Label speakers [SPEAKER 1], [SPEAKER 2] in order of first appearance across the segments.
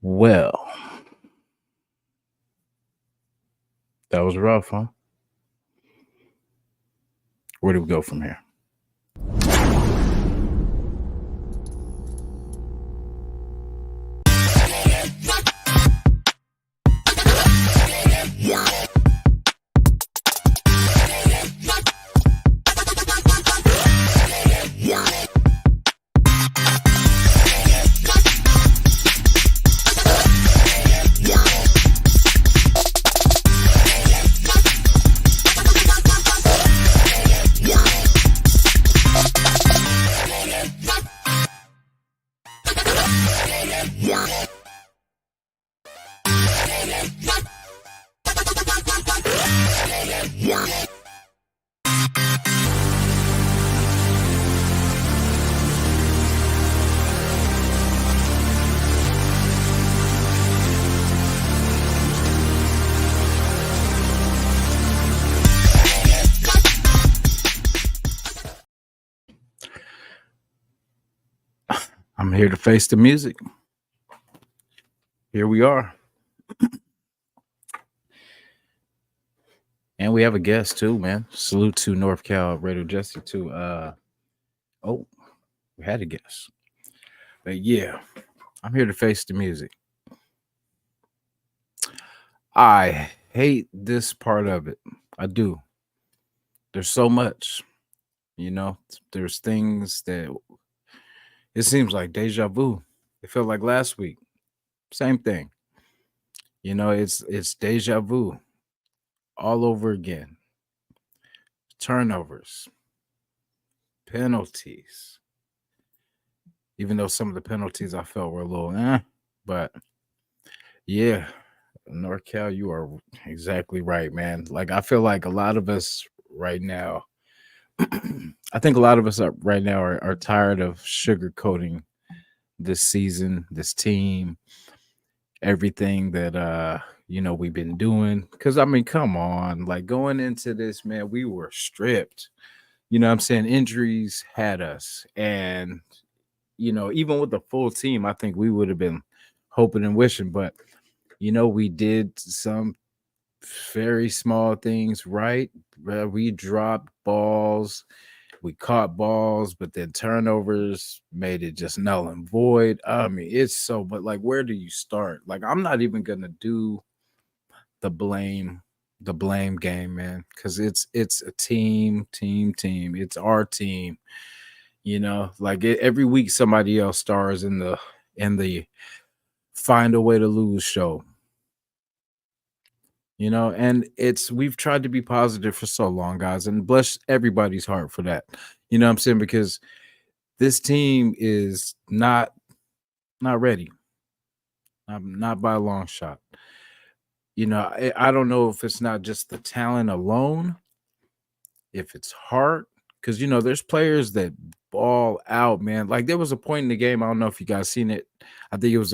[SPEAKER 1] Well, that was rough, huh? Where do we go from here? I'm here to face the music. Here we are. And we have a guest too, man. Salute to North Cal Radio Jesse too. Oh, we had a guest. But yeah, I'm here to face the music. I hate this part of it. I do. There's so much, there's things that it seems like deja vu. It felt like last week. Same thing. It's deja vu all over again. Turnovers, penalties. Even though some of the penalties I felt were a little but yeah, NorCal, you are exactly right, man. Like I feel like a lot of us right now, I think a lot of us right now are tired of sugarcoating this season, this team, everything that we've been doing. Cause I mean, come on, like going into this, man, we were stripped. You know what I'm saying? Injuries had us. And even with the full team, I think we would have been hoping and wishing, but we did some very small things right. We dropped balls, we caught balls, but then turnovers made it just null and void. I mean, but like, where do you start? Like, I'm not even gonna do the blame game, man, because it's a team. It's our team. Every week somebody else stars in the find a way to lose show. And we've tried to be positive for so long, guys, and bless everybody's heart for that. You know what I'm saying? Because this team is not ready. Not by a long shot. I don't know if it's not just the talent alone, if it's heart, because there's players that ball out, man. Like there was a point in the game, I don't know if you guys seen it. I think it was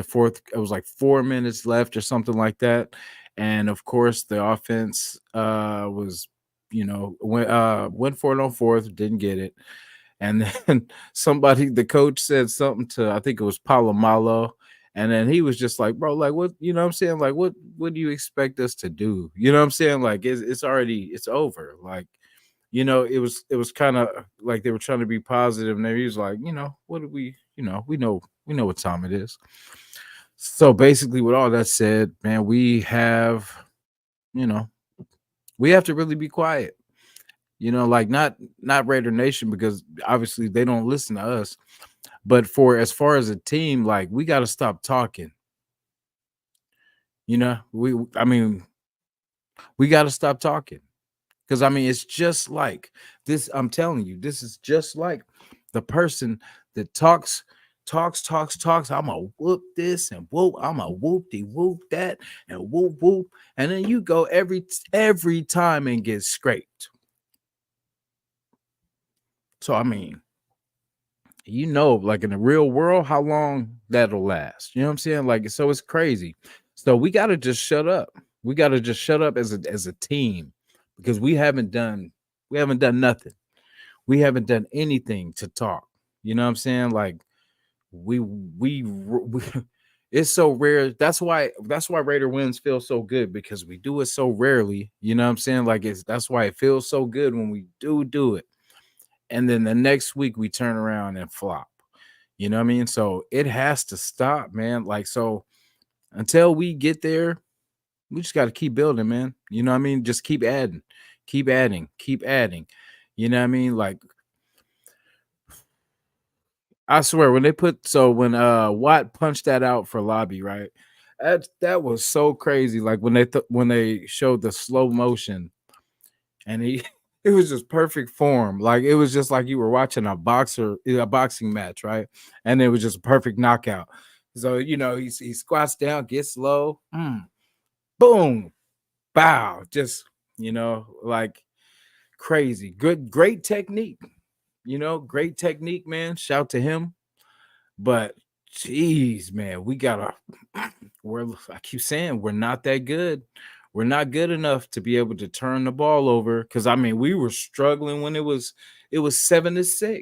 [SPEAKER 1] like 4 minutes left or something like that. And of course, the offense was, went for it on fourth, didn't get it. And then the coach said something to, I think it was Palomalo. And then he was just like, bro, like what, what I'm saying? Like, what do you expect us to do? You know what I'm saying? Like it's over. Like, it was kind of like they were trying to be positive, and he was like, what do we know what time it is. So basically, with all that said, man, you know, we have to really be quiet. Like not Raider Nation, because obviously they don't listen to us. But for as far as a team, like we got to stop talking. I mean, we got to stop talking. Because I mean, it's just like this. I'm telling you, this is just like the person that talks. I'm gonna whoop this and whoop. I'm gonna whoop de whoop that and whoop. And then you go every time and get scraped. So I mean, like in the real world, how long that'll last. You know what I'm saying? Like, so it's crazy. So we gotta just shut up. We gotta just shut up as a team, because we haven't done nothing. We haven't done anything to talk. You know what I'm saying? Like we It's so rare. That's why Raider wins feel so good because we do it so rarely. You know what I'm saying? Like that's why it feels so good when we do it. And then the next week we turn around and flop. You know what I mean? So it has to stop, man. Like so until we get there, we just got to keep building, man. You know what I mean? Just keep adding, keep adding, keep adding. You know what I mean? Like I swear when they put when Watt punched that out for Lobby, right? That was so crazy. Like when they showed the slow motion and he it was just perfect form. Like it was just like you were watching a boxing match, right? And it was just a perfect knockout. So he squats down, gets low, boom, bow, just like crazy. Great technique. Great technique, man. Shout to him. But geez, man, we gotta we're I keep saying we're not that good. We're not good enough to be able to turn the ball over. Cause I mean, we were struggling when it was 7-6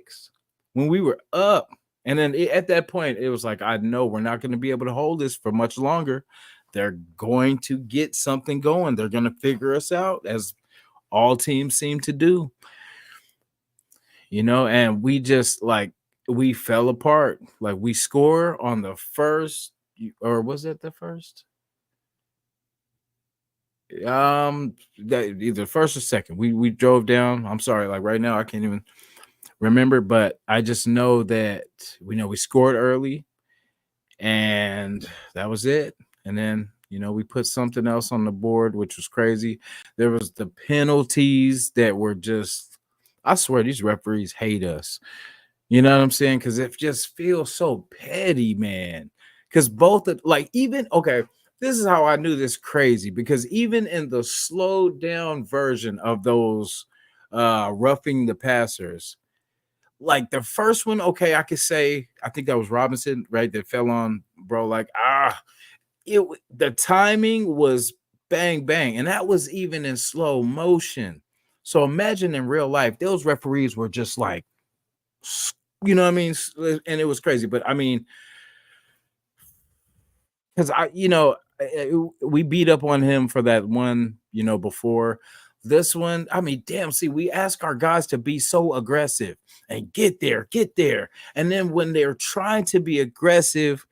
[SPEAKER 1] when we were up. And then at that point, it was like, I know we're not going to be able to hold this for much longer. They're going to get something going. They're going to figure us out as all teams seem to do, and we just like we fell apart. Like we score on the first, or was it the first? Either first or second. We drove down. I'm sorry, like right now I can't even remember, but I just know that we scored early and that was it. And then we put something else on the board, which was crazy. There was the penalties that were just, I swear these referees hate us. You know what I'm saying? Because it just feels so petty, man. Because like even okay, this is how I knew this crazy. Because even in the slowed down version of those roughing the passers, like the first one, okay, I could say I think that was Robinson, right? That fell on bro. Like the timing was bang bang, and that was even in slow motion. So imagine in real life, those referees were just like you know what I mean? And it was crazy. But I mean, because we beat up on him for that one, before this one. I mean, damn, see, we ask our guys to be so aggressive and get there. And then when they're trying to be aggressive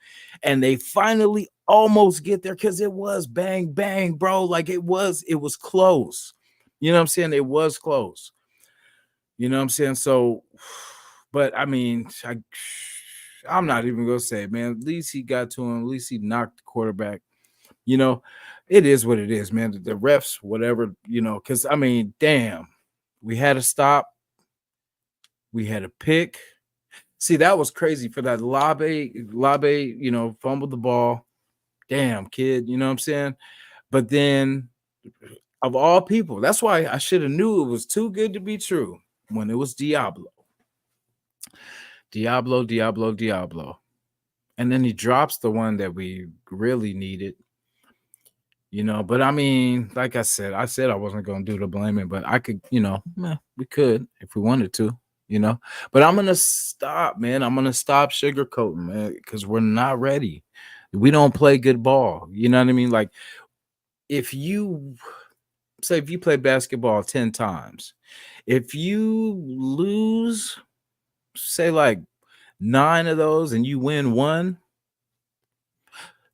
[SPEAKER 1] and they finally almost get there, because it was bang, bang, bro. Like it was close. You know what I'm saying? It was close. You know what I'm saying? So, but I mean, I'm not even gonna say it, man. At least he got to him. At least he knocked the quarterback. You know, it is what it is, man. The refs, whatever, because I mean, damn, we had a stop, we had a pick. See, that was crazy for that Labe, fumbled the ball. Damn, kid, you know what I'm saying? But then, of all people, that's why I should have knew it was too good to be true when it was Diablo. Diablo. And then he drops the one that we really needed, But I mean, like I said I wasn't going to do the blaming, but I could, we could if we wanted to, But I'm going to stop, man. I'm going to stop sugarcoating, man, because we're not ready. We don't play good ball. You know what I mean? Like, if you play basketball 10 times, if you lose, say like 9 of those and you win one,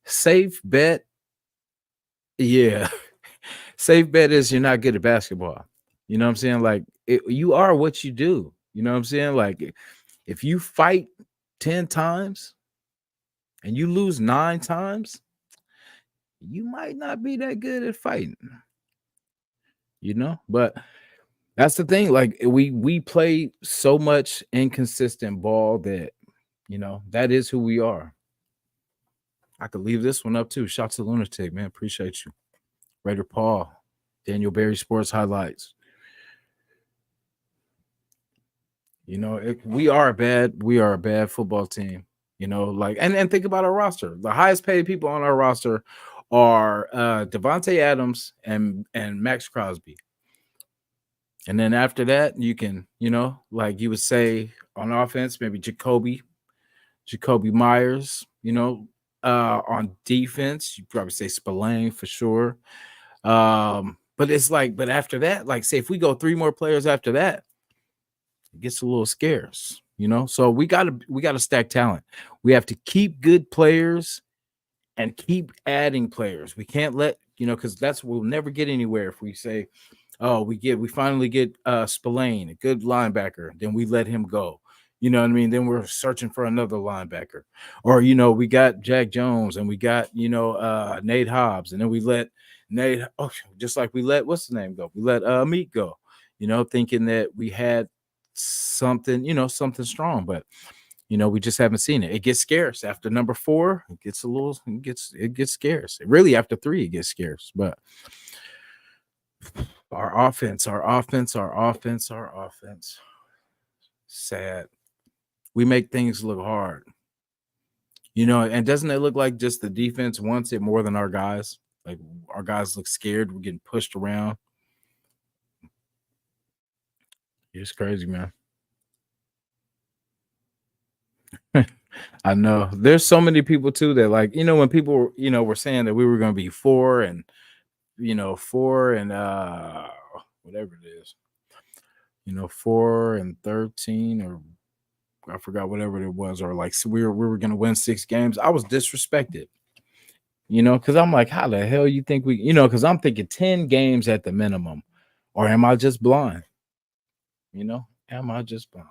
[SPEAKER 1] safe bet, yeah. Safe bet is you're not good at basketball. You know what I'm saying? Like you are what you do. You know what I'm saying? Like if you fight 10 times and you lose 9 times, you might not be that good at fighting. But that's the thing. Like we play so much inconsistent ball that that is who we are. I could leave this one up too. Shout to Lunatic, man. Appreciate you. Raider Paul, Daniel Berry Sports Highlights. We are a bad football team. Like and think about our roster. The highest paid people on our roster are Devontae Adams and Max Crosby. And then after that, you can, like you would say on offense, maybe Jacoby Myers, On defense, you probably say Spillane for sure. But it's like, but after that, like say if we go 3 more players after that, it gets a little scarce, you know. So we gotta stack talent. We have to keep good players and keep adding players. We can't let, you know, because that's we'll never get anywhere if we say, oh, we finally get Spillane, a good linebacker, then we let him go. You know what I mean? Then we're searching for another linebacker. Or, you know, we got Jack Jones and we got, you know, Nate Hobbs, and then we let Nate, oh, just like we let what's the name go? We let Meat go, you know, thinking that we had something, you know, something strong, but you know, we just haven't seen it. It gets scarce after number 4. It gets a little. It gets scarce. Really, after 3, it gets scarce. But our offense, our offense, our offense, our offense. Sad. We make things look hard. You know, and doesn't it look like just the defense wants it more than our guys? Like our guys look scared. We're getting pushed around. It's crazy, man. I know. There's so many people too that like, you know, when people, you know, were saying that we were going to be 4 and, you know, 4 and whatever it is, you know, 4 and 13, or I forgot whatever it was, or like so we were going to win 6 games. I was disrespected, you know, because I'm like, how the hell you think we, you know, because I'm thinking 10 games at the minimum, or am I just blind? You know, am I just blind?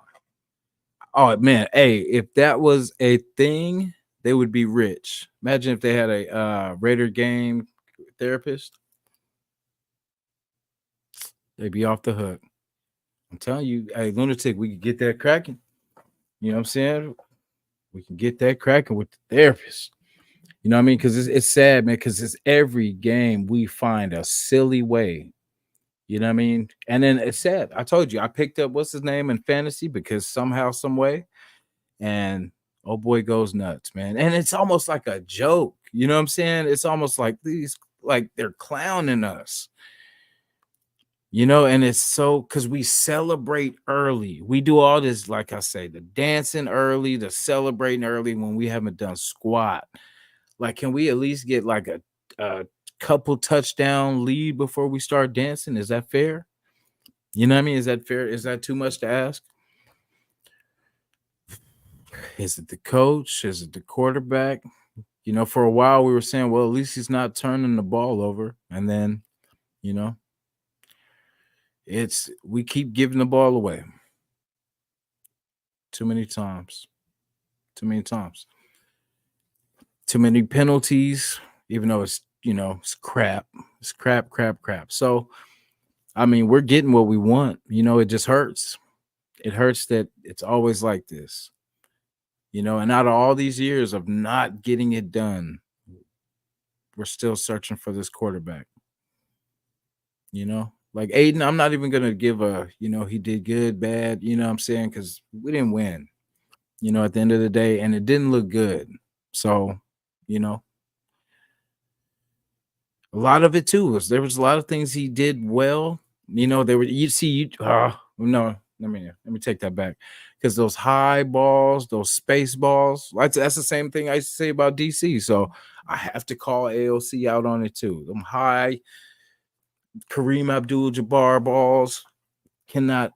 [SPEAKER 1] Oh man, hey, if that was a thing, they would be rich. Imagine if they had a Raider game therapist, they'd be off the hook. I'm telling you, hey, lunatic, we could get that cracking. You know what I'm saying? We can get that cracking with the therapist. You know what I mean? Because it's sad, man. Because it's every game we find a silly way. You know what I mean? And then it's sad. I told you I picked up what's his name in fantasy because somehow, some way, and oh boy goes nuts, man. And it's almost like a joke. You know what I'm saying? It's almost like these, like they're clowning us. You know, and it's so because we celebrate early. We do all this, like I say, the dancing early, the celebrating early when we haven't done squat. Like, can we at least get like a couple touchdown lead before we start dancing? Is that fair? You know what I mean? Is that fair? Is that too much to ask? Is it the coach? Is it the quarterback? You know, for a while we were saying, well, at least he's not turning the ball over. And then, you know, it's we keep giving the ball away too many times. Too many times. Too many penalties, even though it's, you know, it's crap. It's crap, crap, crap. So, I mean, we're getting what we want. You know, it just hurts. It hurts that it's always like this. You know, and out of all these years of not getting it done, we're still searching for this quarterback. You know, like Aiden, I'm not even gonna give a, you know, he did good, bad, you know what I'm saying? Because we didn't win, you know, at the end of the day, and it didn't look good. So, you know, a lot of it too was there was a lot of things he did well. You know, there were you see you no, let me take that back. Because those high balls, those space balls, that's the same thing I used to say about DC. So I have to call AOC out on it too. Them high Kareem Abdul-Jabbar balls cannot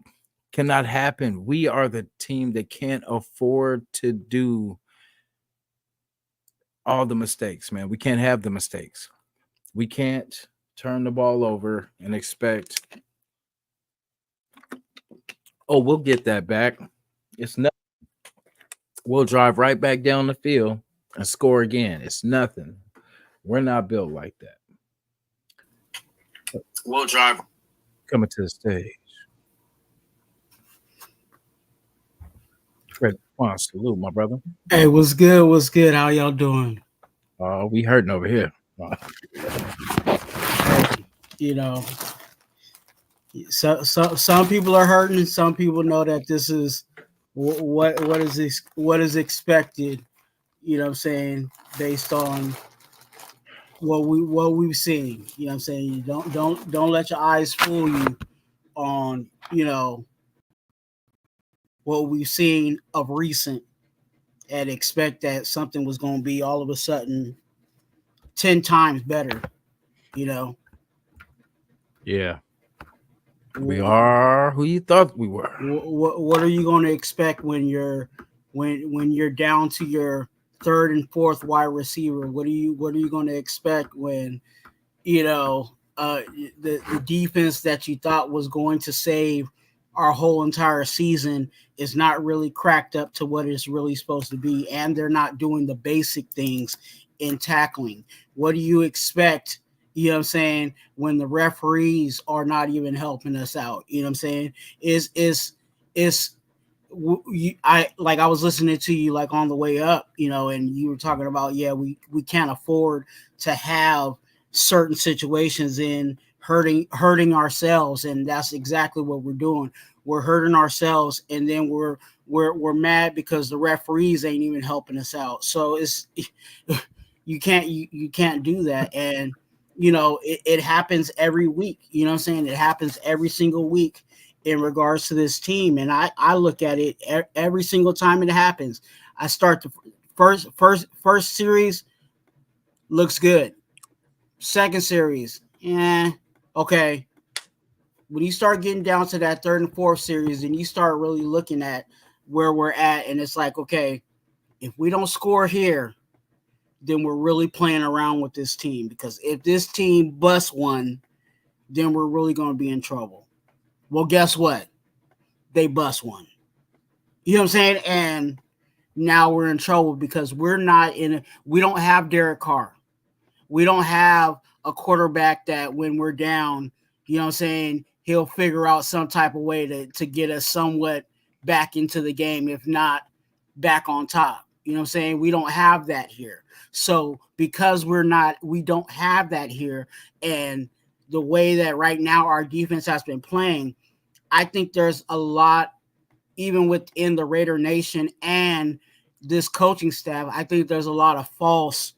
[SPEAKER 1] cannot happen. We are the team that can't afford to do all the mistakes, man. We can't have the mistakes. We can't turn the ball over and expect, oh, we'll get that back. It's not. We'll drive right back down the field and score again. It's nothing. We're not built like that.
[SPEAKER 2] We'll drive.
[SPEAKER 1] Coming to the stage. Fred, come on, salute, my brother.
[SPEAKER 3] Hey, what's good? What's good? How y'all doing?
[SPEAKER 1] We hurting over here.
[SPEAKER 3] You know, some people are hurting. Some people know that this is what is expected. You know what I'm saying, based on what we've seen. You know what I'm saying. You don't let your eyes fool you on, you know, what we've seen of recent. and expect that something was going to be all of a sudden 10 times better, you know.
[SPEAKER 1] Yeah. We are who you thought we were.
[SPEAKER 3] What are you going to expect when you're down to your third and fourth wide receiver? What are you going to expect when you know the defense that you thought was going to save our whole entire season is not really cracked up to what it's really supposed to be, and they're not doing the basic things in tackling? What do you expect? You know what I'm saying? When the referees are not even helping us out, you know what I'm saying? Is I like I was listening to you like on the way up, you know, and you were talking about we can't afford to have certain situations in hurting ourselves, and that's exactly what we're doing. We're hurting ourselves, and then we're mad because the referees ain't even helping us out. So it's you can't do that. And you know it happens every week. You know what I'm saying? It happens every single week in regards to this team, and I look at it every single time it happens. I start the first series looks good. Second series, okay. When you start getting down to that third and fourth series, and you start really looking at where we're at, and it's like, okay, if we don't score here, then we're really playing around with this team. Because if this team busts one, then we're really going to be in trouble. Well, guess what? They bust one. You know what I'm saying? And now we're in trouble because we don't have Derek Carr. We don't have a quarterback that when we're down, you know what I'm saying, he'll figure out some type of way to get us somewhat back into the game, if not back on top. You know what I'm saying? We don't have that here. So because we don't have that here, and the way that right now our defense has been playing, I think there's a lot, even within the Raider Nation and this coaching staff, I think there's a lot of false,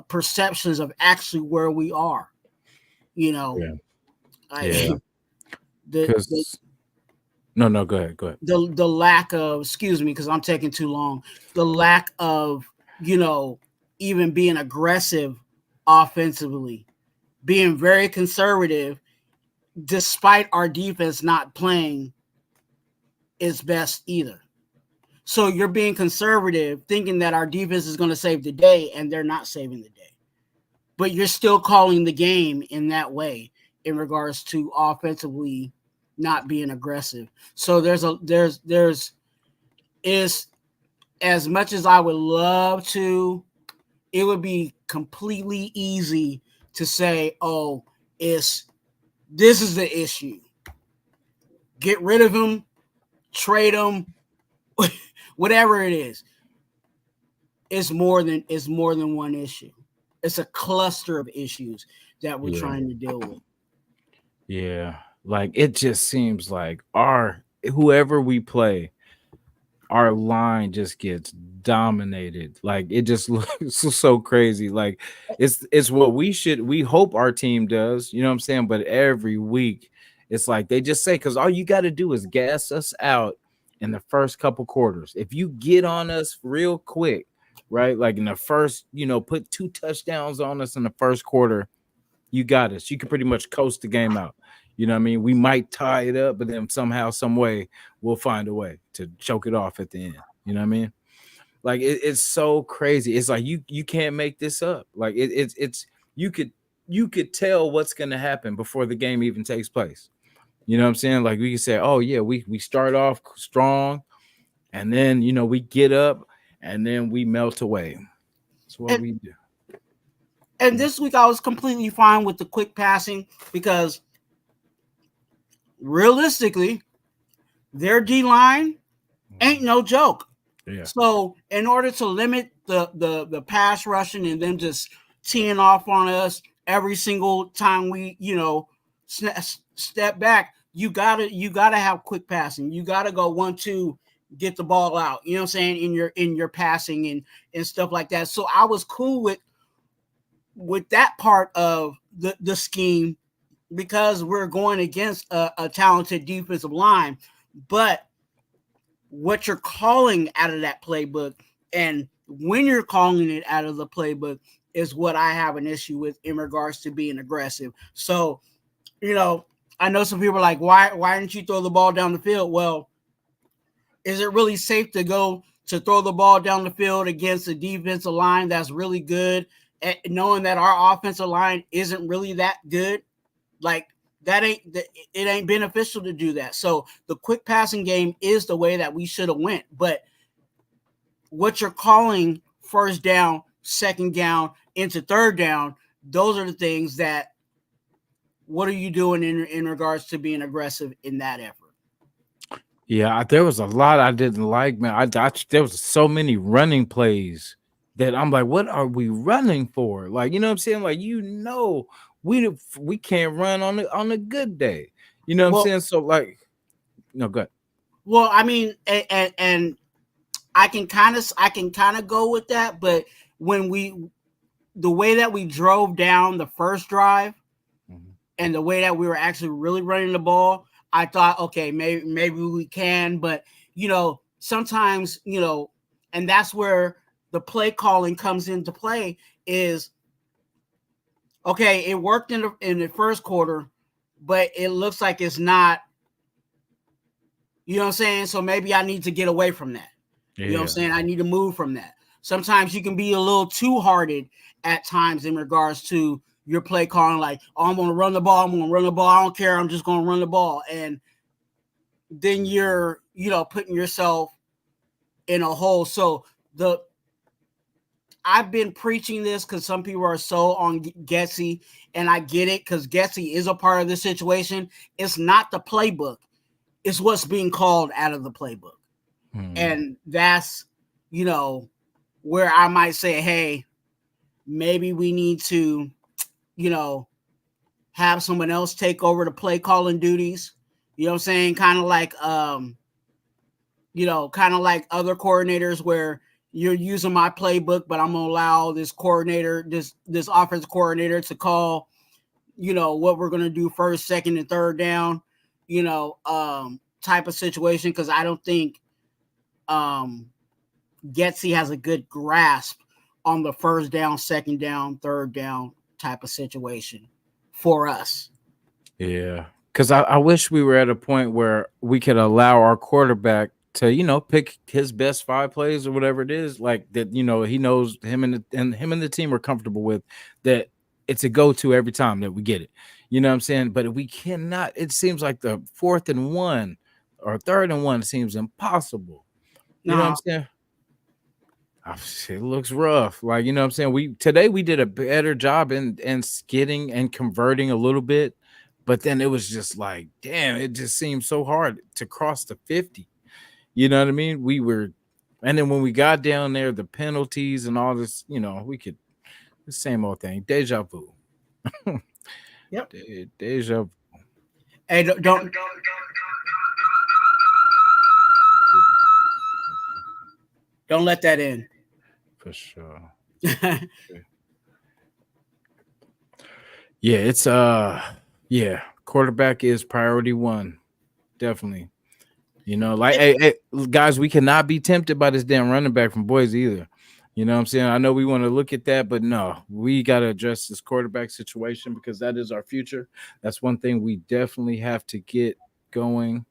[SPEAKER 3] perceptions of actually where we are. You know,
[SPEAKER 1] Yeah.
[SPEAKER 3] the
[SPEAKER 1] No, go ahead.
[SPEAKER 3] the lack of, excuse me, because I'm taking too long. The lack of, even being aggressive offensively, being very conservative, despite our defense not playing its best either. So you're being conservative, thinking that our defense is going to save the day, and they're not saving the day. But you're still calling the game in that way in regards to offensively not being aggressive. So there's as much as I would love to, it would be completely easy to say, oh, this is the issue. Get rid of him, trade him, whatever it is. It's more than one issue. It's a cluster of issues that we're trying to deal with.
[SPEAKER 1] Yeah. Like it just seems like whoever we play, our line just gets dominated. Like it just looks so crazy. Like it's what we hope our team does, you know what I'm saying? But every week it's like they just say, because all you got to do is gas us out in the first couple quarters. If you get on us real quick, right? Like in the first, put 2 touchdowns on us in the first quarter, you got us. You can pretty much coast the game out. You know what I mean? We might tie it up, but then somehow, some way, we'll find a way to choke it off at the end. You know what I mean? Like it's so crazy. It's like you can't make this up. Like it's you could tell what's gonna happen before the game even takes place. You know what I'm saying? Like we can say, oh yeah, we start off strong, and then we get up and then we melt away. That's what we do.
[SPEAKER 3] And this week I was completely fine with the quick passing because realistically, their D line ain't no joke.
[SPEAKER 1] Yeah.
[SPEAKER 3] So in order to limit the pass rushing and them just teeing off on us every single time we step back, you gotta have quick passing. You gotta go 1-2, get the ball out. You know what I'm saying, in your passing and stuff like that. So I was cool with that part of the scheme because we're going against a talented defensive line. But what you're calling out of that playbook and when you're calling it out of the playbook is what I have an issue with in regards to being aggressive. So, I know some people are like, why didn't you throw the ball down the field? Well, is it really safe to go to throw the ball down the field against a defensive line that's really good, knowing that our offensive line isn't really that good? Like, it ain't beneficial to do that. So the quick passing game is the way that we should have went. But what you're calling first down, second down, into third down, those are the things that, what are you doing in regards to being aggressive in that effort?
[SPEAKER 1] Yeah, there was a lot I didn't like, man. There was so many running plays that I'm like, what are we running for? Like, you know what I'm saying? Like, we can't run on a good day. You know what I'm
[SPEAKER 3] Well,
[SPEAKER 1] saying? So like, no, go ahead.
[SPEAKER 3] well, I mean, and I can kind of go with that, but the way that we drove down the first drive and the way that we were actually really running the ball, I thought, okay, maybe we can, but sometimes, and that's where the play calling comes into play is, okay, it worked in the first quarter, but it looks like it's not, you know what I'm saying? So maybe I need to get away from that.
[SPEAKER 1] Yeah.
[SPEAKER 3] You know what I'm saying? I need to move from that. Sometimes you can be a little too hearted at times in regards to your play calling, like, oh, I'm going to run the ball. I'm going to run the ball. I don't care. I'm just going to run the ball. And then you're, putting yourself in a hole. So I've been preaching this because some people are so on Getsy, and I get it because Getsy is a part of the situation. It's not the playbook. It's what's being called out of the playbook. And that's, where I might say, hey, maybe we need to, have someone else take over the play calling duties. You know what I'm saying? Kind of like other coordinators where you're using my playbook, but I'm gonna allow this coordinator, this offensive coordinator, to call, what we're gonna do first, second, and third down, type of situation. Because I don't think Getsy has a good grasp on the first down, second down, third down type of situation for us.
[SPEAKER 1] Yeah, because I wish we were at a point where we could allow our quarterback to pick his best 5 plays or whatever it is, like that. He knows him and the team are comfortable with that. It's a go-to every time that we get it. You know what I'm saying? But we cannot. It seems like the 4th and 1 or 3rd and 1 seems impossible. You know what I'm saying? It looks rough. Like, you know what I'm saying? Today we did a better job in skidding and converting a little bit, but then it was just like, damn, it just seemed so hard to cross the 50. You know what I mean? And then when we got down there, the penalties and all this, the same old thing. Deja vu.
[SPEAKER 3] Yep.
[SPEAKER 1] Deja vu.
[SPEAKER 3] Hey, don't let that in.
[SPEAKER 1] For sure. Yeah, it's quarterback is priority 1. Definitely. Hey, guys, we cannot be tempted by this damn running back from Boise either. You know what I'm saying? I know we want to look at that, but no, we got to address this quarterback situation because that is our future. That's one thing we definitely have to get going.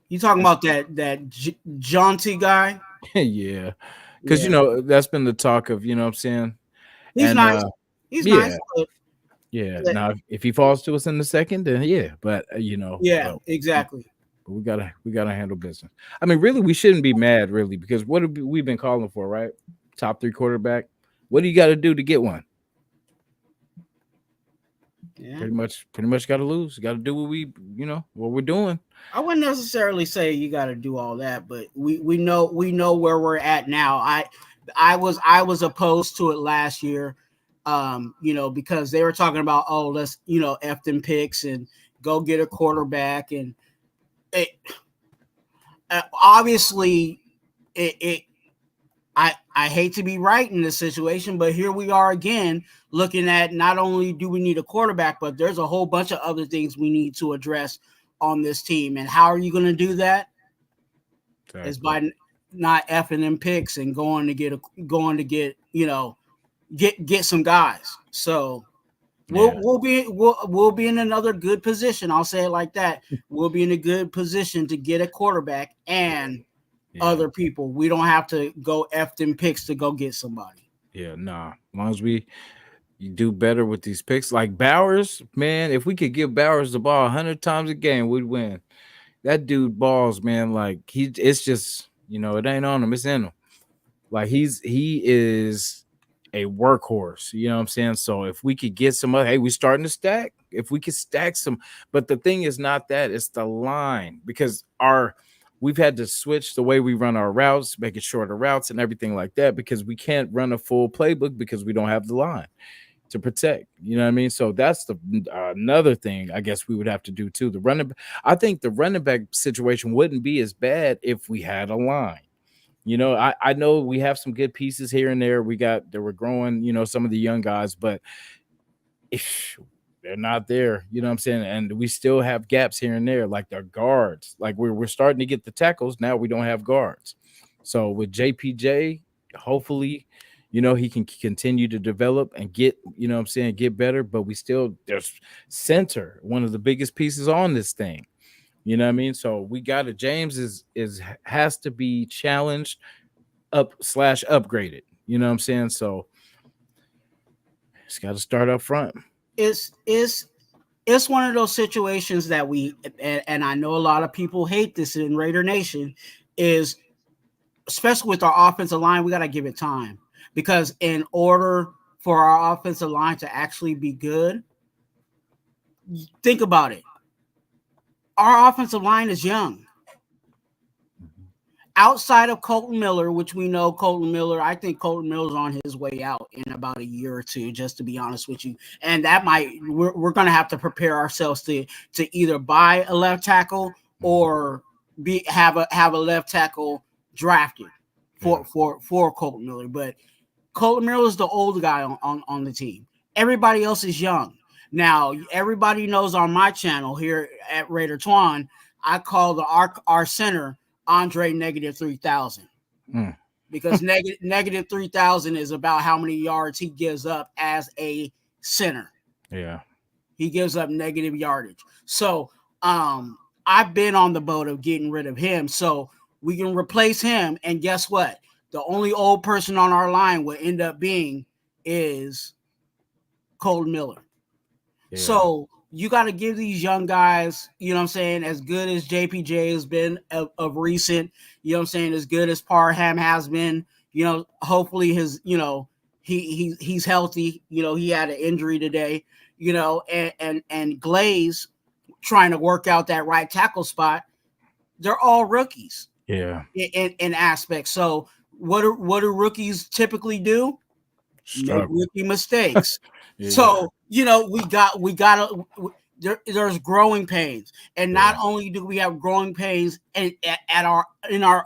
[SPEAKER 3] You talking about that jaunty guy?
[SPEAKER 1] Yeah. Because, that's been the talk of, you know what I'm saying?
[SPEAKER 3] He's nice. He's nice.
[SPEAKER 1] Yeah. Now, if he falls to us in the second, then yeah. But,
[SPEAKER 3] Yeah, exactly.
[SPEAKER 1] But we gotta handle business. I mean, really, we shouldn't be mad, really, because what have we been calling for, right? Top 3 quarterback. What do you got to do to get one?
[SPEAKER 3] Yeah.
[SPEAKER 1] Pretty much got to lose. Got to do what we're doing.
[SPEAKER 3] I wouldn't necessarily say you got to do all that, but we know where we're at now. I was opposed to it last year, because they were talking about, oh, let's F them picks and go get a quarterback, and it obviously I hate to be right in this situation, but here we are again looking at not only do we need a quarterback, but there's a whole bunch of other things we need to address on this team. And how are you going to do that? is
[SPEAKER 1] Exactly.
[SPEAKER 3] by not effing them picks and going to get get some guys. So
[SPEAKER 1] Yeah.
[SPEAKER 3] we'll be in another good position. I'll say it like that. We'll be in a good position to get a quarterback and
[SPEAKER 1] Yeah.
[SPEAKER 3] other people. We don't have to go F them picks to go get somebody.
[SPEAKER 1] Yeah. Nah. As long as we you do better with these picks, like Bowers, man. If we could give Bowers the ball 100 times a game, we'd win. That dude balls, man. Like it's just it ain't on him, it's in him. Like he is a workhorse. You know what I'm saying? So if we could get some other, hey, we starting to stack. If we could stack some, but the thing is not that, it's the line because we've had to switch the way we run our routes, make it shorter routes and everything like that because we can't run a full playbook because we don't have the line to protect. You know what I mean? So that's the another thing I guess we would have to do too. I think the running back situation wouldn't be as bad if we had a line. I know we have some good pieces here and there. We're growing, some of the young guys, but if they're not there, you know what I'm saying? And we still have gaps here and there, like the guards. Like we're starting to get the tackles. Now we don't have guards. So with JPJ, hopefully, he can continue to develop and get, what I'm saying, get better. But there's center, one of the biggest pieces on this thing. You know what I mean? So we got it. James has to be challenged upgraded. You know what I'm saying? So it's got to start up front.
[SPEAKER 3] It's it's one of those situations that and I know a lot of people hate this in Raider Nation is especially with our offensive line, we got to give it time because in order for our offensive line to actually be good, think about it. Our offensive line is young. Outside of Colton Miller, which we know Colton Miller, I think Colton Miller's on his way out in about a year or two, just to be honest with you. And that we're going to have to prepare ourselves to either buy a left tackle or have a left tackle drafted for Colton Miller. But Colton Miller is the old guy on the team. Everybody else is young. Now, everybody knows on my channel here at Raider Twan, I call our center Andre negative 3,000 because negative 3,000 is about how many yards he gives up as a center.
[SPEAKER 1] Yeah,
[SPEAKER 3] he gives up negative yardage. So I've been on the boat of getting rid of him, so we can replace him. And guess what? The only old person on our line will end up being is Colton Miller. Yeah. So you got to give these young guys, you know what I'm saying, as good as JPJ has been of recent, you know what I'm saying, as good as Parham has been, hopefully he's healthy. He had an injury today, and Glaze trying to work out that right tackle spot. They're all rookies.
[SPEAKER 1] Yeah.
[SPEAKER 3] In aspects. So what do rookies typically do? Make rookie mistakes. Yeah. So we got there's growing pains, and not only do we have growing pains in our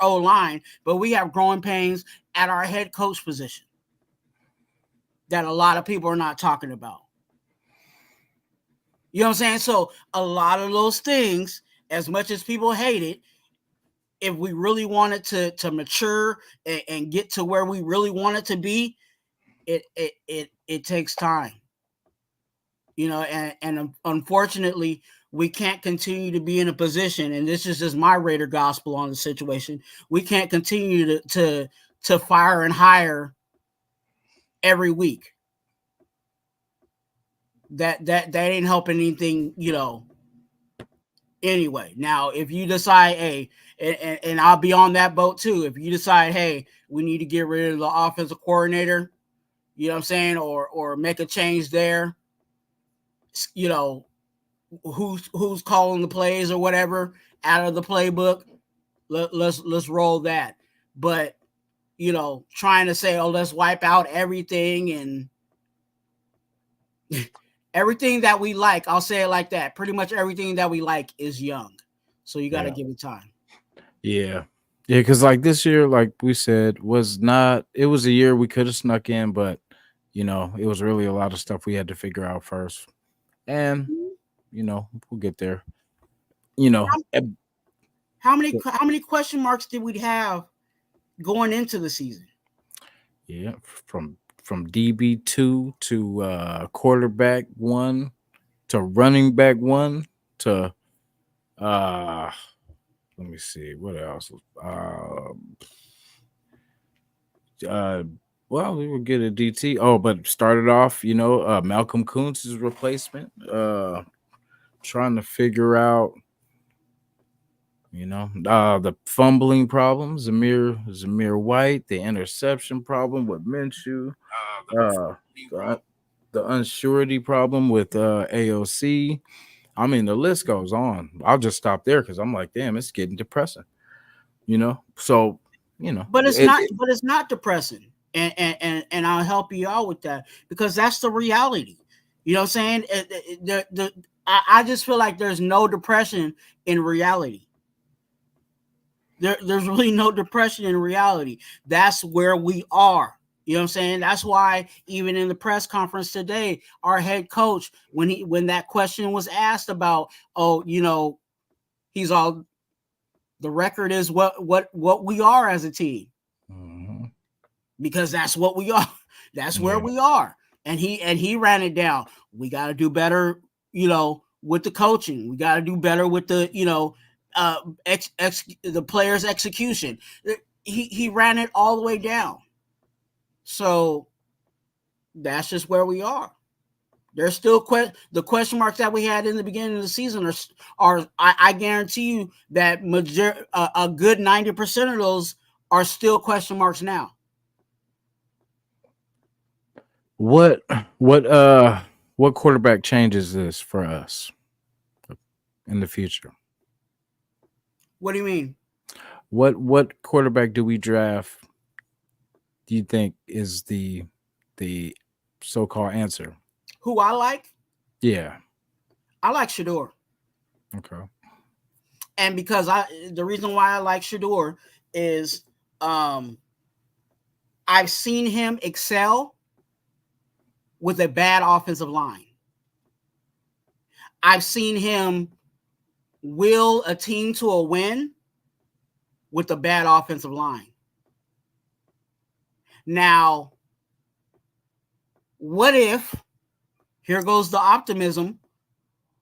[SPEAKER 3] O line, but we have growing pains at our head coach position that a lot of people are not talking about. You know what I'm saying? So a lot of those things, as much as people hate it, if we really wanted to mature and get to where we really want it to be, it takes time. And unfortunately, we can't continue to be in a position, and this is just my Raider gospel on the situation. We can't continue to fire and hire every week. That ain't helping anything, Anyway, now if you decide, hey, and I'll be on that boat too. If you decide, hey, we need to get rid of the offensive coordinator, you know what I'm saying, or make a change there, who's calling the plays or whatever out of the playbook, let's roll that. But trying to say, oh, let's wipe out everything and everything that we like, I'll say it like that. Pretty much everything that we like is young. So you got to give it time.
[SPEAKER 1] Yeah. Yeah, because like this year, like we said, it was a year we could have snuck in, but it was really a lot of stuff we had to figure out first. And we'll get there.
[SPEAKER 3] How many question marks did we have going into the season?
[SPEAKER 1] Yeah, from DB2 to quarterback 1 to running back 1 to uh let me see what else. Uh well, we will get a DT. Oh, but started off, Malcolm Kuntz's replacement. Trying to figure out, the fumbling problem, Zamir White, the interception problem with Minshew, the, the unsurety problem with AOC. I mean, the list goes on. I'll just stop there because I'm like, damn, it's getting depressing. So
[SPEAKER 3] But it's not depressing, and I'll help you out with that because that's the reality. You know what I'm saying? I just feel like there's no depression in reality. There's really no depression in reality. That's where we are. You know what I'm saying? That's why even in the press conference today, our head coach, when that question was asked about, he's all, the record is what we are as a team.
[SPEAKER 1] Mm-hmm.
[SPEAKER 3] Because that's what we are. That's where we are. And he ran it down. We got to do better, with the coaching. We got to do better with the, the players' execution. He ran it all the way down. So that's just where we are. There's still the question marks that we had in the beginning of the season are I guarantee you that a good 90% of those are still question marks now.
[SPEAKER 1] What quarterback changes this for us in the future?
[SPEAKER 3] What do you mean?
[SPEAKER 1] What quarterback do we draft? Do you think is the so-called answer?
[SPEAKER 3] Who I like?
[SPEAKER 1] Yeah,
[SPEAKER 3] I like Shedeur.
[SPEAKER 1] Okay.
[SPEAKER 3] And because the reason why I like Shedeur is I've seen him excel with a bad offensive line. I've seen him will a team to a win with a bad offensive line. Now, what if, here goes the optimism,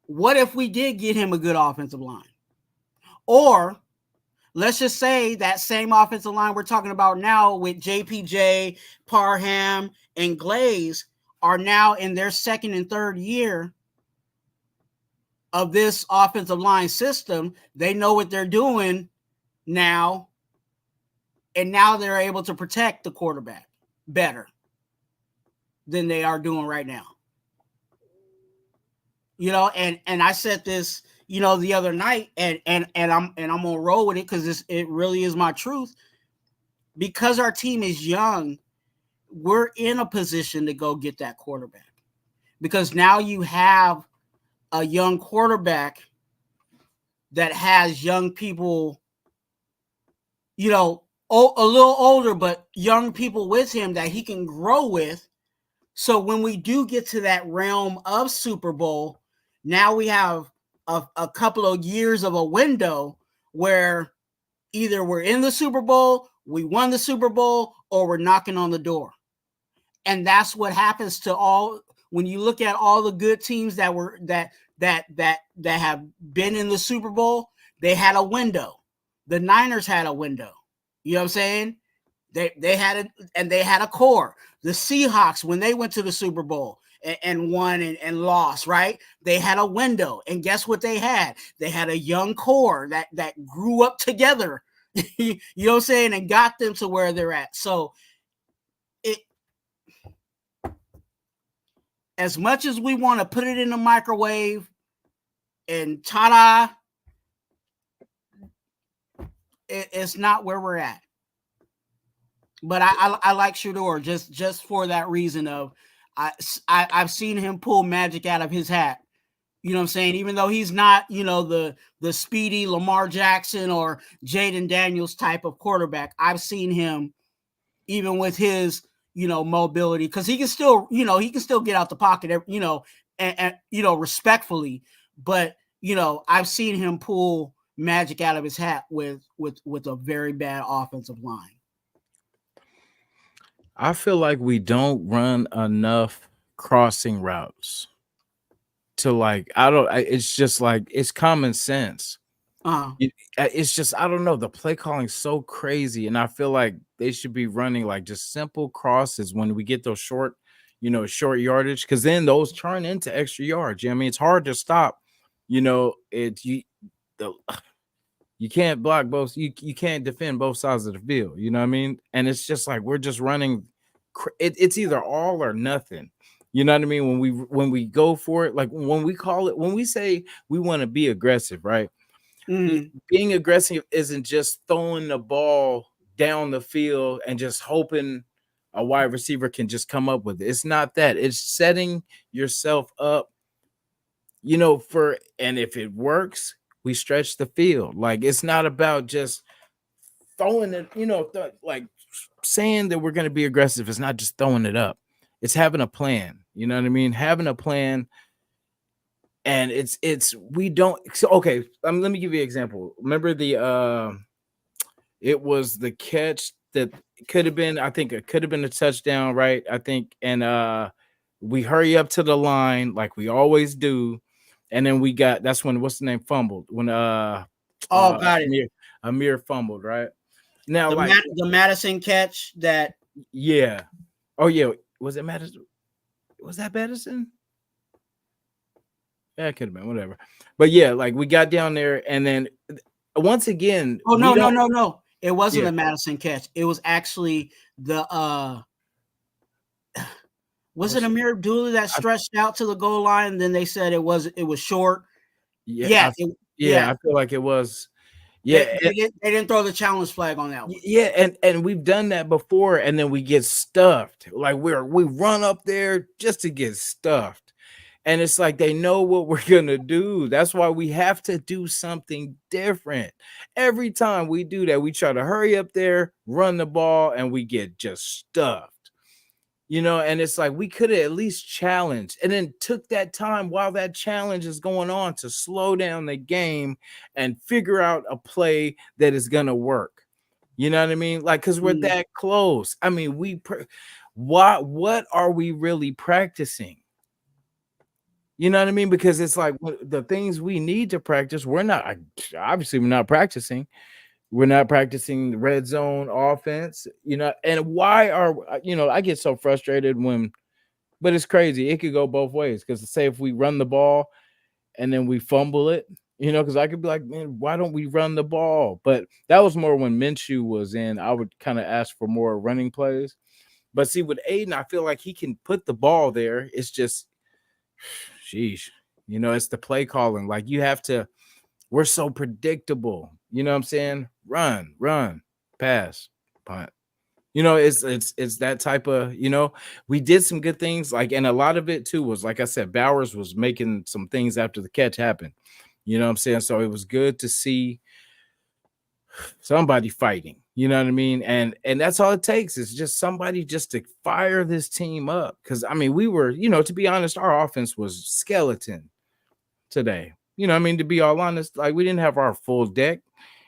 [SPEAKER 3] what if we did get him a good offensive line? Or let's just say that same offensive line we're talking about now with JPJ, Parham, and Glaze are now in their second and third year of this offensive line system. They know what they're doing now, and now they're able to protect the quarterback better than they are doing right now. And I said this, the other night, and I'm gonna roll with it because it really is my truth. Because our team is young, we're in a position to go get that quarterback. Because now you have a young quarterback that has young people, a little older, but young people with him that he can grow with. So when we do get to that realm of Super Bowl, now we have a couple of years of a window where either we're in the Super Bowl, we won the Super Bowl, or we're knocking on the door. And that's what happens to all, when you look at all the good teams that were that have been in the Super Bowl, they had a window. The Niners had a window. You know what I'm saying? They had a core. The Seahawks, when they went to the Super Bowl and won and lost, right? They had a window. And guess what they had? They had a young core that grew up together. You know what I'm saying? And got them to where they're at. So as much as we want to put it in the microwave and ta-da, it's not where we're at. But I like Shedeur just for that reason of I've seen him pull magic out of his hat. You know what I'm saying? Even though he's not, the speedy Lamar Jackson or Jaden Daniels type of quarterback, I've seen him even with his, mobility, because he can still, get out the pocket, and respectfully. But, I've seen him pull magic out of his hat with a very bad offensive line.
[SPEAKER 1] I feel like we don't run enough crossing routes to like I don't it's just like it's common sense.
[SPEAKER 3] Uh,
[SPEAKER 1] It's just I don't know, the play calling's so crazy, and I feel like they should be running like just simple crosses when we get those short, short yardage, because then those turn into extra yards. I mean, it's hard to stop. It's the you can't block both. You can't defend both sides of the field. You know what I mean? And it's just like we're just running. It's either all or nothing. You know what I mean? When we go for it, like when we call it, when we say we want to be aggressive, right? Being aggressive isn't just throwing the ball down the field and just hoping a wide receiver can just come up with it. It's not that. It's setting yourself up, and if it works, we stretch the field. Like it's not about just throwing it, like saying that we're going to be aggressive. It's not just throwing it up. It's having a plan. You know what I mean? Having a plan. And it's we don't so okay. Let me give you an example. Remember it was the catch that could have been, I think it could have been a touchdown, right? I think, and we hurry up to the line like we always do, and then that's when what's the name fumbled when
[SPEAKER 3] got it.
[SPEAKER 1] Amir fumbled, right? Now,
[SPEAKER 3] The Madison catch that
[SPEAKER 1] yeah. Oh yeah, was it Madison? Was that Madison? Yeah, it could have been whatever. But yeah, like we got down there, and then once again,
[SPEAKER 3] oh no. It wasn't a Madison catch. It was actually the was it Amir Abdullah that stretched out to the goal line? And then they said it was short.
[SPEAKER 1] Yeah, I feel like it was. Yeah,
[SPEAKER 3] they didn't throw the challenge flag on that one.
[SPEAKER 1] Yeah, and we've done that before, and then we get stuffed. Like we run up there just to get stuffed. And it's like they know what we're gonna do. That's why we have to do something different. Every time we do that, we try to hurry up there, run the ball, and we get just stuffed. And it's like we could have at least challenged and then took that time while that challenge is going on to slow down the game and figure out a play that is gonna work. You know what I mean? Like, because we're that close. I mean, what are we really practicing? You know what I mean? Because it's like the things we need to practice, we're not practicing. We're not practicing the red zone offense, and why I get so frustrated but it's crazy. It could go both ways. Because say if we run the ball and then we fumble it, because I could be like, man, why don't we run the ball? But that was more when Minshew was in. I would kind of ask for more running plays. But see, with Aiden, I feel like he can put the ball there. It's just, sheesh, it's the play calling. Like we're so predictable. You know what I'm saying? Run, pass, punt. It's that type of, we did some good things, like, and a lot of it too was, like I said, Bowers was making some things after the catch happened. You know what I'm saying? So it was good to see somebody fighting, you know what I mean? And that's all it takes is just somebody just to fire this team up. Because I mean, we were, to be honest, our offense was skeleton today. I mean, to be all honest, like we didn't have our full deck,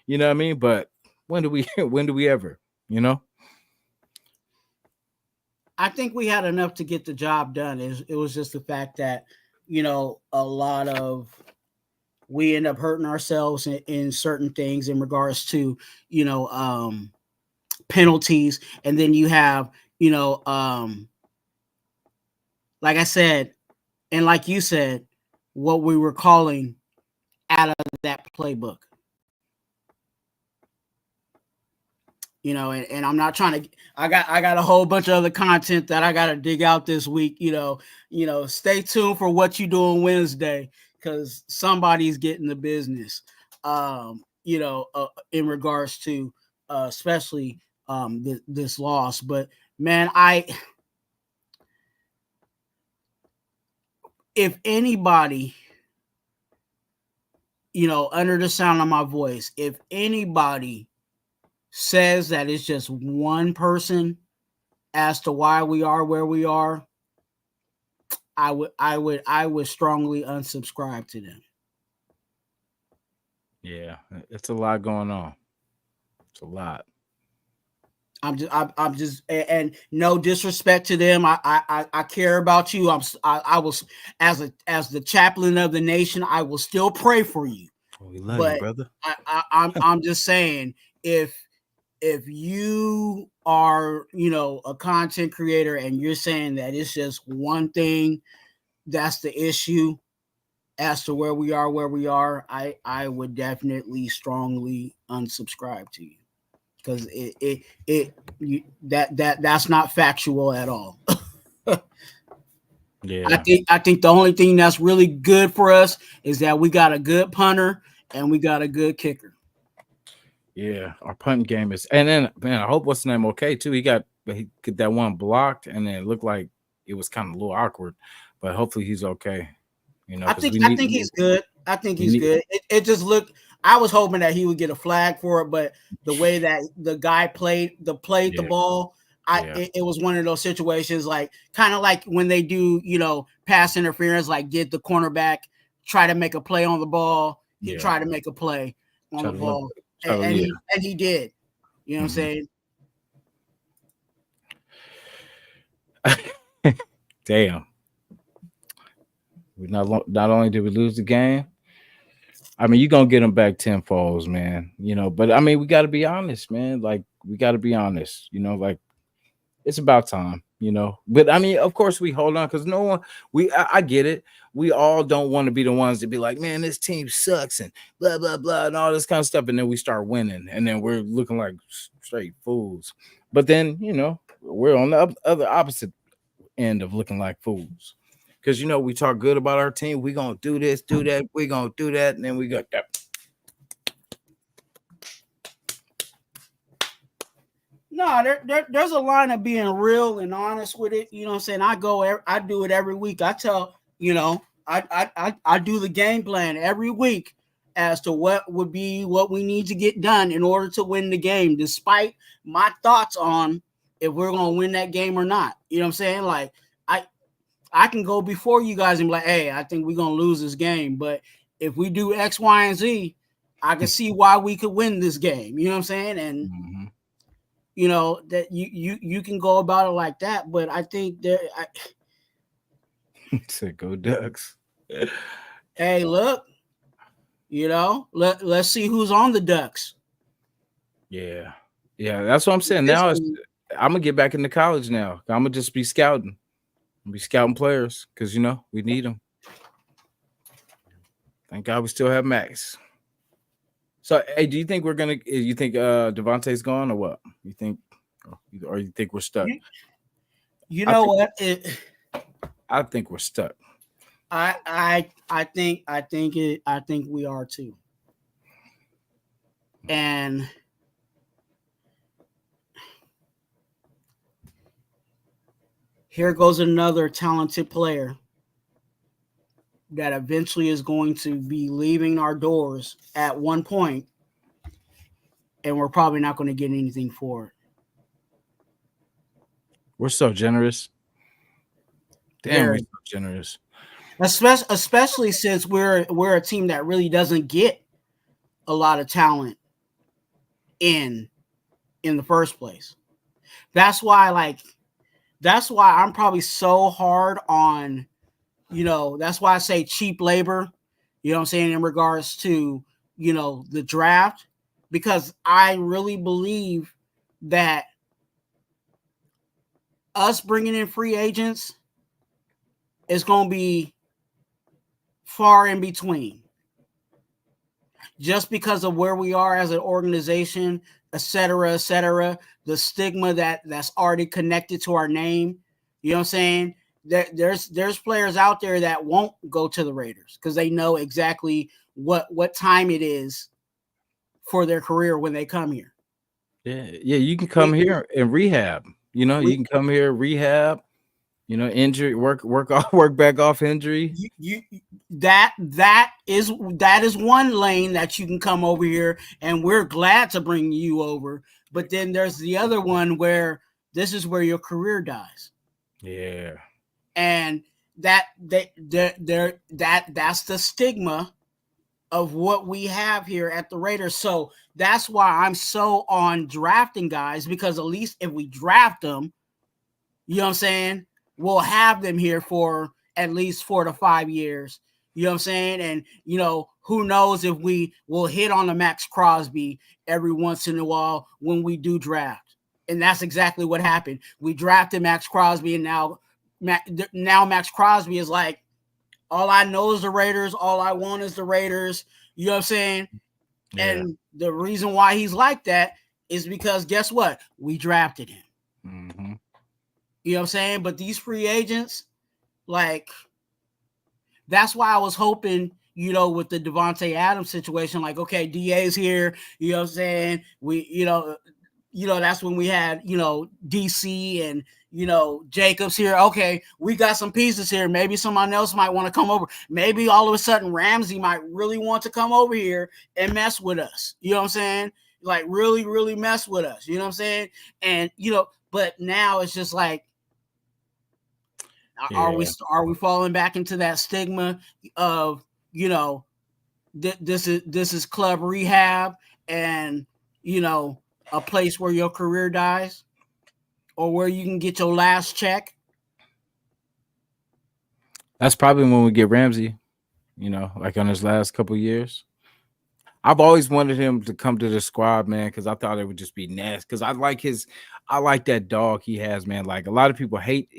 [SPEAKER 1] you know what I mean? But when do we ever,
[SPEAKER 3] I think we had enough to get the job done. It was just the fact that, a lot of we end up hurting ourselves in certain things in regards to, penalties. And then you have, like I said, and like you said, what we were calling out of that playbook. And I'm not trying to, I got a whole bunch of other content that I got to dig out this week, stay tuned for what you do on Wednesday, because somebody's getting the business, in regards to, especially, this loss. But man, if anybody, under the sound of my voice, if anybody says that it's just one person as to why we are where we are, I would strongly unsubscribe to them.
[SPEAKER 1] Yeah, it's a lot going on. It's a lot.
[SPEAKER 3] I'm just, and no disrespect to them. I care about you. I was, as the chaplain of the nation, I will still pray for you.
[SPEAKER 1] We love you,
[SPEAKER 3] But
[SPEAKER 1] brother.
[SPEAKER 3] I'm just saying, if you are, a content creator and you're saying that it's just one thing that's the issue as to where we are, I would definitely strongly unsubscribe to you, because that's not factual at all.
[SPEAKER 1] Yeah,
[SPEAKER 3] I think the only thing that's really good for us is that we got a good punter and we got a good kicker.
[SPEAKER 1] yeah. Our punting game is, and then man, I hope what's the name okay too. He got that one blocked, and then it looked like it was kind of a little awkward, but hopefully he's okay. Because we
[SPEAKER 3] I
[SPEAKER 1] need
[SPEAKER 3] think he's good. I think
[SPEAKER 1] we
[SPEAKER 3] he's
[SPEAKER 1] need
[SPEAKER 3] good. It just looked. I was hoping that he would get a flag for it, but the way that the guy played the
[SPEAKER 1] yeah,
[SPEAKER 3] ball,
[SPEAKER 1] yeah,
[SPEAKER 3] it was one of those situations, like kind of like when they do, pass interference. Like, did the cornerback try to make a play on the ball? He
[SPEAKER 1] yeah.
[SPEAKER 3] tried to make a play on
[SPEAKER 1] Try
[SPEAKER 3] the
[SPEAKER 1] to look,
[SPEAKER 3] ball,
[SPEAKER 1] try to yeah.
[SPEAKER 3] and he did. You know what I'm
[SPEAKER 1] Mhm.
[SPEAKER 3] saying?
[SPEAKER 1] Damn. We not only did we lose the game, I mean, you're gonna get them back tenfolds, man. But I mean, we got to be honest, man. Like, we got to be honest. Like it's about time. But I mean, of course, we hold on because no one. I get it. We all don't want to be the ones to be like, man, this team sucks and blah blah blah and all this kind of stuff, and then we start winning, and then we're looking like straight fools. But then we're on the other opposite end of looking like fools. Because we talk good about our team. We gonna do this, do that. We gonna do that, and then we got that.
[SPEAKER 3] No, there's a line of being real and honest with it. You know what I'm saying? I do it every week. I tell, I do the game plan every week as to what would be what we need to get done in order to win the game, despite my thoughts on if we're gonna win that game or not. You know what I'm saying? Like, I can go before you guys and be like, hey, I think we're gonna lose this game. But if we do X, Y, and Z, I can see why we could win this game. You know what I'm saying? And
[SPEAKER 1] Mm-hmm.
[SPEAKER 3] that you can go about it like that. But I think
[SPEAKER 1] Said go Ducks.
[SPEAKER 3] hey, look, let's see who's on the Ducks.
[SPEAKER 1] Yeah, that's what I'm saying.
[SPEAKER 3] This
[SPEAKER 1] Now
[SPEAKER 3] week.
[SPEAKER 1] I'm gonna get back into college now. I'm gonna just be scouting. Be scouting players because we need them. Thank God we still have Max. So, hey, do you think we're gonna? You think Devontae's gone or what? You think, or you think we're stuck?
[SPEAKER 3] You know what?
[SPEAKER 1] I think we're stuck.
[SPEAKER 3] I think we are too. And here goes another talented player that eventually is going to be leaving our doors at one point, and we're probably not going to get anything for it.
[SPEAKER 1] We're so generous. Damn, we're so generous.
[SPEAKER 3] Especially since we're a team that really doesn't get a lot of talent in the first place. That's why I'm probably so hard on, that's why I say cheap labor, you know what I'm saying, in regards to, the draft, because I really believe that us bringing in free agents is going to be far in between, just because of where we are as an organization, et cetera, the stigma that's already connected to our name. You know what I'm saying? There's players out there that won't go to the Raiders because they know exactly what time it is for their career when they come here.
[SPEAKER 1] Yeah, you can come here and rehab. You can come here, rehab, injury, work back off injury.
[SPEAKER 3] That is one lane that you can come over here, and we're glad to bring you over. But then there's the other one where this is where your career dies.
[SPEAKER 1] Yeah.
[SPEAKER 3] And that's the stigma of what we have here at the Raiders. So that's why I'm so on drafting guys, because at least if we draft them, you know what I'm saying, we'll have them here for at least 4 to 5 years. You know what I'm saying? And, you know, who knows if we will hit on a Max Crosby every once in a while when we do draft. And that's exactly what happened. We drafted Max Crosby, and now Max Crosby is like, all I know is the Raiders. All I want is the Raiders. You know what I'm saying?
[SPEAKER 1] Yeah.
[SPEAKER 3] And the reason why he's like that is because guess what? We drafted him.
[SPEAKER 1] Mm-hmm.
[SPEAKER 3] You know what I'm saying? But these free agents, like, that's why I was hoping, you know, with the Devontae Adams situation, like, okay, DA's here. You know what I'm saying? We, you know, that's when we had, you know, DC and, you know, Jacobs here. Okay, we got some pieces here. Maybe someone else might want to come over. Maybe all of a sudden Ramsey might really want to come over here and mess with us. You know what I'm saying? Like, really, really mess with us. You know what I'm saying? And, you know, but now it's just like, are we falling back into that stigma of, you know, this is club rehab and, you know, a place where your career dies or where you can get your last check?
[SPEAKER 1] That's probably when we get Ramsey, you know, like on his last couple years. I've always wanted him to come to the squad, man, because I thought it would just be nasty. Because I like that dog he has, man. Like, a lot of people hate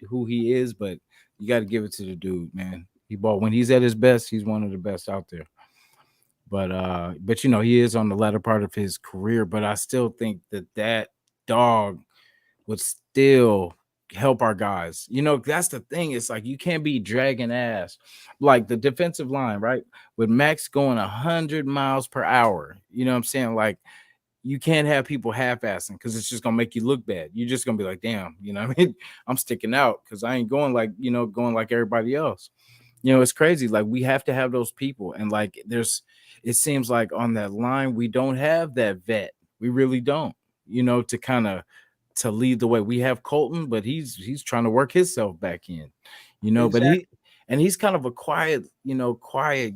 [SPEAKER 1] who he is, but you got to give it to the dude, man. When he's at his best, he's one of the best out there. But you know, he is on the latter part of his career. But I still think that dog would still help our guys. You know, that's the thing. It's like you can't be dragging ass. Like the defensive line, right? With Max going 100 miles per hour. You know what I'm saying? Like, you can't have people half-assing because it's just gonna make you look bad. You're just gonna be like, damn, you know what I mean? I'm sticking out because I ain't going like, you know, going like everybody else. You know, it's crazy. Like, we have to have those people. And like it seems like on that line, we don't have that vet. We really don't, you know, to lead the way. We have Colton, but he's trying to work himself back in, you know,
[SPEAKER 3] Exactly.
[SPEAKER 1] but he's kind of a quiet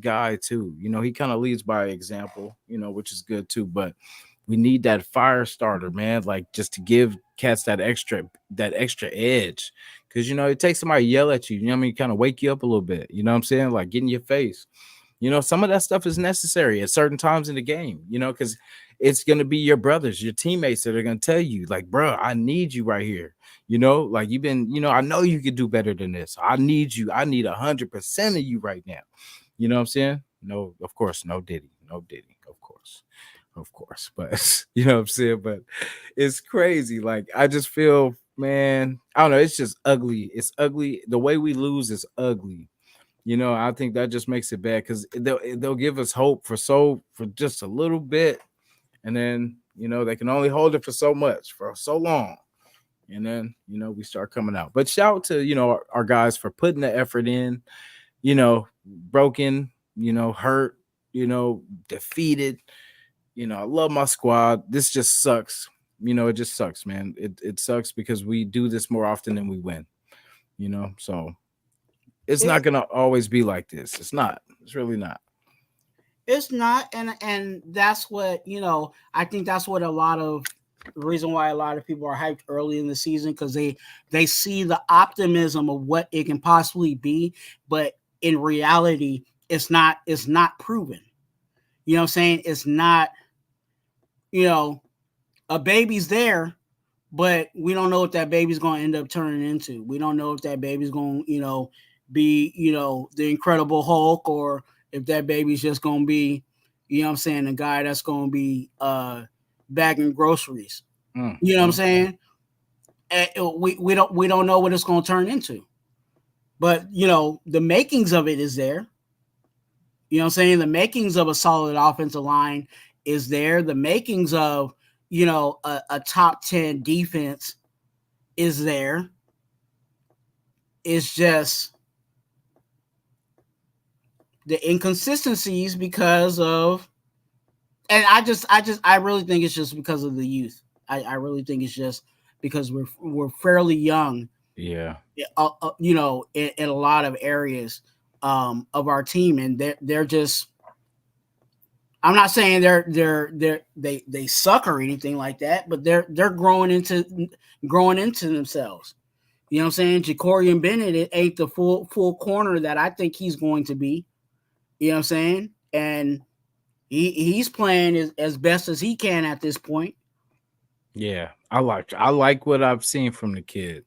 [SPEAKER 1] guy too. You know, he kind of leads by example, you know, which is good too. But we need that fire starter, man, like just to give cats that extra edge. Cause you know, it takes somebody to yell at you, you know what I mean, kind of wake you up a little bit, you know what I'm saying? Like, get in your face. You know, some of that stuff is necessary at certain times in the game, you know, because it's going to be your brothers, your teammates that are going to tell you, like, bro, I need you right here. You know, like, you've been, you know, I know you could do better than this. I need you. I need 100% of you right now. You know what I'm saying? No, of course, no Diddy, of course. But you know what I'm saying? But it's crazy. Like, I just feel, man, I don't know. It's just ugly. It's ugly. The way we lose is ugly. You know, I think that just makes it bad because they'll give us hope for just a little bit, and then, you know, they can only hold it for so much for so long, and then, you know, we start coming out. But shout out to, you know, our guys for putting the effort in. You know, broken, you know, hurt, you know, defeated. You know, I love my squad. This just sucks. You know, it just sucks, man. It sucks because we do this more often than we win. You know, so it's not gonna always be like this. It's not. It's really not.
[SPEAKER 3] It's not, and that's what, you know, I think that's what the reason why a lot of people are hyped early in the season, because they see the optimism of what it can possibly be, but in reality, it's not proven. You know what I'm saying? It's not, you know, a baby's there, but we don't know what that baby's going to end up turning into. We don't know if that baby's going to, you know, be, you know, the Incredible Hulk, or if that baby's just going to be, you know what I'm saying, a guy that's going to be bagging groceries. You know what I'm saying? And we don't know what it's going to turn into. But, you know, the makings of it is there. You know what I'm saying? The makings of a solid offensive line is there. The makings of, you know, a top 10 defense is there. It's just the inconsistencies because of, and I really think it's just because of the youth. I really think it's just because we're fairly young.
[SPEAKER 1] Yeah.
[SPEAKER 3] You know, in a lot of areas of our team, and they're just, I'm not saying they suck or anything like that, but they're growing into themselves. You know what I'm saying? Jacorian Bennett, it ain't the full corner that I think he's going to be. You know what I'm saying? And he's playing as best as he can at this point.
[SPEAKER 1] Yeah, I like what I've seen from the kid.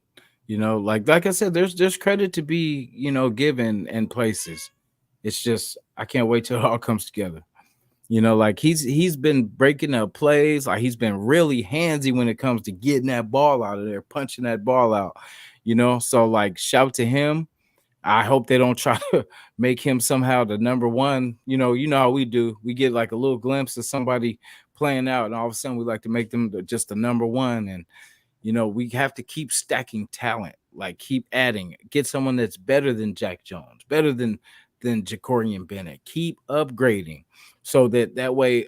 [SPEAKER 1] You know, like I said, there's credit to be, given in places. It's just I can't wait till it all comes together. You know, like he's been breaking up plays, like he's been really handsy when it comes to getting that ball out of there, punching that ball out. So like shout to him. I hope they don't try to make him somehow the number one. You know how we do. We get like a little glimpse of somebody playing out, and all of a sudden we like to make them just the number one. And we have to keep stacking talent, like keep adding, get someone that's better than Jack Jones, better than Jacorian Bennett. Keep upgrading so that way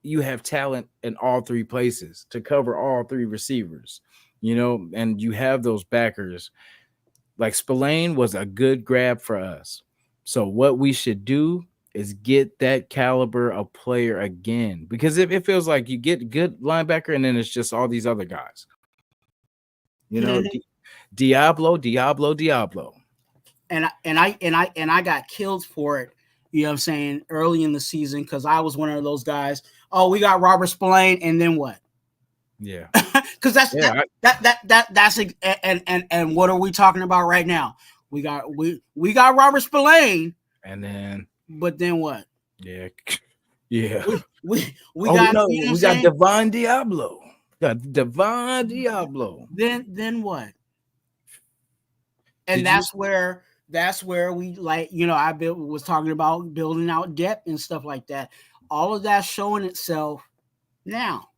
[SPEAKER 1] you have talent in all three places to cover all three receivers, and you have those backers. Like Spillane was a good grab for us. So what we should do is get that caliber of player again, because it feels like you get good linebacker and then it's just all these other guys. Diablo.
[SPEAKER 3] And I got killed for it. You know what I'm saying? Early in the season, because I was one of those guys. Oh, we got Robert Spillane, and then what?
[SPEAKER 1] Yeah,
[SPEAKER 3] because that's and what are we talking about right now? We got Robert Spillane,
[SPEAKER 1] and then
[SPEAKER 3] but then what?
[SPEAKER 1] Yeah.
[SPEAKER 3] We got
[SPEAKER 1] we got Divine Diablo. Divine Diablo.
[SPEAKER 3] Then what? And that's where we I was talking about building out depth and stuff like that. All of that's showing itself now.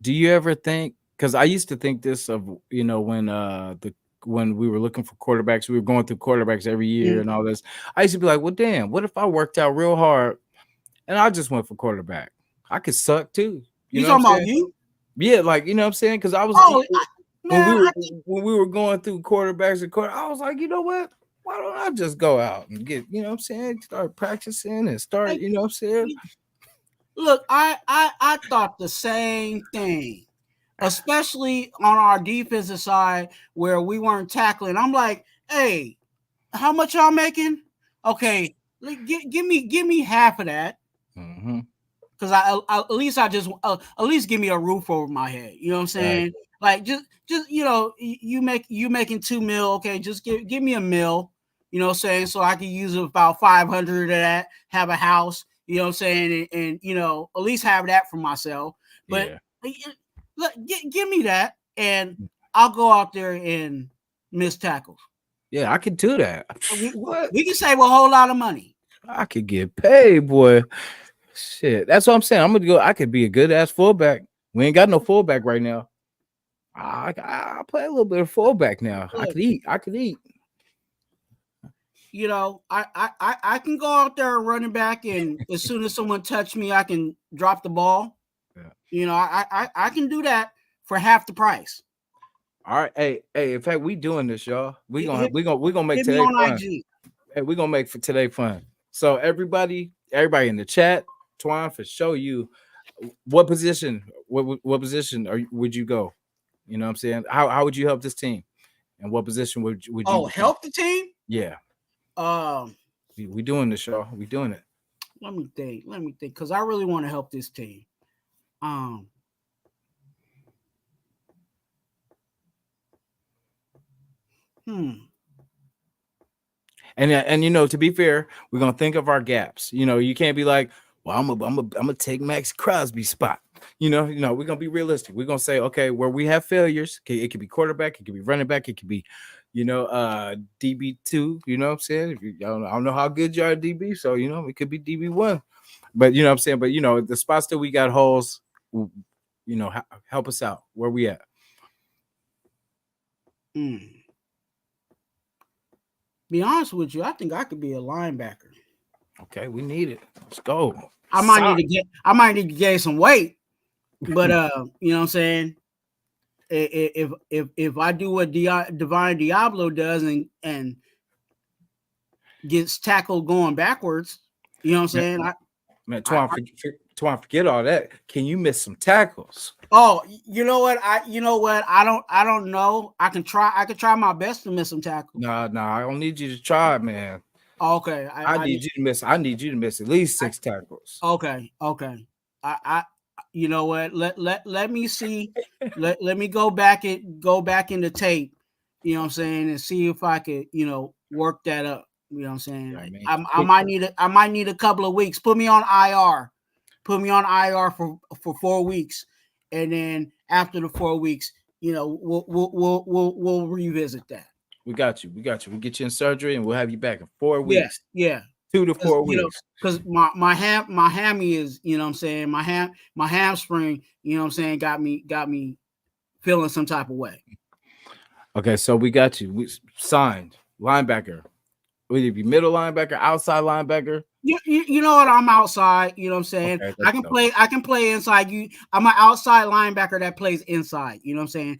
[SPEAKER 1] Do you ever think, because I used to think this of, when we were looking for quarterbacks, we were going through quarterbacks every year and all this. I used to be like, well, damn, what if I worked out real hard and I just went for quarterback? I could suck too.
[SPEAKER 3] You talking about you?
[SPEAKER 1] Yeah, like, you know what I'm saying? Because I was when we were going through quarterbacks I was like, you know what? Why don't I just go out and get, start practicing and start, what I'm saying?
[SPEAKER 3] Look, I thought the same thing, especially on our defensive side where we weren't tackling. I'm like, hey, how much y'all making? Okay, give me half of that. Because at least give me a roof over my head. You know what I'm saying? Right. Like just you making $2 million. Okay, just give me $1 million. You know what I'm saying? So I can use about 500 of that, have a house. You know what I'm saying? And at least have that for myself. But look, give me that, and I'll go out there and miss tackles.
[SPEAKER 1] Yeah, I could do that.
[SPEAKER 3] We can save a whole lot of money.
[SPEAKER 1] I could get paid, boy. Shit, that's what I'm saying. I'm gonna go. I could be a good ass fullback. We ain't got no fullback right now. I play a little bit of fullback now. Look, I could eat.
[SPEAKER 3] I can go out there running back, and as soon as someone touch me, I can drop the ball. Yeah. I can do that for half the price.
[SPEAKER 1] All right, hey, in fact, we doing this, y'all. We gonna make today fun. IG. Hey, we gonna make for today fun. So everybody in the chat, Twan, for show you what position would you go? You know what I'm saying? How would you help this team? And what position would you
[SPEAKER 3] help the team?
[SPEAKER 1] Yeah. We doing this, y'all. We doing it.
[SPEAKER 3] Let me think, because I really want to help this team.
[SPEAKER 1] And to be fair, we're gonna think of our gaps. You can't be like, well, I'm gonna take Max Crosby's spot. We're gonna be realistic. We're gonna say, okay, where we have failures, okay, it could be quarterback, it could be running back, it could be DB2, you know what I'm saying? I don't know how good you are at DB, so it could be DB1. But you know what I'm saying? But the spots that we got holes, help us out. Where we at?
[SPEAKER 3] Be honest with you, I think I could be a linebacker.
[SPEAKER 1] Okay, we need it. Let's go.
[SPEAKER 3] I might need to gain some weight, but you know what I'm saying? If I do what Divine Diablo does and gets tackled going backwards, you know what I'm saying?
[SPEAKER 1] Man, Twan, forget all that. Can you miss some tackles?
[SPEAKER 3] Oh, you know what? I don't know. I can try my best to miss some tackles.
[SPEAKER 1] Nah, I don't need you to try, man.
[SPEAKER 3] Okay.
[SPEAKER 1] I need you to miss at least 6 tackles.
[SPEAKER 3] Okay. I you know what? Let me see. let me go back in the tape, you know what I'm saying, and see if I could, work that up. You know what I'm saying?
[SPEAKER 1] Yeah,
[SPEAKER 3] I might need a couple of weeks. Put me on IR. Put me on IR for 4 weeks. And then after the 4 weeks, we'll revisit that.
[SPEAKER 1] We got you. We'll get you in surgery and we'll have you back in 4 weeks.
[SPEAKER 3] Yeah.
[SPEAKER 1] 2 to 4 weeks.
[SPEAKER 3] Because my hammy is, you know what I'm saying, my hamstring, you know what I'm saying, got me feeling some type of way.
[SPEAKER 1] Okay, so we got you. We signed linebacker. Will you be middle linebacker, outside linebacker?
[SPEAKER 3] You know what? I'm outside. You know what I'm saying?
[SPEAKER 1] Okay,
[SPEAKER 3] I can play inside. I'm an outside linebacker that plays inside. You know what I'm saying?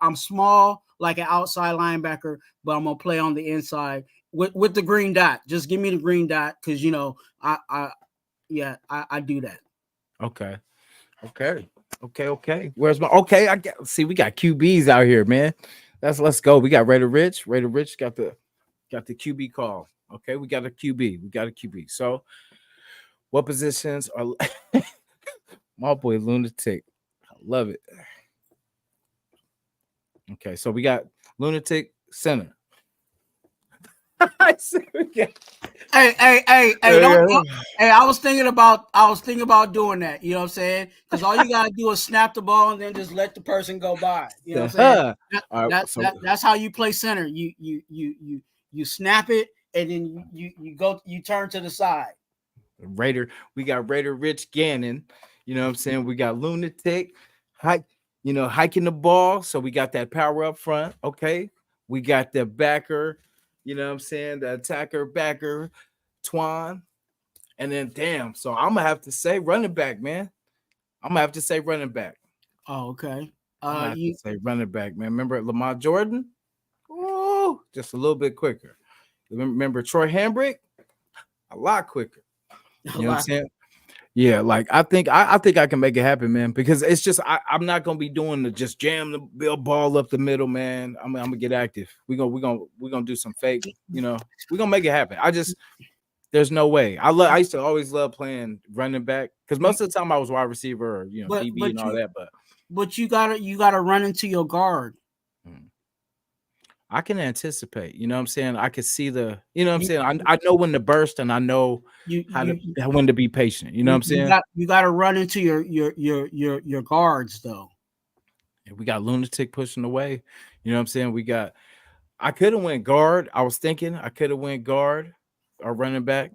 [SPEAKER 3] I'm small like an outside linebacker, but I'm gonna play on the inside with the green dot. Just give me the green dot because I do that.
[SPEAKER 1] Okay. Where's my see, we got QBs out here, man. Let's go. We got Raider Rich. Raider Rich got the QB call. Okay, we got a QB. So what positions are my boy Lunatic? I love it. Okay, so we got Lunatic center.
[SPEAKER 3] Hey, I was thinking about doing that, you know what I'm saying? Because all you gotta do is snap the ball and then just let the person go by. You know what I'm saying? That's how you play center. You snap it and then you turn to the side.
[SPEAKER 1] We got Raider Rich Gannon. You know what I'm saying? We got Lunatic, hiking the ball. So we got that power up front. Okay. We got the backer, you know what I'm saying? The attacker, backer, Twan. And then so I'm gonna have to say running back, man. I'm gonna have to say running back.
[SPEAKER 3] Oh, okay.
[SPEAKER 1] You say running back, man. Remember Lamar Jordan? Oh, just a little bit quicker. Remember Troy Hambrick? A lot quicker. You know what I'm saying? Yeah, like I think I can make it happen, man. Because it's just I'm not gonna be doing the just jam the ball up the middle, man. I'm gonna get active. We're gonna do some fake. We're gonna make it happen. There's no way. I used to always love playing running back because most of the time I was wide receiver or DB and all that.
[SPEAKER 3] But you gotta run into your guard.
[SPEAKER 1] I can anticipate, you know what I'm saying? I can see the, you know what I'm saying? I know when to burst and I know when to be patient. You know what I'm saying?
[SPEAKER 3] You got to run into your guards though.
[SPEAKER 1] Yeah, we got Lunatic pushing away. You know what I'm saying? I could have went guard. I was thinking I could have went guard or running back.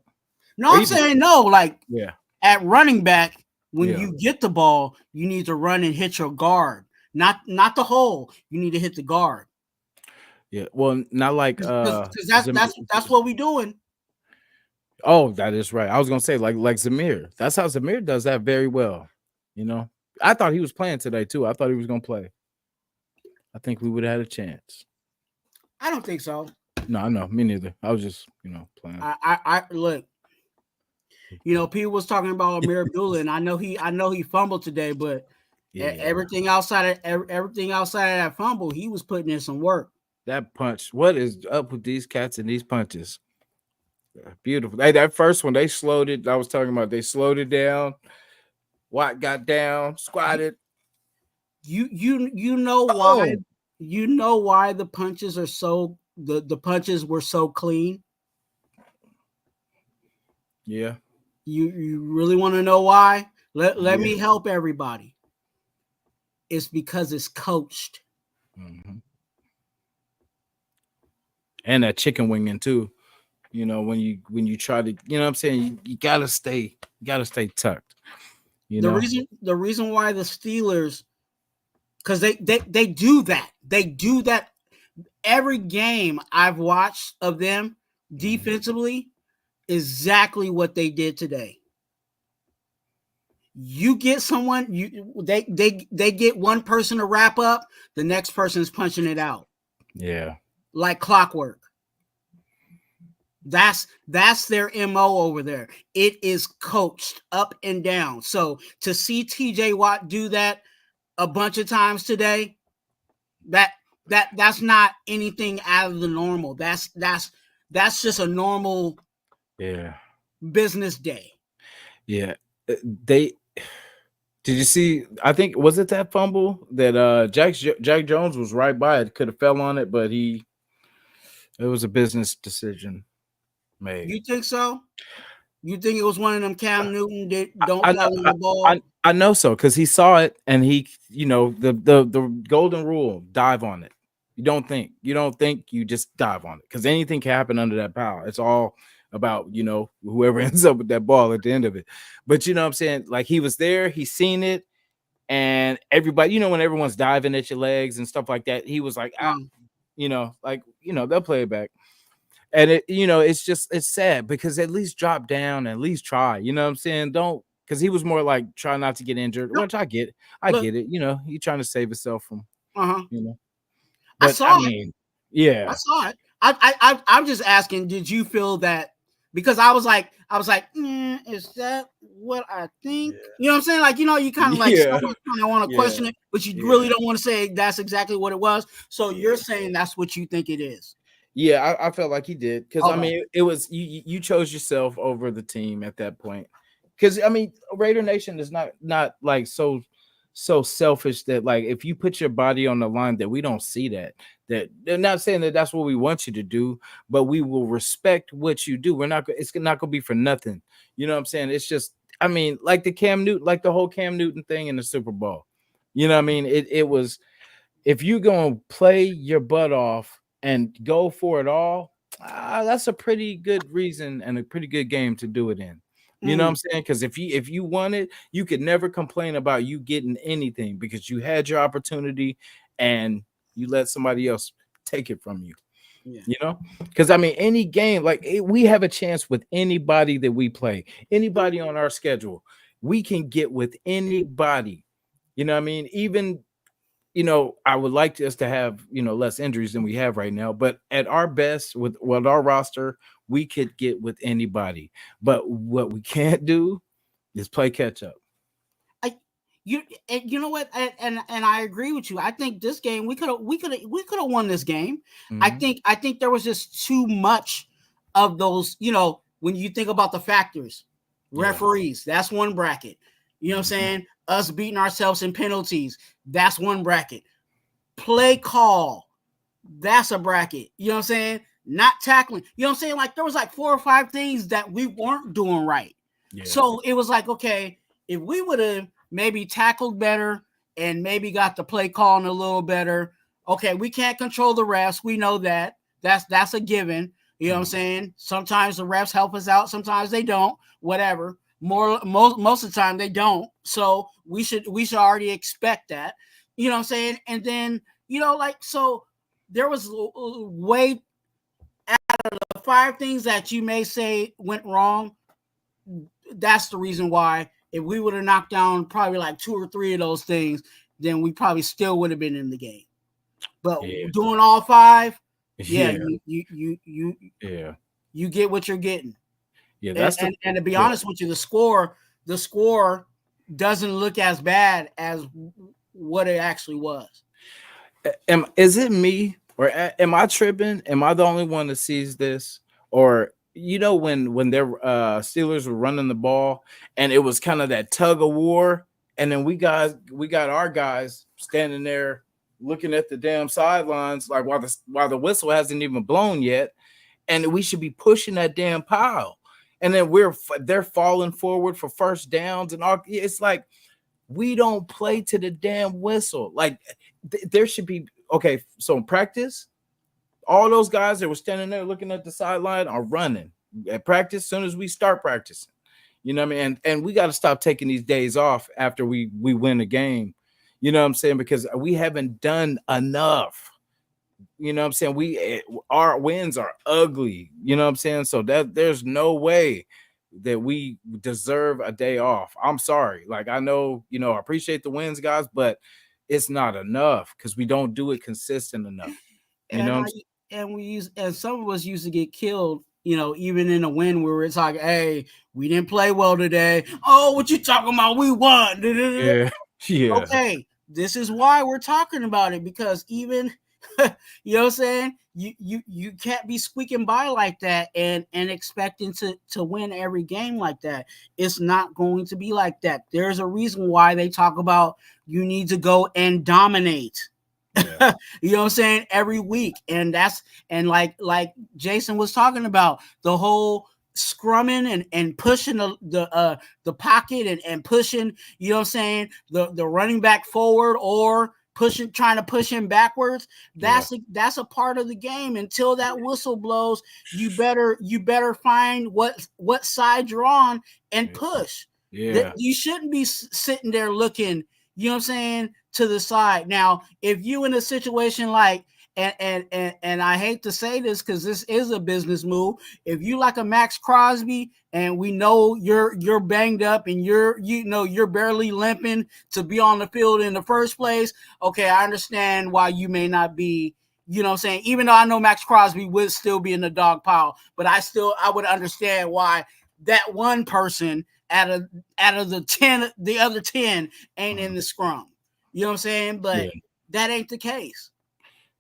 [SPEAKER 3] No, I'm saying no, like
[SPEAKER 1] yeah.
[SPEAKER 3] At running back, when you get the ball, you need to run and hit your guard. Not the hole. You need to hit the guard.
[SPEAKER 1] Yeah, well, not like
[SPEAKER 3] that's what we doing.
[SPEAKER 1] Oh, that is right. I was gonna say like Zamir. That's how Zamir does that very well. I thought he was playing today too. I thought he was gonna play. I think we would have had a chance.
[SPEAKER 3] I don't think so.
[SPEAKER 1] No, I know. Me neither. I was just playing.
[SPEAKER 3] I look. People was talking about Ameer Abdullah, and I know he fumbled today, but everything outside of that fumble, he was putting in some work.
[SPEAKER 1] That punch. What is up with these cats and these punches? Beautiful. Hey, that first one, they slowed it. I was talking about they slowed it down. Watt got down, squatted.
[SPEAKER 3] You know why? You know why the punches are so the punches were so clean?
[SPEAKER 1] Yeah.
[SPEAKER 3] You really want to know why? Let me help everybody. It's because it's coached.
[SPEAKER 1] Mm-hmm. And that chicken winging too. When you try to, you know what I'm saying, you gotta stay tucked.
[SPEAKER 3] The reason why the Steelers, because they do that. They do that every game I've watched of them defensively, exactly what they did today. You get someone, they get one person to wrap up, the next person is punching it out.
[SPEAKER 1] Yeah.
[SPEAKER 3] Like clockwork. That's their MO over there. It is coached up and down. So to see TJ Watt do that a bunch of times today, that that's not anything out of the normal. That's just a normal
[SPEAKER 1] Yeah.
[SPEAKER 3] business day.
[SPEAKER 1] Yeah. They did you see? I think was it that fumble that Jack Jones was right by it, could have fell on it, but it was a business decision made.
[SPEAKER 3] You think so? You think it was one of them Cam Newton that don't
[SPEAKER 1] I
[SPEAKER 3] fall
[SPEAKER 1] know,
[SPEAKER 3] on the ball?
[SPEAKER 1] I know so because he saw it and he, the golden rule: dive on it. You don't think, you just dive on it because anything can happen under that power. It's all about whoever ends up with that ball at the end of it. But you know what I'm saying? Like he was there, he seen it, and everybody, when everyone's diving at your legs and stuff like that, he was like, they'll play it back. And it's sad because at least drop down, at least try. You know what I'm saying? Don't, because he was more like try not to get injured, which I get
[SPEAKER 3] Look,
[SPEAKER 1] it. He trying to save himself from,
[SPEAKER 3] uh-huh.
[SPEAKER 1] you know.
[SPEAKER 3] I
[SPEAKER 1] But I
[SPEAKER 3] saw it.
[SPEAKER 1] mean, yeah.
[SPEAKER 3] I saw it. I'm just asking, did you feel that? Because I was like, is that what I think?
[SPEAKER 1] Yeah.
[SPEAKER 3] You know what I'm saying? Like, you kind of like
[SPEAKER 1] Yeah.
[SPEAKER 3] kind of want to question it, but you really don't want to say that's exactly what it was. So you're saying that's what you think it is.
[SPEAKER 1] Yeah, I felt like he did because I
[SPEAKER 3] Okay.
[SPEAKER 1] mean it was you chose yourself over the team at that point. Because I mean, Raider Nation is not like so selfish that like if you put your body on the line that we don't see that they're not saying that that's what we want you to do, but we will respect what you do. It's not gonna be for nothing. You know what I'm saying? It's just, I mean, like the whole Cam Newton thing in the Super Bowl. You know what I mean? It was, if you gonna play your butt off and go for it all, that's a pretty good reason and a pretty good game to do it in. You know what I'm saying? Because if you won it, you could never complain about you getting anything because you had your opportunity and you let somebody else take it from you.
[SPEAKER 3] Yeah.
[SPEAKER 1] Because I mean, any game, like we have a chance with anybody that we play, anybody on our schedule, we can get with anybody. You know what I mean? Even, I would like us to have, less injuries than we have right now. But at our best, with our roster, we could get with anybody. But what we can't do is play catch up.
[SPEAKER 3] You know what, and I agree with you. I think this game we could have won this game.
[SPEAKER 1] Mm-hmm.
[SPEAKER 3] I think there was just too much of those. When you think about the factors, referees, that's one bracket. You know what I'm saying? Us beating ourselves in penalties, that's one bracket. Play call, that's a bracket. You know what I'm saying? Not tackling. You know what I'm saying? Like there was like 4 or 5 things that we weren't doing right.
[SPEAKER 1] Yeah.
[SPEAKER 3] So it was like, okay, if we would have maybe tackled better and maybe got the play calling a little better. Okay, we can't control the refs. We know that. That's a given. You know what I'm saying? Sometimes the refs help us out. Sometimes they don't. Whatever. Most of the time they don't. So we should already expect that. You know what I'm saying? And then so there was way out of the 5 things that you may say went wrong. That's the reason why. If we would have knocked down probably like 2 or 3 of those things, then we probably still would have been in the game. But doing all 5, you get what you're getting.
[SPEAKER 1] Yeah, that's
[SPEAKER 3] and to be honest with you, the score doesn't look as bad as what it actually was.
[SPEAKER 1] Is it me or am I tripping? Am I the only one that sees this? Or when their Steelers were running the ball and it was kind of that tug of war, and then we got our guys standing there looking at the damn sidelines like while the whistle hasn't even blown yet, and we should be pushing that damn pile, and then they're falling forward for first downs and all. It's like we don't play to the damn whistle. Like there should be, okay. So in practice, all those guys that were standing there looking at the sideline are running at practice as soon as we start practicing. You know what I mean? And we got to stop taking these days off after we win a game. You know what I'm saying? Because we haven't done enough. You know what I'm saying? Our wins are ugly. You know what I'm saying? So that there's no way that we deserve a day off. I'm sorry. Like I know, I appreciate the wins, guys, but it's not enough because we don't do it consistent enough. You know,
[SPEAKER 3] and some of us used to get killed, even in a win where it's like, hey, we didn't play well today. Oh, what you talking about? We won.
[SPEAKER 1] Yeah. Yeah.
[SPEAKER 3] Okay, this is why we're talking about it, because even you know what I'm saying, you can't be squeaking by like that and expecting to win every game like that. It's not going to be like that. There's a reason why they talk about you need to go and dominate.
[SPEAKER 1] Yeah.
[SPEAKER 3] You know what I'm saying, every week. And like Jason was talking about, the whole scrumming and pushing the pocket and pushing, you know what I'm saying, the running back forward, or trying to push him backwards. That's a part of the game. Until that whistle blows, you better find what side you're on and push.
[SPEAKER 1] Yeah.
[SPEAKER 3] You shouldn't be sitting there looking, you know what I'm saying, to the side. Now, if you in a situation like, and I hate to say this because this is a business move, if you like a Max Crosby and we know you're banged up and you're barely limping to be on the field in the first place, okay, I understand why you may not be, you know what I'm saying, even though I know Max Crosby would still be in the dog pile, but I would understand why that one person out of the other 10 ain't in the scrum. You know what I'm saying? But that ain't the case.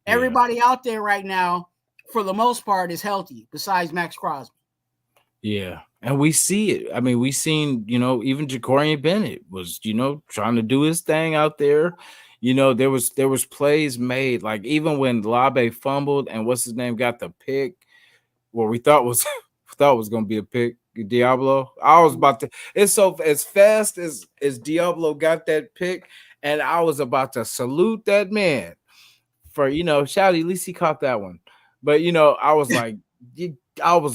[SPEAKER 3] Everybody out there right now, for the most part, is healthy, besides Max Crosby.
[SPEAKER 1] Yeah. And we see it. I mean, we seen, even Jacorian Bennett was, trying to do his thing out there. There was plays made, like even when Labe fumbled and what's his name got the pick, what we thought was going to be a pick, Diablo. I was about to. It's so as fast as Diablo got that pick, and I was about to salute that man for shout. At least he caught that one. But I was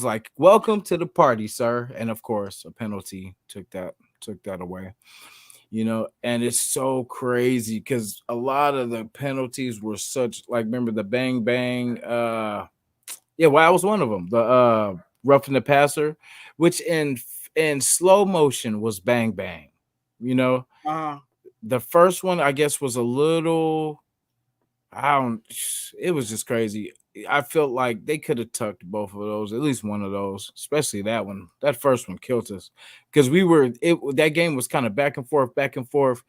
[SPEAKER 1] like, welcome to the party, sir. And of course, a penalty took that away. And it's so crazy because a lot of the penalties were such, like, remember the bang bang. Yeah, well, that was one of them. The roughing the passer, which in slow motion was bang bang. The first one I guess was a little. It was just crazy. I felt like they could have tucked both of those, at least one of those, especially that one. That first one killed us because that game was kind of back and forth,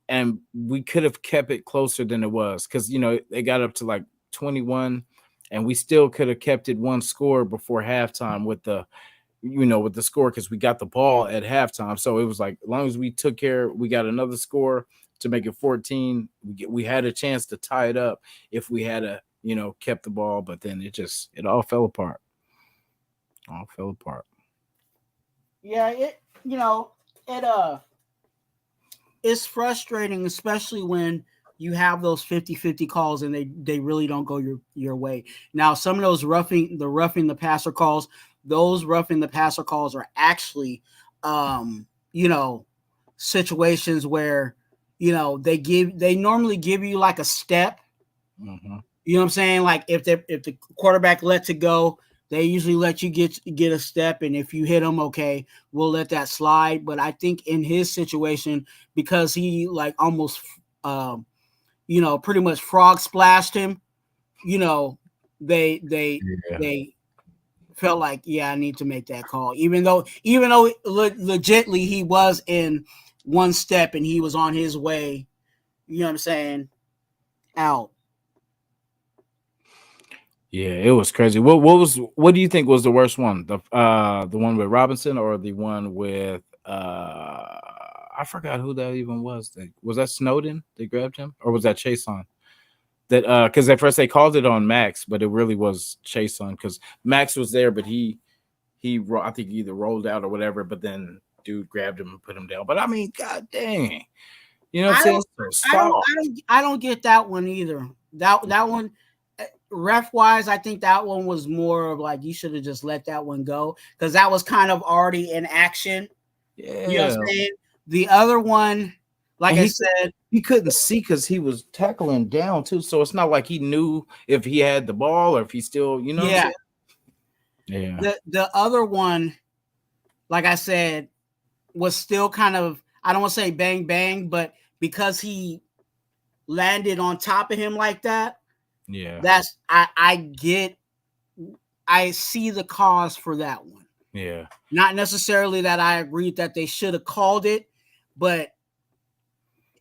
[SPEAKER 1] and we could have kept it closer than it was because they got up to like 21, and we still could have kept it one score before halftime with the score because we got the ball at halftime. So it was like, as long as we took care, we got another score to make it 14. We had a chance to tie it up if we had kept the ball, but then it all fell apart.
[SPEAKER 3] Yeah, it's frustrating, especially when you have those 50-50 calls and they really don't go your way. Now, some of those roughing the passer calls, those roughing the passer calls are actually situations where they normally give you like a step.
[SPEAKER 1] Mm-hmm.
[SPEAKER 3] You know what I'm saying? Like if the quarterback lets it go, they usually let you get a step, and if you hit them, okay, we'll let that slide. But I think in his situation, because he like almost pretty much frog splashed him, they felt like, I need to make that call, even though legitly he was in one step and he was on his way, you know what I'm saying, out.
[SPEAKER 1] Yeah, it was crazy. What do you think was the worst one? The one with Robinson or the one with I forgot who that even was. Was that Snowden? They grabbed him, or was that Chason? That because at first they called it on Max, but it really was Chason because Max was there, but he I think he either rolled out or whatever, but then dude grabbed him and put him down. But I mean, god dang, you know what I'm saying?
[SPEAKER 3] I don't get that one either. That one, ref wise, I think that one was more of like, you should have just let that one go because that was kind of already in action.
[SPEAKER 1] Yeah,
[SPEAKER 3] you know what I'm saying? The other one, like I said,
[SPEAKER 1] he couldn't see because he was tackling down too. So it's not like he knew if he had the ball or if he still,
[SPEAKER 3] yeah.
[SPEAKER 1] Yeah.
[SPEAKER 3] The other one, like I said, was still kind of, I don't want to say bang bang, but because he landed on top of him like that,
[SPEAKER 1] yeah,
[SPEAKER 3] that's I I see the cause for that one.
[SPEAKER 1] Yeah.
[SPEAKER 3] Not necessarily that I agreed that they should have called it, but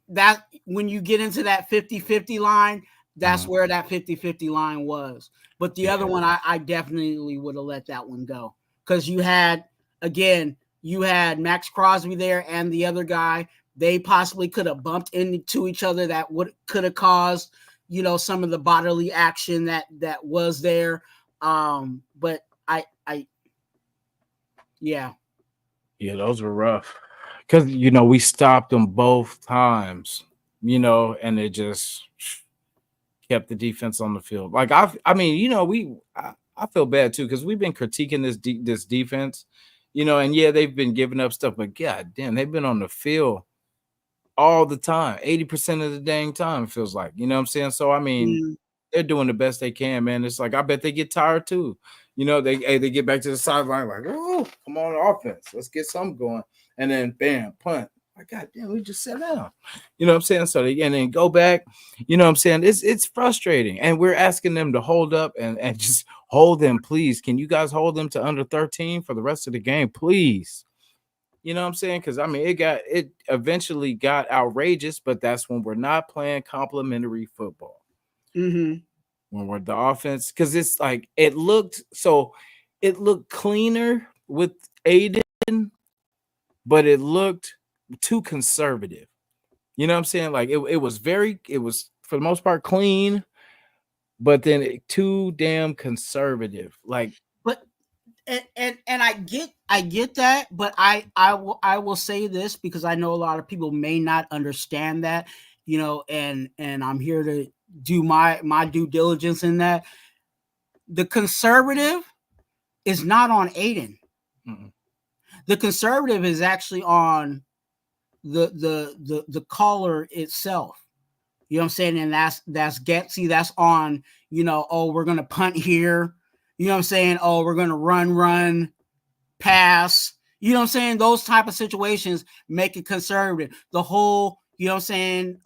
[SPEAKER 3] that when you get into that 50-50 line, that's where that 50-50 line was. But the other one, I definitely would have let that one go, because you had Max Crosby there and the other guy. They possibly could have bumped into each other. That could have caused, some of the bodily action that was there. But yeah,
[SPEAKER 1] those were rough, because we stopped them both times, and it just kept the defense on the field. Like I mean, I feel bad too, because we've been critiquing this defense, and they've been giving up stuff, but god damn, they've been on the field all the time, 80% of the dang time, it feels like. You know what I'm saying? So I mean, they're doing the best they can, man. It's like I bet they get tired too. They get back to the sideline like, oh, come on, offense, let's get something going, and then bam, punt. Like, god damn, we just sat down. You know what I'm saying? So and then go back. You know what I'm saying? It's frustrating, and we're asking them to hold up and just hold them, please. Can you guys hold them to under 13 for the rest of the game, please? You know what I'm saying? Because I mean, it eventually got outrageous, but that's when we're not playing complimentary football.
[SPEAKER 3] Mm-hmm.
[SPEAKER 1] When we're the offense, because it's like it looked cleaner with Aiden, but it looked too conservative. You know what I'm saying? Like it was for the most part clean, but then too damn conservative. Like,
[SPEAKER 3] but and I get that, but I will say this, because I know a lot of people may not understand that, and I'm here to do my due diligence in that. The conservative is not on Aiden.
[SPEAKER 1] mm-mm.
[SPEAKER 3] The conservative is actually on the caller itself. You know what I'm saying? And that's Getsy. That's on, oh, we're gonna punt here. You know what I'm saying? Oh, we're gonna run, pass. You know what I'm saying? Those type of situations make it conservative. The whole, you know what I'm saying,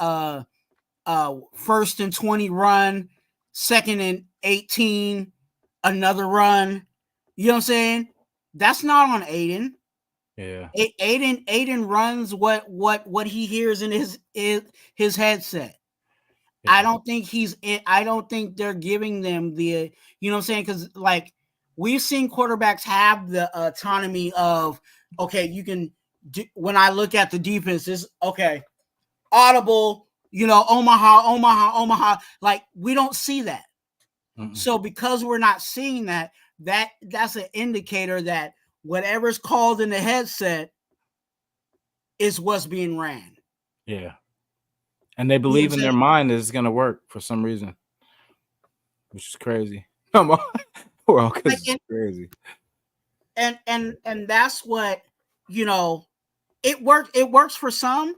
[SPEAKER 3] 1st and 20 run, 2nd and 18, another run. You know what I'm saying? That's not on Aiden.
[SPEAKER 1] Yeah.
[SPEAKER 3] Aiden runs what he hears in his headset.
[SPEAKER 1] Yeah.
[SPEAKER 3] I don't think they're giving them the, you know what I'm saying? Because like we've seen quarterbacks have the autonomy of, okay, you can do, when I look at the defense, is okay, audible, Omaha. Like we don't see that.
[SPEAKER 1] Mm-mm.
[SPEAKER 3] So because we're not seeing that's an indicator that whatever's called in the headset is what's being ran.
[SPEAKER 1] Yeah. And they believe in their mind that it's gonna work for some reason, which is crazy. Come on, well, because it's crazy.
[SPEAKER 3] And that's what, it works for some,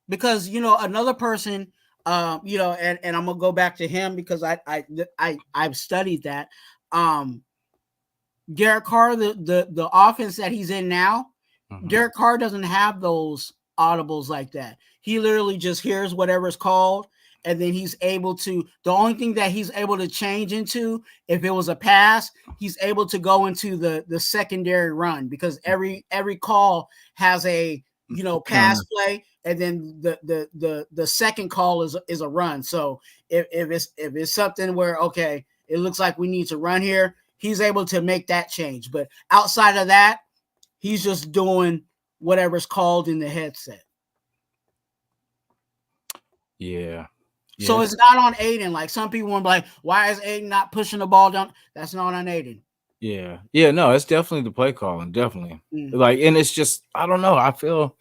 [SPEAKER 3] because another person, and I'm gonna go back to him because I've studied that. Derek Carr, the offense that he's in now, Derek Carr doesn't have those audibles like that. He literally just hears whatever's called, and then he's able to, the only thing that he's able to change into, if it was a pass, he's able to go into the secondary run, because every call has a pass play, and then the second call is a run. So if it's something where, okay, it looks like we need to run here, he's able to make that change. But outside of that, he's just doing whatever's called in the headset.
[SPEAKER 1] Yeah.
[SPEAKER 3] So it's not on Aiden. Like some people want to be like, why is Aiden not pushing the ball down? That's not on Aiden.
[SPEAKER 1] Yeah. No, it's definitely the play calling, definitely. Like, and it's just, I don't know. I feel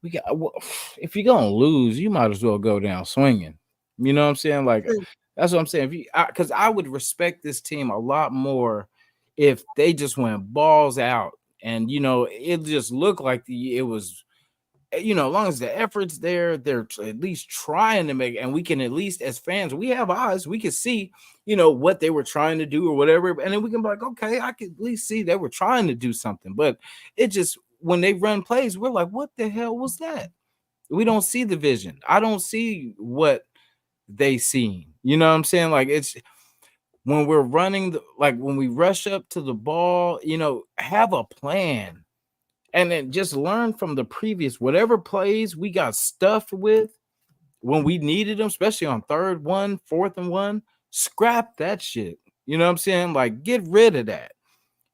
[SPEAKER 1] if you're gonna lose, you might as well go down swinging. You know what I'm saying? Like, that's what I'm saying. Because I would respect this team a lot more if they just went balls out, and it just looked like it was. As long as the effort's there, they're at least trying to make, and we can at least, as fans, we have eyes, we can see, what they were trying to do or whatever, and then we can be like, okay, I can at least see they were trying to do something. But it just, when they run plays, we're like, what the hell was that? We don't see the vision. I don't see what they seen. You know what I'm saying? Like, when we're running, like when we rush up to the ball, have a plan. And then just learn from the previous, whatever plays we got stuffed with when we needed them, especially on 3rd, 1, 4th and 1, scrap that shit. You know what I'm saying? Like, get rid of that.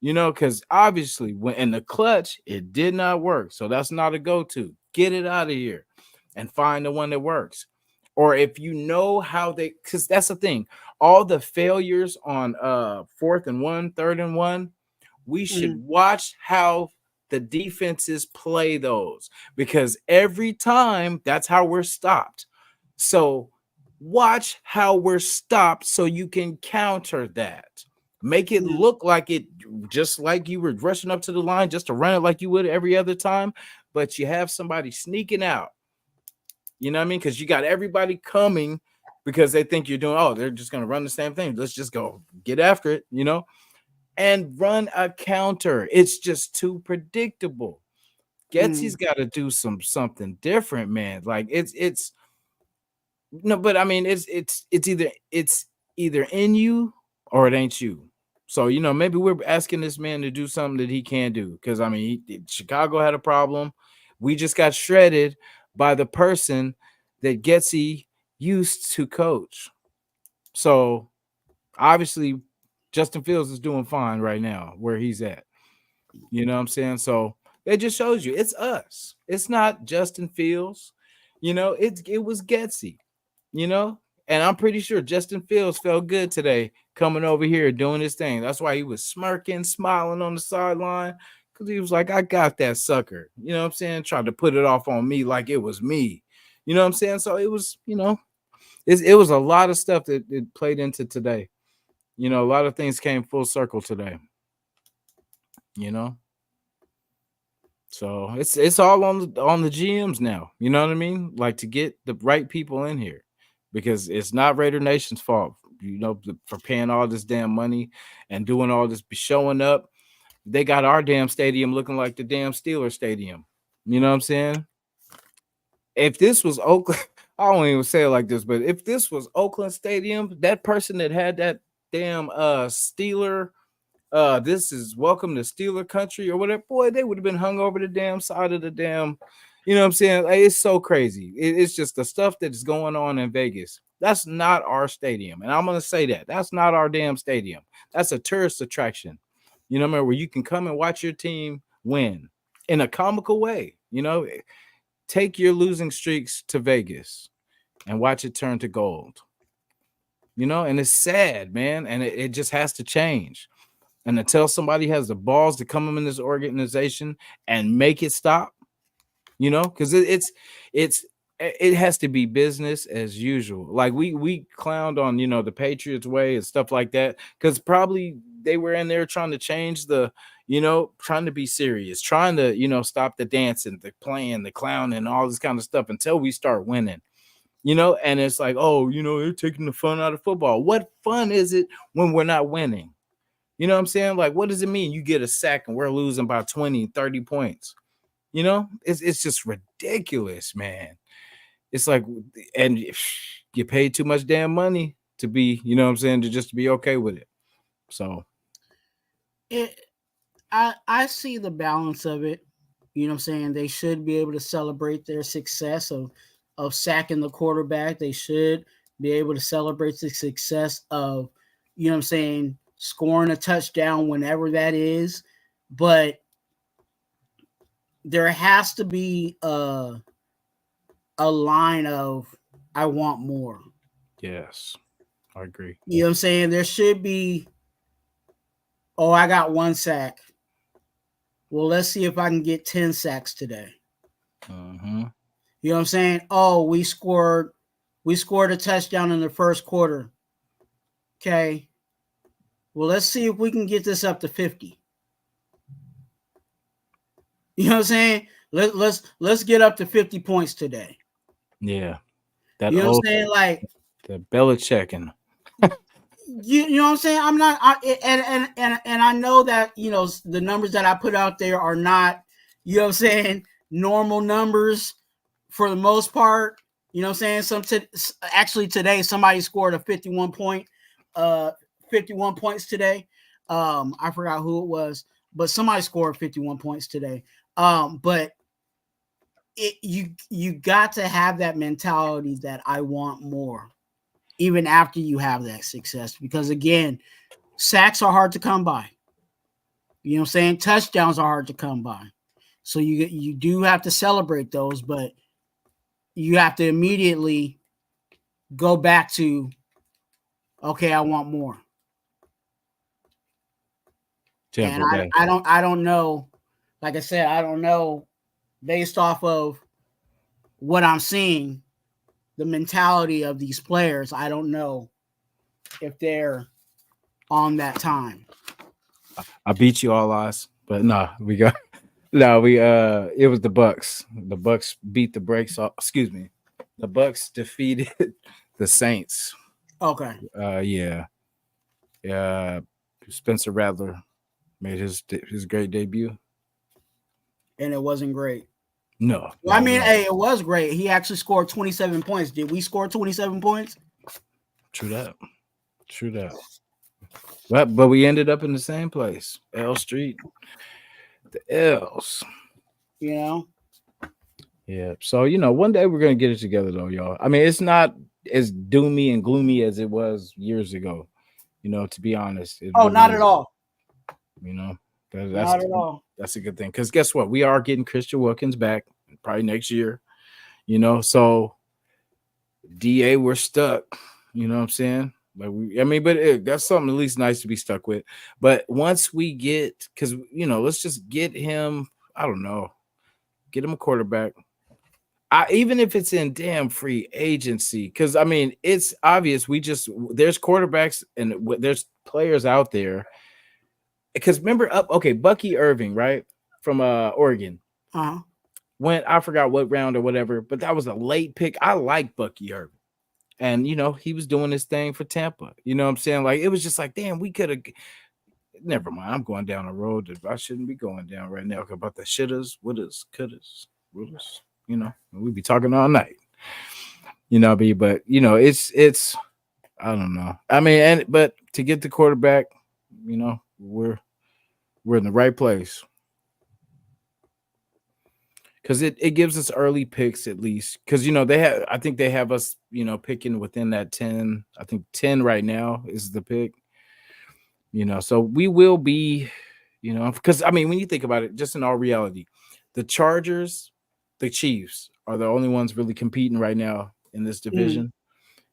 [SPEAKER 1] Because obviously when in the clutch, it did not work. So that's not a go-to. Get it out of here and find the one that works. Or if you know how because that's the thing, all the failures on 4th and 1, 3rd and 1, we should watch how the defenses play those, because every time that's how we're stopped. So watch how we're stopped so you can counter that. Make it look like it, just like you were rushing up to the line just to run it like you would every other time, but you have somebody sneaking out. You know what I mean? Because you got everybody coming because they think you're doing, they're just going to run the same thing. Let's just go get after it, and run a counter. It's just too predictable. Getsy's got to do something different, man. Like it's no, but I mean it's either in you or it ain't you. So maybe we're asking this man to do something that he can't do, because I mean Chicago had a problem. We just got shredded by the person that Getsy used to coach. So obviously Justin Fields is doing fine right now where he's at. You know what I'm saying? So it just shows you it's us. It's not Justin Fields. It was Getsy, and I'm pretty sure Justin Fields felt good today coming over here doing his thing. That's why he was smirking, smiling on the sideline, because he was like, I got that sucker. You know what I'm saying? Trying to put it off on me like it was me. You know what I'm saying? So it was, it was a lot of stuff that it played into today. A lot of things came full circle today. So it's all on the GMs now. You know what I mean? Like, to get the right people in here, because it's not Raider Nation's fault. For paying all this damn money and doing all this, showing up. They got our damn stadium looking like the damn Steelers stadium. You know what I'm saying? If this was Oakland, I don't even say it like this, but if this was Oakland Stadium, that person that had that damn Steeler, this is welcome to Steeler country or whatever, boy, they would have been hung over the damn side of the damn, you know what I'm saying? Like, it's so crazy. It's just the stuff that's going on in Vegas. That's not our stadium. And I'm going to say that's not our damn stadium. That's a tourist attraction. Where you can come and watch your team win in a comical way. Take your losing streaks to Vegas and watch it turn to gold. And it's sad, man. And it just has to change. And until somebody has the balls to come in this organization and make it stop, because it has to be business as usual. Like we clowned on, the Patriots way and stuff like that, because probably they were in there trying to change the, trying to be serious, trying to, stop the dancing, the playing, the clowning, all this kind of stuff until we start winning. And it's like, they're taking the fun out of football. What fun is it when we're not winning? You know what I'm saying? Like, what does it mean? You get a sack and we're losing by 20, 30 points. It's just ridiculous, man. It's like, and you pay too much damn money to be, you know what I'm saying, to be okay with it. So
[SPEAKER 3] I see the balance of it. You know what I'm saying? They should be able to celebrate their success of sacking the quarterback. They should be able to celebrate the success of, you know what I'm saying, scoring a touchdown whenever that is. But there has to be a line of, I want more.
[SPEAKER 1] Yes, I agree.
[SPEAKER 3] You know what I'm saying? There should be, I got 1 sack. Well, let's see if I can get 10 sacks today.
[SPEAKER 1] Mm-hmm.
[SPEAKER 3] You know what I'm saying? Oh, we scored a touchdown in the first quarter. Okay. Well, let's see if we can get this up to 50. You know what I'm saying? Let's get up to 50 points today.
[SPEAKER 1] Yeah.
[SPEAKER 3] You know what I'm saying? Like
[SPEAKER 1] the Belichicking.
[SPEAKER 3] You know what I'm saying? I'm not, and I know that, the numbers that I put out there are not, you know what I'm saying, normal numbers for the most part. You know what I'm saying? Actually today somebody scored a 51 point 51 points today. I forgot who it was, but somebody scored 51 points today. But you got to have that mentality that I want more, even after you have that success. Because again, sacks are hard to come by. You know what I'm saying? Touchdowns are hard to come by. So you do have to celebrate those, but you have to immediately go back to, okay, I want more. And I don't know. Like I said, I don't know based off of what I'm seeing, the mentality of these players. I don't know if they're on that time.
[SPEAKER 1] I beat you all eyes, but no, we got no, we it was the Bucks. The Bucks beat the brakes off. Excuse me. The Bucks defeated the Saints.
[SPEAKER 3] Okay.
[SPEAKER 1] Yeah. Spencer Rattler made his great debut.
[SPEAKER 3] And it wasn't great.
[SPEAKER 1] No.
[SPEAKER 3] Well, I mean, hey, it was great. He actually scored 27 points. Did we score 27 points?
[SPEAKER 1] True that. But we ended up in the same place, L Street. The L's.
[SPEAKER 3] You know?
[SPEAKER 1] Yeah. So, one day we're going to get it together, though, y'all. I mean, it's not as doomy and gloomy as it was years ago, to be honest.
[SPEAKER 3] Oh, not at all.
[SPEAKER 1] Not at all. That's a good thing. Because guess what? We are getting Christian Wilkins back probably next year, So, DA, we're stuck. You know what I'm saying? But that's something at least nice to be stuck with. But once we get, because, let's just get him, I don't know, get him a quarterback. Even if it's in damn free agency, because, it's obvious there's quarterbacks and there's players out there. Because remember, Bucky Irving, right, from Oregon.
[SPEAKER 3] Uh-huh.
[SPEAKER 1] Went, I forgot what round or whatever, but that was a late pick. I like Bucky Irving. And, he was doing this thing for Tampa. You know what I'm saying? Like, it was just like, damn, we could have. Never mind. I'm going down a road that I shouldn't be going down right now about the shitters, wouldas, couldas, wouldas. We'd be talking all night. But, it's, I don't know. But to get the quarterback, we're in the right place. Because it gives us early picks at least. Because I think they have us picking within that 10. I think 10 right now is the pick. So we will be, because when you think about it, just in all reality, the Chargers, the Chiefs are the only ones really competing right now in this division.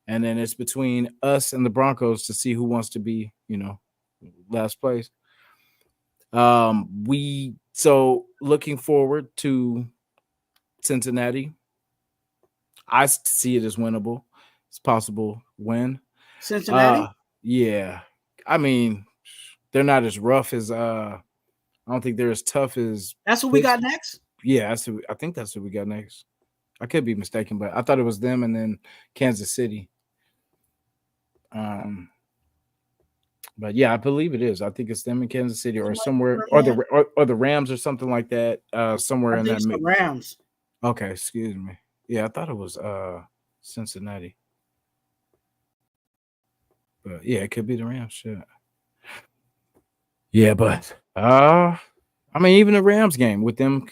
[SPEAKER 1] And then it's between us and the Broncos to see who wants to be, last place. So looking forward to Cincinnati. I see it as winnable. It's possible win.
[SPEAKER 3] Cincinnati?
[SPEAKER 1] Yeah. They're not as rough as I don't think they're as tough as.
[SPEAKER 3] That's what we got next?
[SPEAKER 1] Yeah, I think that's what we got next. I could be mistaken, but I thought it was them and then Kansas City. But yeah, I believe it is. I think it's them in Kansas City or somewhere, or the Rams or something like that. Somewhere in that.
[SPEAKER 3] The Rams.
[SPEAKER 1] Okay, excuse me. Yeah, I thought it was Cincinnati. But yeah, it could be the Rams. Shit. Yeah, but even the Rams game with them.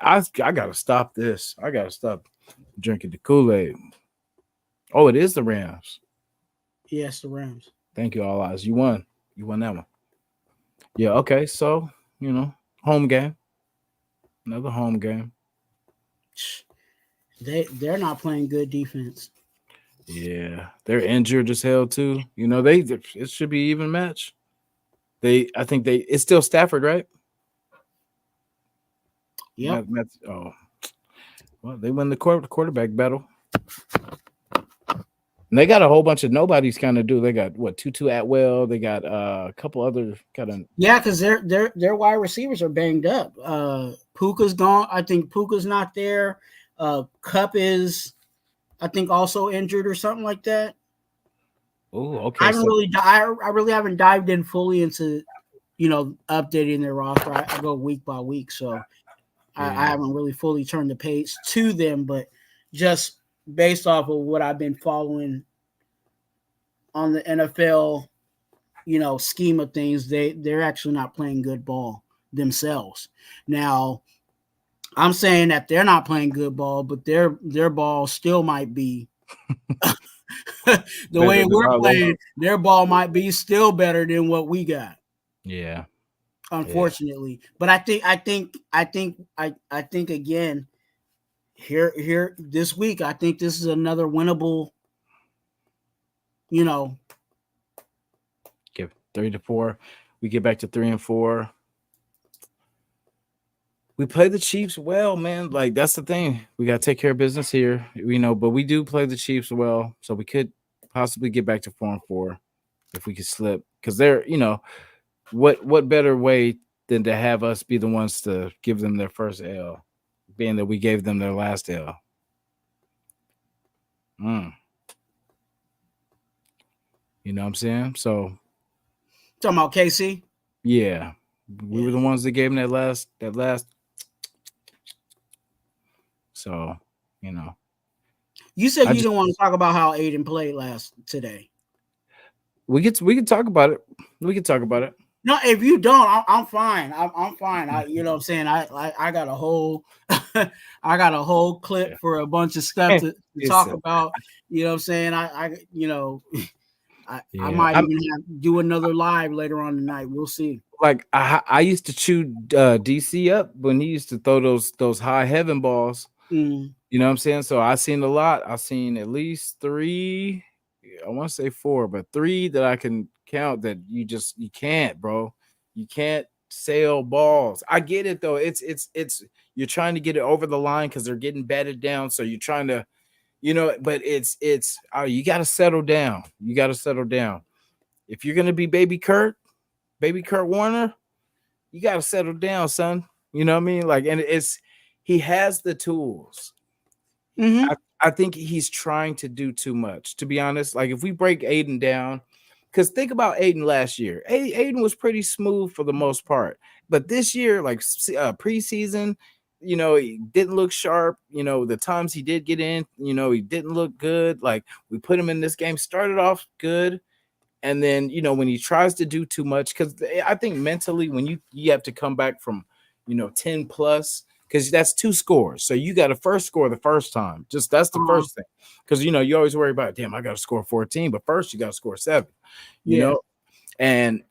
[SPEAKER 1] I gotta stop this. I gotta stop drinking the Kool-Aid. Oh, it is the Rams.
[SPEAKER 3] Yes, the Rams.
[SPEAKER 1] Thank you, all eyes. You won. You won that one. Yeah. Okay. So home game. Another home game.
[SPEAKER 3] They're not playing good defense.
[SPEAKER 1] Yeah, they're injured as hell too. It should be even match. It's still Stafford, right?
[SPEAKER 3] Yeah.
[SPEAKER 1] Well, they win the quarterback battle. And they got a whole bunch of nobodies kind of do. They got Tutu Atwell. They got a couple other kind of.
[SPEAKER 3] Yeah, because their wide receivers are banged up. Puka's gone. I think Puka's not there. Cup is, I think, also injured or something like that.
[SPEAKER 1] Oh, okay.
[SPEAKER 3] I really haven't dived in fully into, updating their roster. I go week by week, so yeah. I haven't really fully turned the page to them, but just based off of what I've been following on the NFL scheme of things, they're actually not playing good ball themselves. Now, I'm saying that they're not playing good ball, but their ball still might be the way
[SPEAKER 1] Better than
[SPEAKER 3] we're
[SPEAKER 1] ours.
[SPEAKER 3] playing. Their ball might be still better than what we got.
[SPEAKER 1] Yeah.
[SPEAKER 3] Unfortunately, but I think again here this week, I think this is another winnable.
[SPEAKER 1] Give 3 to 4. We get back to 3 and 4. We play the Chiefs well, man. Like, that's the thing. We got to take care of business here, but we do play the Chiefs well. So we could possibly get back to 4 and 4 if we could slip. Because they're, what better way than to have us be the ones to give them their first L, being that we gave them their last L. You know what I'm saying? So,
[SPEAKER 3] talking about KC?
[SPEAKER 1] Yeah. We were the ones that gave him that last. So,
[SPEAKER 3] You said you didn't want to talk about how Aiden played today.
[SPEAKER 1] We can talk about it. We can talk about it.
[SPEAKER 3] No, if you don't, I'm fine. I'm fine. You know what I'm saying? I got a whole I got a whole clip for a bunch of stuff to talk about. You know what I'm saying? I might even do another live later on tonight. We'll see.
[SPEAKER 1] Like I used to chew DC up when he used to throw those high heaven balls.
[SPEAKER 3] Mm.
[SPEAKER 1] You know what I'm saying? So I seen a lot. I seen at least 3. I want to say 4, but 3 that I can count that you can't, bro. You can't sail balls. I get it though. It's you're trying to get it over the line because they're getting batted down. So you're trying to, but it's you got to settle down. You got to settle down. If you're gonna be baby Kurt Warner, you got to settle down, son. You know what I mean? Like, and he has the tools.
[SPEAKER 3] Mm-hmm.
[SPEAKER 1] I think he's trying to do too much, to be honest. Like, if we break Aiden down, because think about Aiden last year. Aiden was pretty smooth for the most part. But this year, like preseason, he didn't look sharp. The times he did get in, he didn't look good. Like, we put him in this game, started off good. And then, when he tries to do too much, because I think mentally when you have to come back from, 10 plus, because that's 2 scores. So you got to first score the first time. Just that's the first thing. Because, you always worry about, damn, I got to score 14. But first you got to score 7, you know. And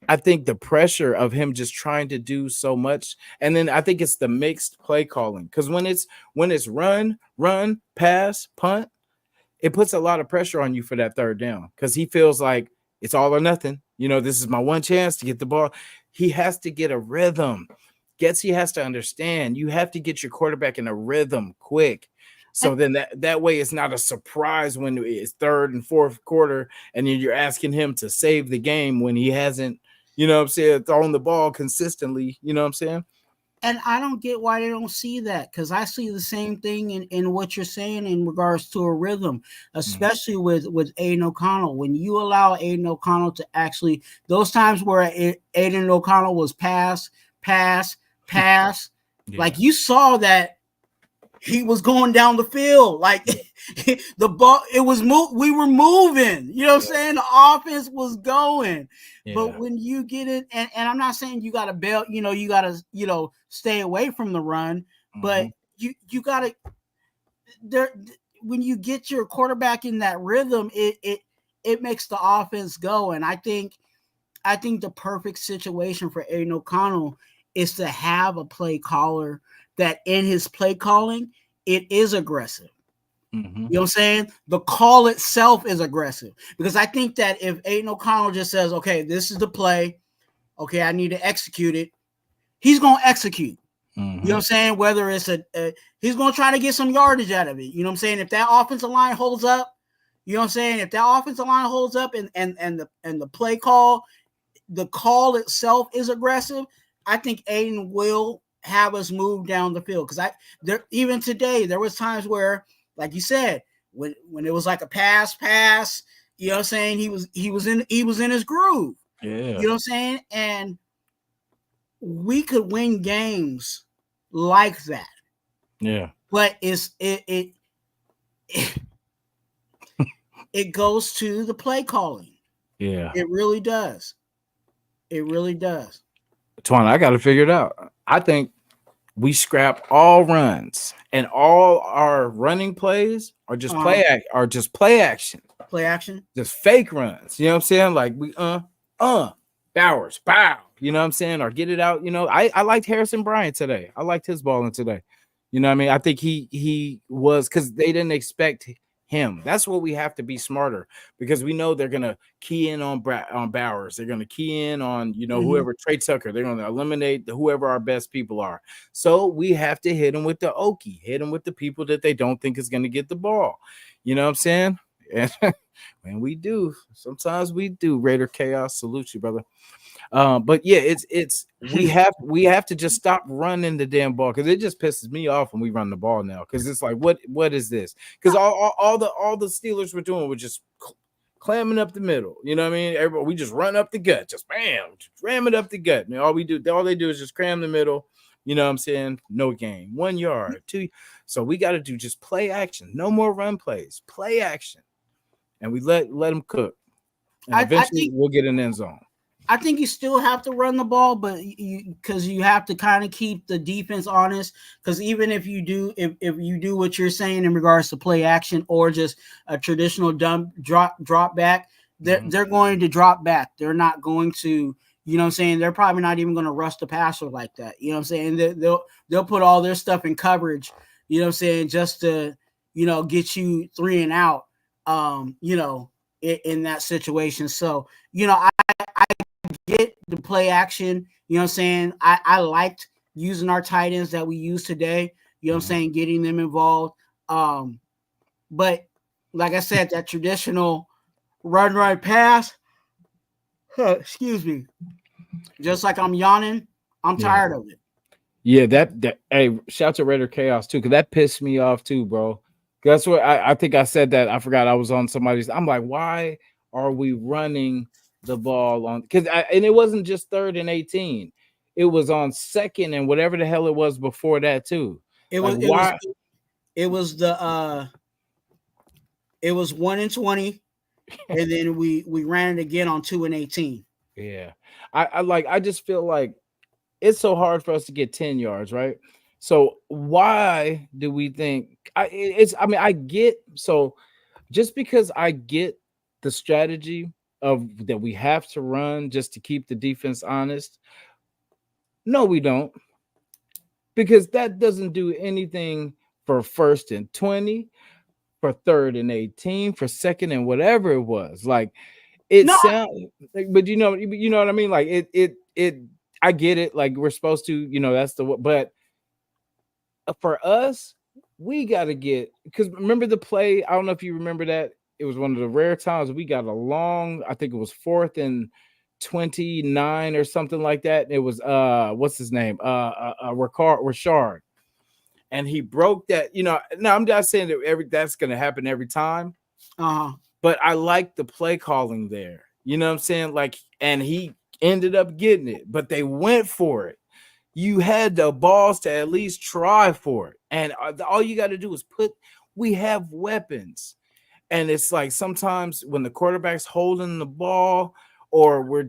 [SPEAKER 1] I think the pressure of him just trying to do so much. And then I think it's the mixed play calling. Because when it's run, pass, punt, it puts a lot of pressure on you for that third down. Because he feels like it's all or nothing. This is my one chance to get the ball. He has to get a rhythm. Getsy has to understand you have to get your quarterback in a rhythm quick. So then that way it's not a surprise when it's third and fourth quarter and then you're asking him to save the game when he hasn't, thrown the ball consistently. You know what I'm saying?
[SPEAKER 3] And I don't get why they don't see that, because I see the same thing in what you're saying in regards to a rhythm, especially with Aiden O'Connell. When you allow Aiden O'Connell to actually, those times where Aiden O'Connell was pass, like you saw that he was going down the field, like the ball, we were moving, you know what I'm saying? The offense was going. But when you get it, and I'm not saying you got to bail, you got to, stay away from the run, but you got to, when you get your quarterback in that rhythm, it makes the offense go. And I think the perfect situation for Aiden O'Connell is to have a play caller that in his play calling, it is aggressive.
[SPEAKER 1] Mm-hmm.
[SPEAKER 3] You know what I'm saying? The call itself is aggressive, because I think that if Aiden O'Connell just says, okay, this is the play, okay, I need to execute it, he's going to execute.
[SPEAKER 1] Mm-hmm.
[SPEAKER 3] You know what I'm saying? Whether it's he's going to try to get some yardage out of it. You know what I'm saying? If that offensive line holds up, you know what I'm saying? If that offensive line holds up and the play call, the call itself is aggressive, I think Aiden will have us move down the field. Because even today, there was times where, like you said, when it was like a pass, you know what I'm saying? He was in his groove.
[SPEAKER 1] Yeah.
[SPEAKER 3] You know what I'm saying? And we could win games like that.
[SPEAKER 1] Yeah.
[SPEAKER 3] But it goes to the play calling.
[SPEAKER 1] Yeah.
[SPEAKER 3] It really does. It really does.
[SPEAKER 1] Twan, I got to figure it out. I think we scrap all runs and all our running plays are just play action,
[SPEAKER 3] Play action.
[SPEAKER 1] just fake runs. You know what I'm saying? Like we Bowers, bow. You know what I'm saying? Or get it out. You know, I liked Harrison Bryant today. I liked his balling today. You know what I mean? I think he was because they didn't expect him. That's what we have to be smarter because we know they're gonna key in on Bowers. They're gonna key in on whoever Trey Tucker. They're gonna eliminate whoever our best people are. So we have to hit them with the Okie, hit them with the people that they don't think is gonna get the ball. You know what I'm saying? And when we do, sometimes we do. Raider Chaos, salute you, brother. But yeah, it's we have to just stop running the damn ball because it just pisses me off when we run the ball now because it's like what is this? Because all the Steelers were doing was just clamming up the middle. You know what I mean? Everybody, we just run up the gut, just bam, just ram it up the gut. And all they do is just cram the middle. You know what I'm saying? No game, 1 yard, 2. So we got to do just play action. No more run plays, play action, and we let them cook. And eventually we'll get an end zone.
[SPEAKER 3] I think you still have to run the ball, but because you have to kind of keep the defense honest. Because even if you do what you're saying in regards to play action or just a traditional drop back, they're going to drop back. They're not going to, you know what I'm saying? They're probably not even going to rush the passer like that. You know what I'm saying? They'll put all their stuff in coverage, you know what I'm saying, just to, get you 3 and out, in that situation. So, I get the play action, you know what I'm saying? I liked using our tight ends that we use today, you know what I'm saying, getting them involved. But like I said, that traditional run right pass, excuse me, just like I'm yawning, I'm tired of it.
[SPEAKER 1] Yeah, that hey, shout to Raider Chaos too, because that pissed me off too, bro. That's what I think I said that. I forgot I was on somebody's. I'm like, why are we running the ball on? And it wasn't just 3rd and 18. It was on 2nd and whatever the hell it was before that too.
[SPEAKER 3] It was it was 1 and 20, and then we ran it again on 2 and 18.
[SPEAKER 1] Yeah, I just feel like it's so hard for us to get 10 yards, right? So why do we think I get so just because I get the strategy of that we have to run just to keep the defense honest. No, we don't. Because that doesn't do anything for 1st and 20, for 3rd and 18, for 2nd and whatever it was. Like sounds, but you know what I mean? Like it I get it. Like we're supposed to, that's but for us, we got to get, because remember the play? I don't know if you remember that. It was one of the rare times we got a long, I think it was 4th and 29 or something like that. It was what's his name? Rashard. And he broke that, no, I'm not saying that that's gonna happen every time. But I like the play calling there. You know what I'm saying? Like, and he ended up getting it, but they went for it. You had the balls to at least try for it. And all you got to do is we have weapons. And it's like sometimes when the quarterback's holding the ball or we're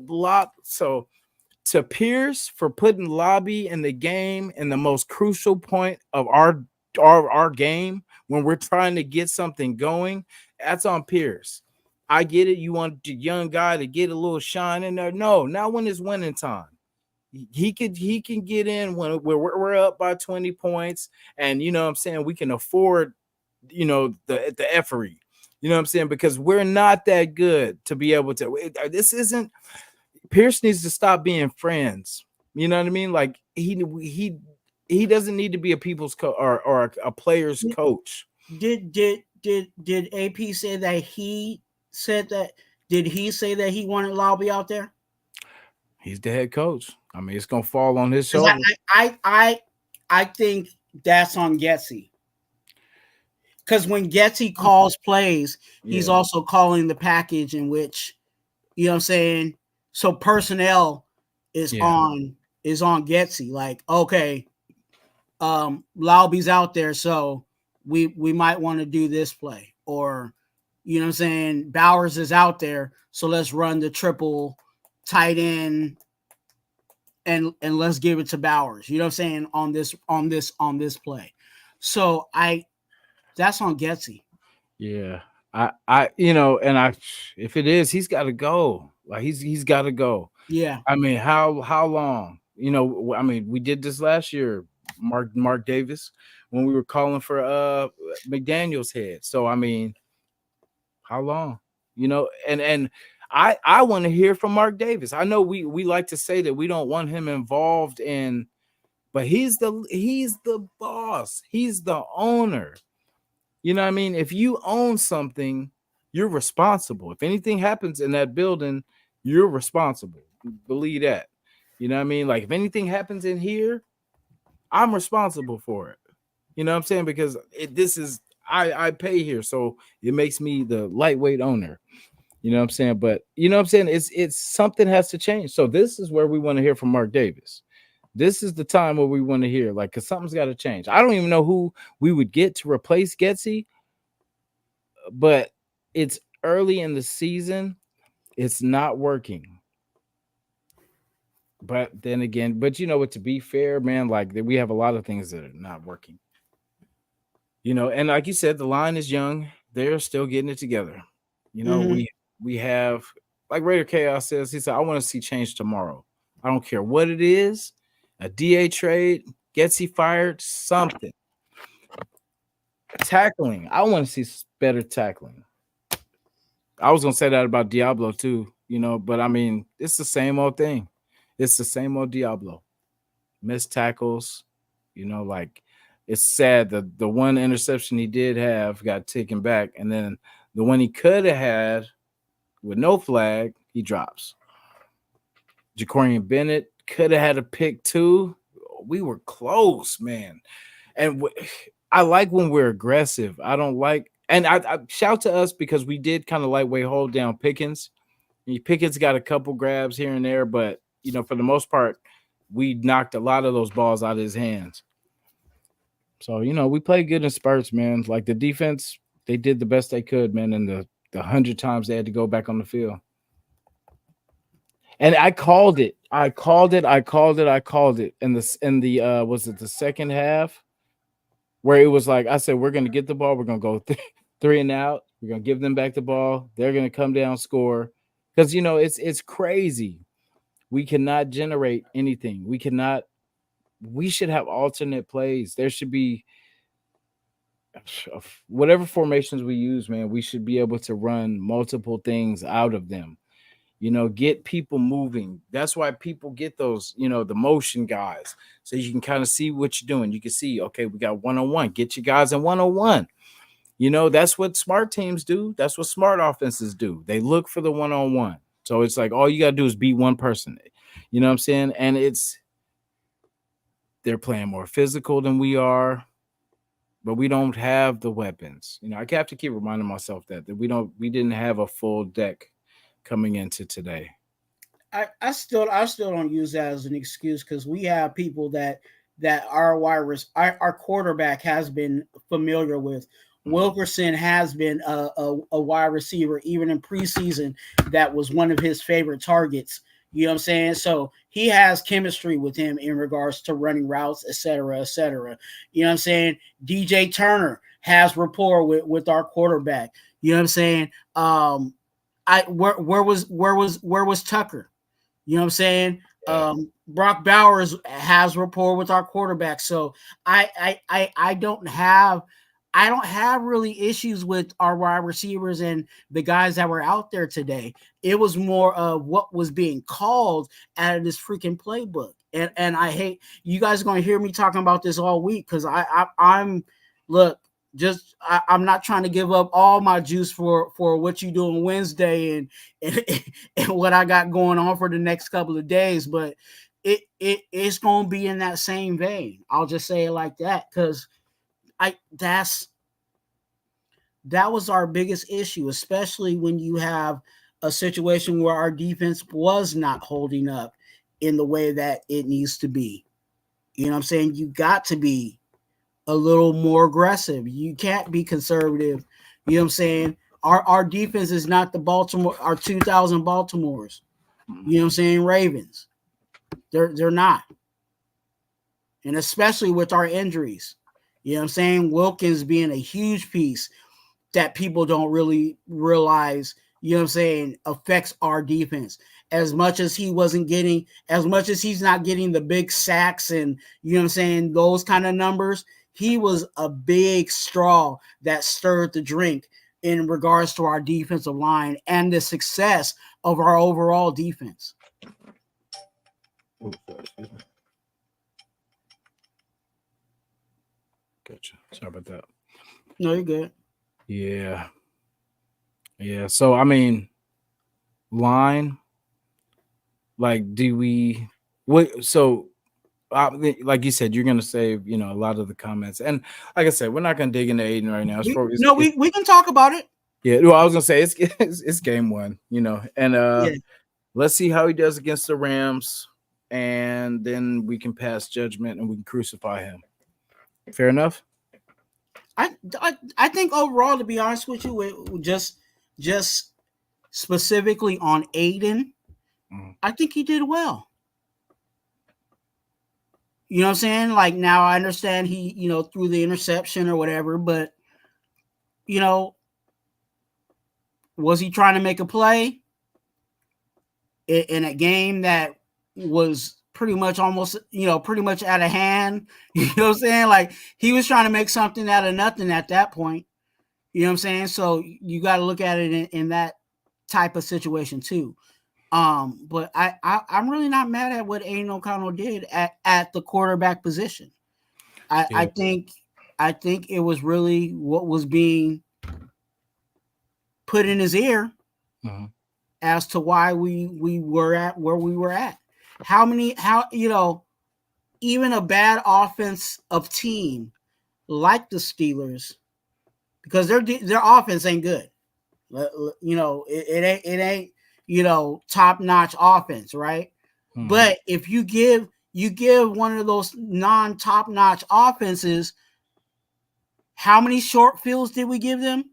[SPEAKER 1] blocked. So to Pierce for putting Lobby in the game in the most crucial point of our game when we're trying to get something going, that's on Pierce. I get it. You want the young guy to get a little shine in there. No, not when it's winning time. He can get in when we're up by 20 points, and you know what I'm saying, we can afford, the effery. You know what I'm saying? Because we're not that good to be able to. This isn't. Pierce needs to stop being friends. You know what I mean? Like he doesn't need to be a people's coach or a player's coach.
[SPEAKER 3] Did AP say that he said that? Did he say that he wanted Lobby out there?
[SPEAKER 1] He's the head coach. I mean, it's gonna fall on his shoulders.
[SPEAKER 3] I think that's on Getsy. Because when Getsy calls plays, he's also calling the package in which, you know what I'm saying? So personnel is on Getsy. Like, okay, Lobby's out there, so we might want to do this play, or You know what I'm saying? Bowers is out there, so let's run the triple tight end and let's give it to Bowers. You know what I'm saying? On this play. So that's on Getsy.
[SPEAKER 1] Yeah. And if it is, he's got to go. Like he's got to go.
[SPEAKER 3] Yeah.
[SPEAKER 1] I mean, how long? I mean, we did this last year, Mark Davis, when we were calling for McDaniel's head. So I mean, how long? And I want to hear from Mark Davis. I know we like to say that we don't want him involved in, but he's the boss. He's the owner. You know what I mean? If you own something, you're responsible. If anything happens in that building, you're responsible. Believe that. You know what I mean? Like if anything happens in here, I'm responsible for it. You know what I'm saying? Because I pay here, so it makes me the lightweight owner. You know what I'm saying? But you know what I'm saying? It's something has to change. So this is where we want to hear from Mark Davis. This is the time where we want to hear, like, because something's got to change. I don't even know who we would get to replace Getsy, but it's early in the season. It's not working. But then again, but you know what, to be fair, man, like we have a lot of things that are not working. And like you said, the line is young. They're still getting it together.
[SPEAKER 3] Mm-hmm.
[SPEAKER 1] We have, like Raider Chaos says, he said, I want to see change tomorrow. I don't care what it is. A DA trade, gets he fired, something. Tackling. I want to see better tackling. I was gonna say that about Diablo too, but I mean, it's the same old thing. It's the same old Diablo. Missed tackles, like it's sad that the one interception he did have got taken back, and then the one he could have had with no flag, he drops. Jacorian Bennett could have had a pick too. We were close, man. And I like when we're aggressive. I don't like, and I shout to us because we did kind of lightweight hold down Pickens. Pickens got a couple grabs here and there, but for the most part, we knocked a lot of those balls out of his hands. So we played good in spurts, man. Like the defense, they did the best they could, man. And the 100 times they had to go back on the field. And I called it. I called it. In the was it the second half where it was like, I said, we're going to get the ball. We're going to go 3 and out. We're going to give them back the ball. They're going to come down, score. Because, it's crazy. We cannot generate anything. We should have alternate plays. There should be whatever formations we use, man, we should be able to run multiple things out of them. Get people moving. That's why people get those, the motion guys. So you can kind of see what you're doing. You can see, okay, we got one-on-one. Get your guys in one-on-one. That's what smart teams do. That's what smart offenses do. They look for the one-on-one. So it's like all you got to do is beat one person. You know what I'm saying? And they're playing more physical than we are, but we don't have the weapons. I have to keep reminding myself that we didn't have a full deck coming into today.
[SPEAKER 3] I still don't use that as an excuse because we have people that our quarterback has been familiar with. Wilkerson has been a wide receiver even in preseason. That was one of his favorite targets. You know what I'm saying? So he has chemistry with him in regards to running routes, et cetera, et cetera. You know what I'm saying? DJ Turner has rapport with our quarterback. You know what I'm saying? Where was Tucker? You know what I'm saying? Brock Bowers has rapport with our quarterback. So I don't have really issues with our wide receivers and the guys that were out there today. It was more of what was being called out of this freaking playbook. And I hate, you guys are going to hear me talking about this all week because I'm not trying to give up all my juice for what you do on Wednesday and what I got going on for the next couple of days, but it's going to be in that same vein. I'll just say it like that because that was our biggest issue, especially when you have a situation where our defense was not holding up in the way that it needs to be. You know what I'm saying? You got to be a little more aggressive. You can't be conservative. You know what I'm saying? Our defense is not the Baltimore, our 2000 Baltimores. You know what I'm saying? Ravens. They're not. And especially with our injuries. You know what I'm saying? Wilkins being a huge piece that people don't really realize, you know what I'm saying, affects our defense. As much as he's not getting the big sacks and, you know what I'm saying, those kind of numbers, he was a big straw that stirred the drink in regards to our defensive line and the success of our overall defense.
[SPEAKER 1] Gotcha. Sorry about that.
[SPEAKER 3] No, you're good.
[SPEAKER 1] Yeah. So I mean, line. Like, do we? What? So, like you said, you're gonna save, a lot of the comments, and like I said, we're not gonna dig into Aiden right now.
[SPEAKER 3] We can talk about it.
[SPEAKER 1] Yeah. Well, I was gonna say it's game one, and
[SPEAKER 3] Yeah.
[SPEAKER 1] let's see how he does against the Rams, and then we can pass judgment and we can crucify him. Fair enough.
[SPEAKER 3] I think overall, to be honest with you, just specifically on Aiden, I think he did well. You know what I'm saying? Like, now I understand he, threw the interception or whatever, but, was he trying to make a play in a game that was pretty much almost, pretty much out of hand? You know what I'm saying? Like, he was trying to make something out of nothing at that point. You know what I'm saying? So you got to look at it in that type of situation too. But I'm really not mad at what Aiden O'Connell did at the quarterback position. I think it was really what was being put in his ear as to why we were at where we were at. Even a bad offensive team like the Steelers, because their offense ain't good. It ain't top-notch offense, right? But if you give one of those non-top-notch offenses, how many short fields did we give them?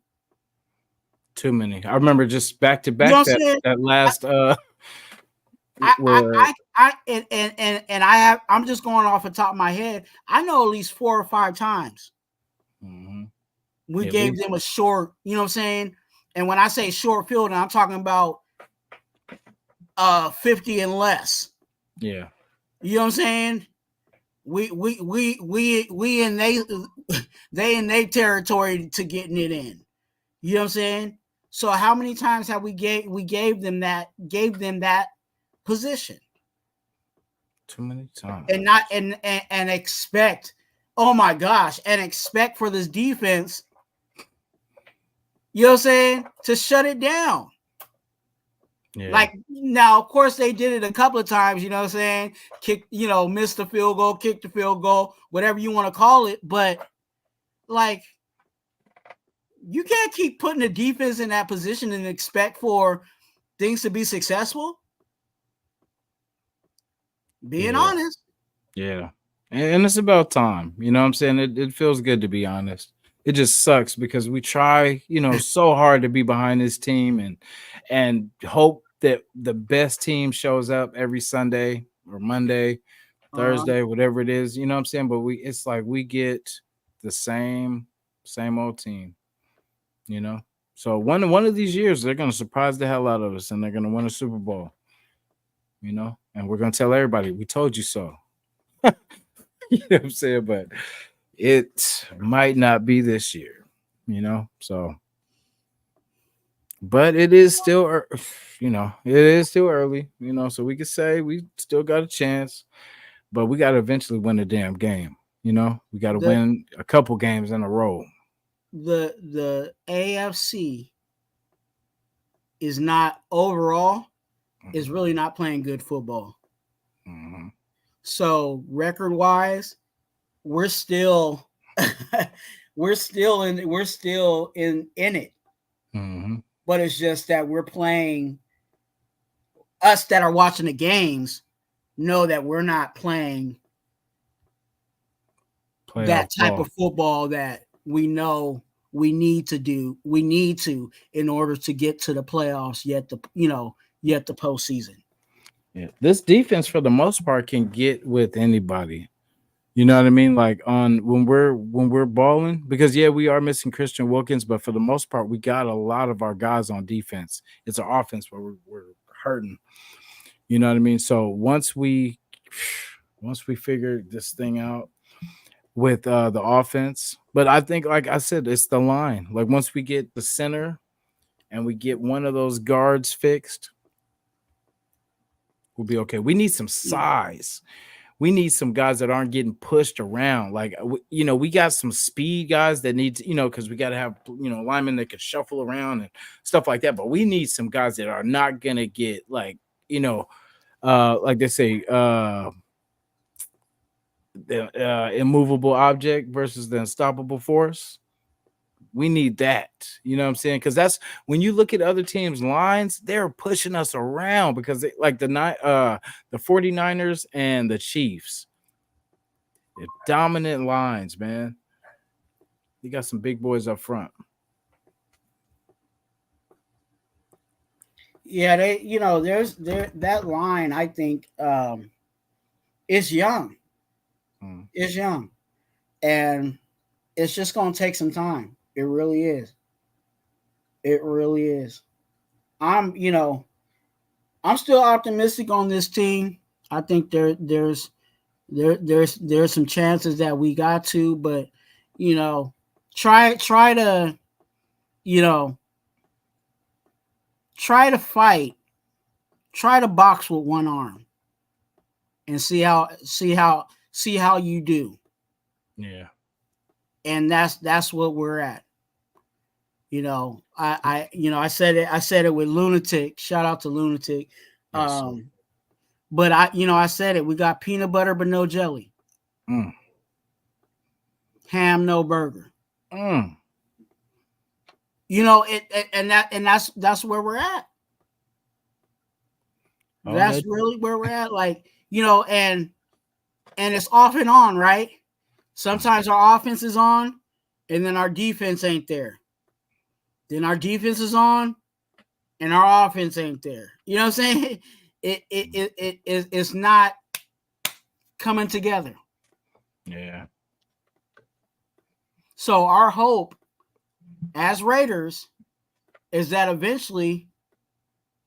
[SPEAKER 1] Too many. I remember just back to back that last
[SPEAKER 3] I'm just going off the top of my head. I know at least 4 or 5 times we gave them a short, you know what I'm saying? And when I say short field, I'm talking about 50 and less.
[SPEAKER 1] Yeah.
[SPEAKER 3] You know what I'm saying? We and they in their territory to getting it in. You know what I'm saying? So how many times have we gave them that position?
[SPEAKER 1] Too many times.
[SPEAKER 3] And not and expect, oh my gosh, and expect for this defense, you know what I'm saying, to shut it down. Yeah. Like, now, of course, they did it a couple of times, you know what I'm saying? Missed the field goal, kicked the field goal, whatever you want to call it. But, like, you can't keep putting the defense in that position and expect for things to be successful. Being honest.
[SPEAKER 1] Yeah. And it's about time. You know what I'm saying? It feels good to be honest. It just sucks because we try, so hard to be behind this team and hope that the best team shows up every Sunday or Monday, Thursday, whatever it is, you know what I'm saying? But it's like we get the same old team, So one of these years they're gonna surprise the hell out of us and they're gonna win a Super Bowl, and we're gonna tell everybody we told you so. You know what I'm saying? But it might not be this year, so. But it is still, it is still early, so we could say we still got a chance, but we got to eventually win a damn game. We got to win a couple games in a row.
[SPEAKER 3] The AFC is not overall, is really not playing good football. So record wise, we're still in it. But it's just that we're playing, us that are watching the games know that we're not playing that type of football that we know we need to in order to get to the playoffs, yet the postseason.
[SPEAKER 1] Yeah. This defense, for the most part, can get with anybody. You know what I mean? Like on when we're balling, because yeah, we are missing Christian Wilkins, but for the most part, we got a lot of our guys on defense. It's our offense where we're hurting. You know what I mean? So once we figure this thing out with the offense, but I think, like I said, it's the line. Like once we get the center and we get one of those guards fixed, we'll be okay. We need some size. We need some guys that aren't getting pushed around. Like, we got some speed guys that need to, because we got to have, linemen that can shuffle around and stuff like that. But we need some guys that are not going to get like, like they say, the immovable object versus the unstoppable force. We need that. You know what I'm saying? Because that's when you look at other teams' lines, they're pushing us around because like the 49ers and the Chiefs, they're dominant lines, man. You got some big boys up front.
[SPEAKER 3] Yeah, there's that line. I think is young. Is young, and it's just gonna take some time. It really is. It really is. I'm still optimistic on this team. I think there's some chances that we got to, but try to try to fight, try to box with one arm, and see how you do.
[SPEAKER 1] Yeah,
[SPEAKER 3] and that's what we're at. I said it with Lunatic. Shout out to Lunatic.
[SPEAKER 1] yes,
[SPEAKER 3] But I said it. We got peanut butter but no jelly. Ham, no burger. And that's where we're at. That's really where we're at. Like, and it's off and on, right? Sometimes our offense is on, and then our defense ain't there. Then our defense is on, and our offense ain't there. You know what I'm saying? It's not coming together.
[SPEAKER 1] Yeah.
[SPEAKER 3] So our hope as Raiders is that eventually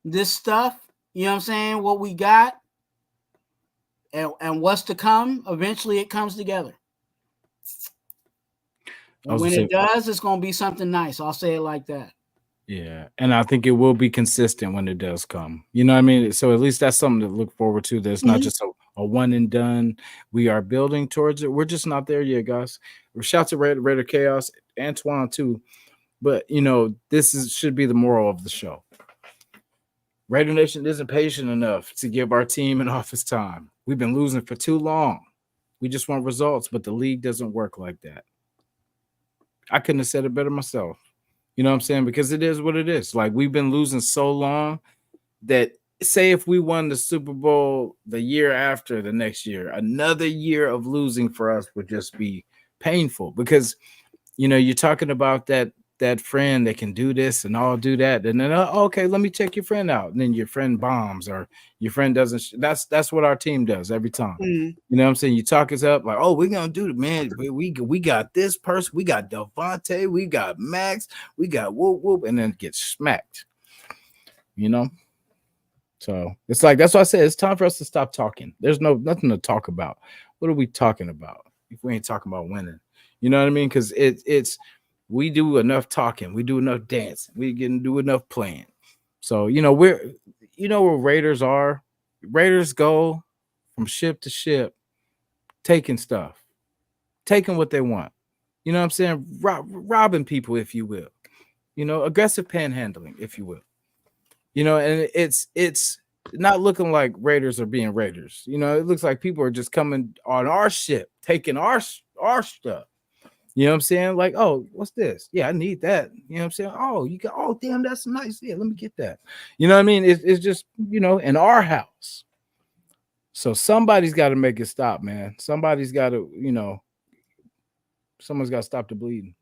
[SPEAKER 3] this stuff, you know what I'm saying, what we got and what's to come, eventually it comes together. And when it does, it's going to be something nice. I'll say it like that.
[SPEAKER 1] Yeah, and I think it will be consistent when it does come. You know what I mean? So at least that's something to look forward to. There's not just a one and done. We are building towards it. We're just not there yet, guys. Shout to Raider Chaos, Antoine too. But this should be the moral of the show. Raider Nation isn't patient enough to give our team an office time. We've been losing for too long. We just want results, but the league doesn't work like that. I couldn't have said it better myself. You know what I'm saying? Because it is what it is. Like, we've been losing so long that, say if we won the Super Bowl the year after the next year, another year of losing for us would just be painful because, you're talking about that friend that can do this and all do that. And then, okay, let me check your friend out. And then your friend bombs or your friend doesn't. That's what our team does every time. You know what I'm saying? You talk us up like, oh, we're going to do it, man. We got this person. We got Devontae. We got Max. We got whoop, whoop. And then get smacked. So it's like, that's why I said it's time for us to stop talking. There's nothing to talk about. What are we talking about if we ain't talking about winning? You know what I mean? Because it's we do enough talking, we do enough dancing, we can do enough playing. So we're where Raiders are. Raiders go from ship to ship, taking stuff, taking what they want. You know what I'm saying? Robbing people, if you will. Aggressive panhandling, if you will. And it's not looking like Raiders are being Raiders. It looks like people are just coming on our ship, taking our stuff. You know what I'm saying? Like, oh, what's this? Yeah, I need that. You know what I'm saying? Oh, you got, oh, damn, that's nice. Yeah, let me get that. You know what I mean? It's just, in our house. So somebody's got to make it stop, man. Somebody's got to, someone's got to stop the bleeding.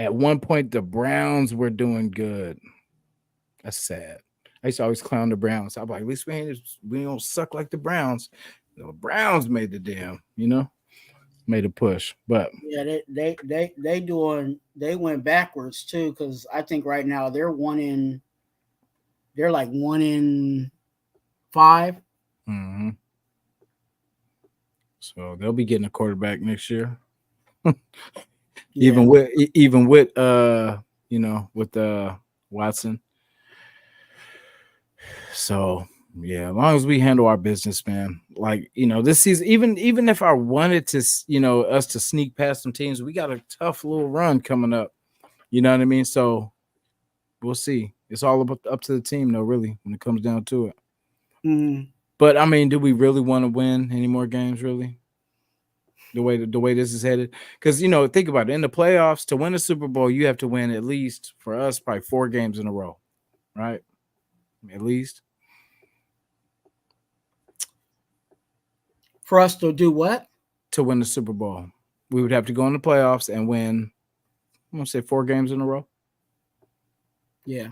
[SPEAKER 1] At one point, the Browns were doing good. That's sad. I used to always clown the Browns. I'm like, at least we don't suck like the Browns. The Browns made the made a push. But
[SPEAKER 3] Yeah, they went backwards too because I think right now they're like 1-5.
[SPEAKER 1] mhm. So they'll be getting a quarterback next year.
[SPEAKER 3] Yeah.
[SPEAKER 1] Even with with Watson. So yeah, as long as we handle our business, man. Like, this season, even if I wanted to, us to sneak past some teams, we got a tough little run coming up. You know what I mean? So we'll see. It's all up to the team, though, really, when it comes down to it.
[SPEAKER 3] Mm.
[SPEAKER 1] But I mean, do we really want to win any more games? Really, the way this is headed? Because think about it. In the playoffs, to win a Super Bowl, you have to win at least for us probably 4 games in a row, right? At least.
[SPEAKER 3] For us to do what?
[SPEAKER 1] To win the Super Bowl, we would have to go in the playoffs and win. I'm gonna say 4 games in a row.
[SPEAKER 3] Yeah.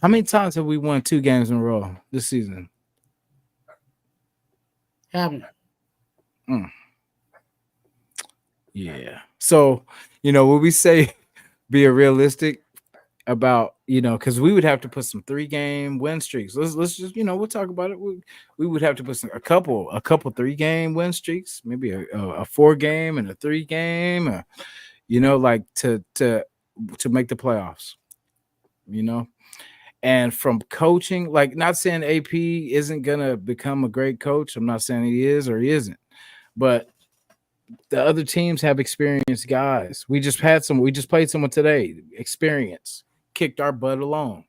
[SPEAKER 1] How many times have we won 2 games in a row this season?
[SPEAKER 3] Haven't.
[SPEAKER 1] Yeah. So, when we say be realistic about, because we would have to put some 3-game win streaks. Let's just, we'll talk about it. We would have to put a couple 3-game win streaks, maybe a 4-game and a 3-game, like to make the playoffs. And from coaching, like, not saying AP isn't gonna become a great coach. I'm not saying he is or he isn't, but the other teams have experienced guys. We just played someone today, experience, kicked our butt alone.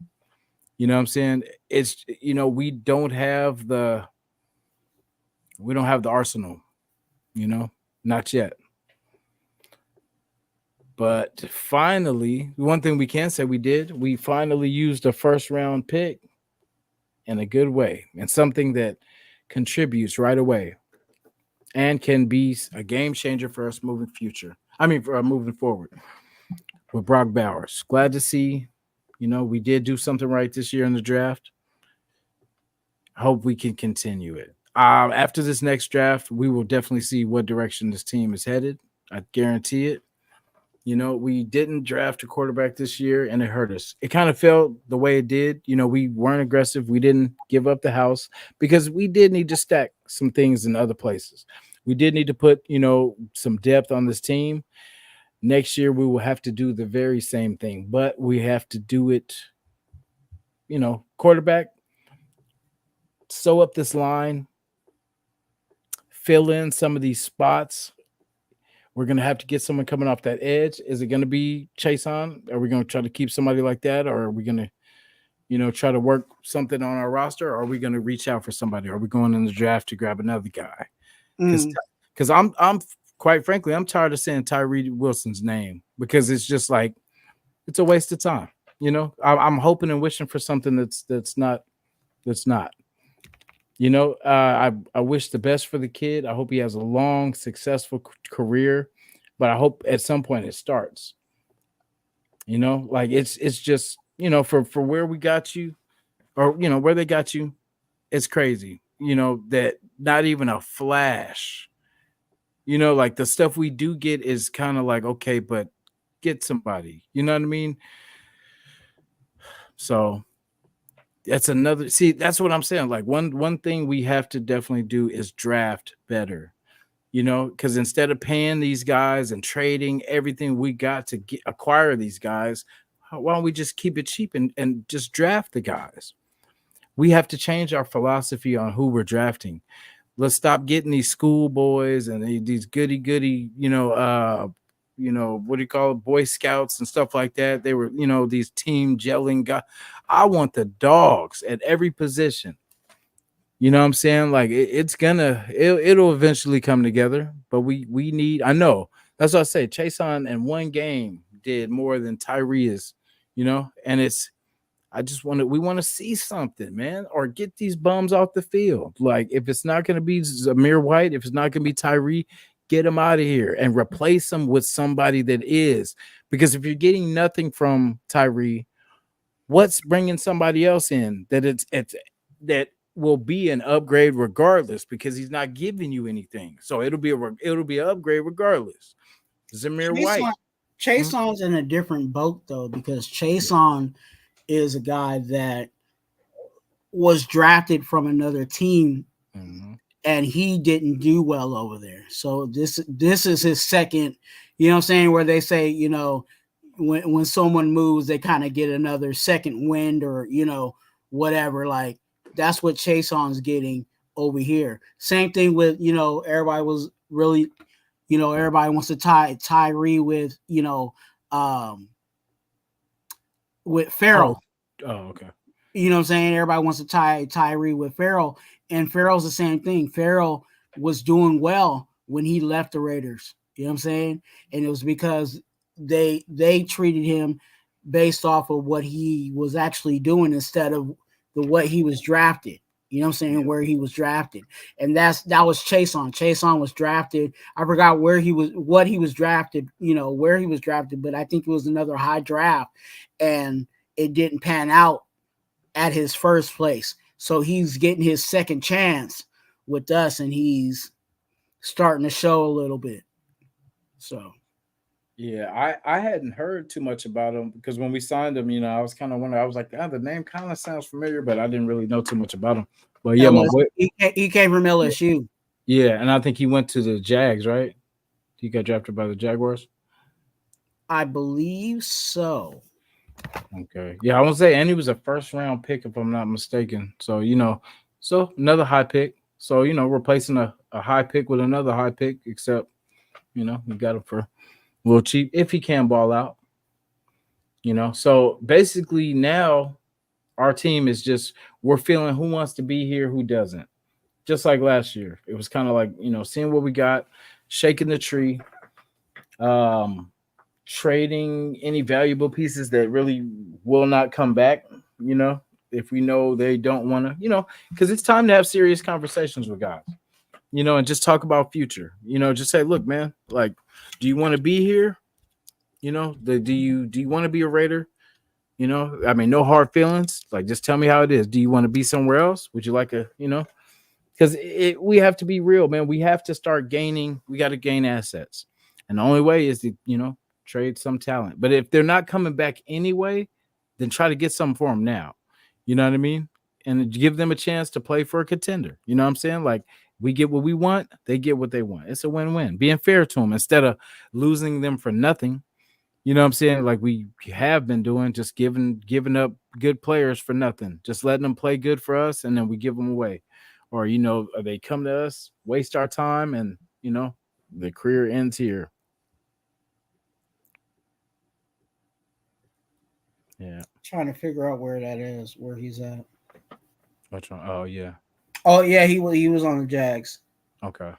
[SPEAKER 1] You know what I'm saying? It's we don't have the arsenal, not yet. But finally, one thing we can say we finally used a first round pick in a good way, and something that contributes right away and can be a game changer for us moving forward with Brock Bowers. Glad to see, we did do something right this year in the draft. I hope we can continue it. After this next draft, we will definitely see what direction this team is headed. I guarantee it. We didn't draft a quarterback this year, and it hurt us. It kind of felt the way it did. We weren't aggressive. We didn't give up the house because we did need to stack some things in other places. We did need to put, some depth on this team. Next year, we will have to do the very same thing, but we have to do it, quarterback, sew up this line, fill in some of these spots. We're going to have to get someone coming off that edge. Is it going to be Chason? Are we going to try to keep somebody like that? Or are we going to, try to work something on our roster? Or are we going to reach out for somebody? Are we going in the draft to grab another guy? Because I'm quite frankly, I'm tired of saying Tyree Wilson's name because it's just like, it's a waste of time. I'm hoping and wishing for something that's not. I wish the best for the kid. I hope he has a long, successful career, but I hope at some point it starts. Like it's just, for where we got you or, where they got you, it's crazy, that not even a flash, like the stuff we do get is kind of like, okay, but get somebody, you know what I mean? So that's what I'm saying. Like one thing we have to definitely do is draft better, because instead of paying these guys and trading everything we got to acquire these guys, why don't we just keep it cheap and just draft the guys? We have to change our philosophy on who we're drafting. Let's stop getting these schoolboys and these goody, what do you call it, Boy Scouts and stuff like that. They were, these team gelling guys. I want the dogs at every position. You know what I'm saying? Like it'll eventually come together, but we need, I know. That's what I say. Chason in one game did more than Tyree is, and we want to see something, man, or get these bums off the field. Like if it's not going to be Zamir White, if it's not going to be Tyree, Get him out of here and replace him with somebody that is. Because if you're getting nothing from Tyree, what's bringing somebody else in that it's that will be an upgrade regardless because he's not giving you anything. So it'll be an upgrade regardless. Zamir White.
[SPEAKER 3] Chase On's in a different boat though because Chase On is a guy that was drafted from another team. Mm-hmm. And he didn't do well over there. So this is his second, you know what I'm saying, where they say, you know, when someone moves, they kind of get another second wind or, you know, whatever. Like that's what Chase On's getting over here. Same thing with, you know, everybody was really, you know, everybody wants to tie Tyree with, you know, with Farrell.
[SPEAKER 1] Oh, okay.
[SPEAKER 3] You know what I'm saying? Everybody wants to tie Tyree with Farrell. And Farrell's the same thing. Farrell was doing well when he left the Raiders. You know what I'm saying? And it was because they treated him based off of what he was actually doing instead of what he was drafted. You know what I'm saying? Where he was drafted. And that was Chase On. Chase On was drafted. I forgot what he was drafted, you know, where he was drafted, but I think it was another high draft. And it didn't pan out at his first place. So he's getting his second chance with us, and he's starting to show a little bit. So,
[SPEAKER 1] yeah, I hadn't heard too much about him because when we signed him, you know, I was kind of wondering. I was like, the name kind of sounds familiar, but I didn't really know too much about him. But yeah,
[SPEAKER 3] he came from LSU.
[SPEAKER 1] Yeah, and I think he went to the Jags, right? He got drafted by the Jaguars.
[SPEAKER 3] I believe so.
[SPEAKER 1] Okay. Yeah, I would say, and he was a first round pick, if I'm not mistaken. So, you know, another high pick. So, you know, replacing a high pick with another high pick, except, you know, you got him for a little cheap if he can ball out. You know, so basically now our team is just, we're feeling who wants to be here, who doesn't. Just like last year. It was kind of like, you know, seeing what we got, shaking the tree. Trading any valuable pieces that really will not come back, you know, if we know they don't want to, you know, because it's time to have serious conversations with guys, you know, and just talk about future, you know, just say, look, man, like, do you want to be here? You know, do you want to be a Raider? You know, I mean, no hard feelings. Like, just tell me how it is. Do you want to be somewhere else? Would you like a, you know, because we have to be real, man. We have to start gaining. We got to gain assets. And the only way is to, you know, trade some talent. But if they're not coming back anyway, then try to get something for them now. You know what I mean? And give them a chance to play for a contender. You know what I'm saying? Like, we get what we want, they get what they want. It's a win-win. Being fair to them instead of losing them for nothing. You know what I'm saying? Like we have been doing, just giving up good players for nothing. Just letting them play good for us, and then we give them away. Or, you know, they come to us, waste our time, and, you know, the career ends here. Yeah.
[SPEAKER 3] Trying to figure out where that is, where he's at.
[SPEAKER 1] Which one? Oh, yeah.
[SPEAKER 3] Oh, yeah, he was on the Jags.
[SPEAKER 1] Okay.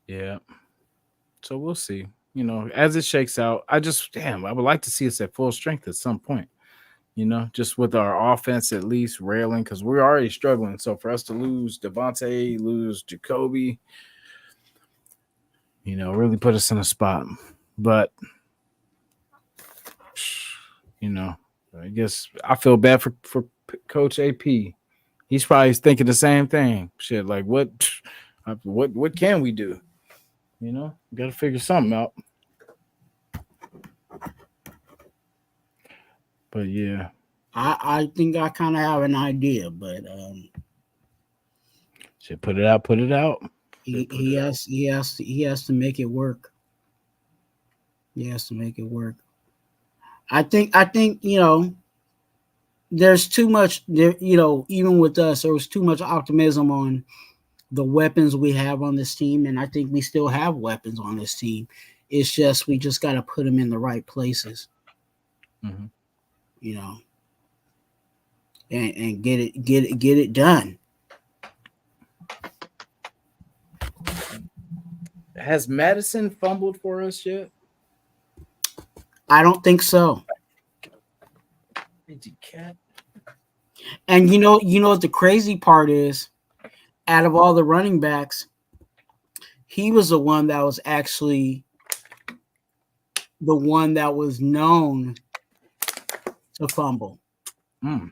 [SPEAKER 1] Yeah. So we'll see. You know, as it shakes out, I would like to see us at full strength at some point. You know, just with our offense at least railing, because we're already struggling. So for us to lose Devontae, lose Jacoby, you know, really put us in a spot. But, you know, I guess I feel bad for Coach AP. He's probably thinking the same thing. Shit, like what can we do? You know, got to figure something out. But yeah,
[SPEAKER 3] I think I kind of have an idea, but
[SPEAKER 1] should put it out.
[SPEAKER 3] He has to make it work. He has to make it work. I think you know, there's too much there, you know, even with us, there was too much optimism on the weapons we have on this team, and I think we still have weapons on this team. It's just we just got to put them in the right places.
[SPEAKER 1] Mm-hmm.
[SPEAKER 3] You know, and get it done.
[SPEAKER 1] Has Madison fumbled for us yet?
[SPEAKER 3] I don't think so. And you know what the crazy part is? Out of all the running backs, he was the one that was actually the one that was known to fumble.
[SPEAKER 1] Mm.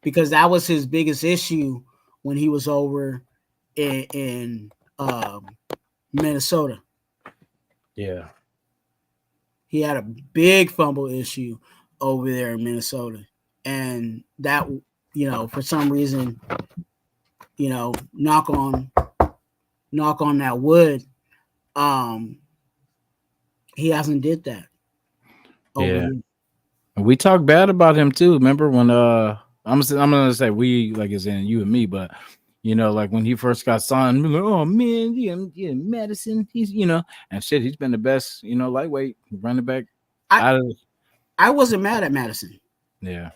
[SPEAKER 3] Because that was his biggest issue when he was over in Minnesota.
[SPEAKER 1] Yeah.
[SPEAKER 3] He had a big fumble issue over there in Minnesota. And that, for some reason, knock on that wood, he hasn't did that over
[SPEAKER 1] Yeah.
[SPEAKER 3] here.
[SPEAKER 1] We talked bad about him too. Remember when I'm gonna say we, like as in you and me, but like when he first got signed, we were like, oh man, yeah, Madison, he's and shit, he's been the best, lightweight running back out of
[SPEAKER 3] I wasn't mad at Madison.
[SPEAKER 1] Yeah.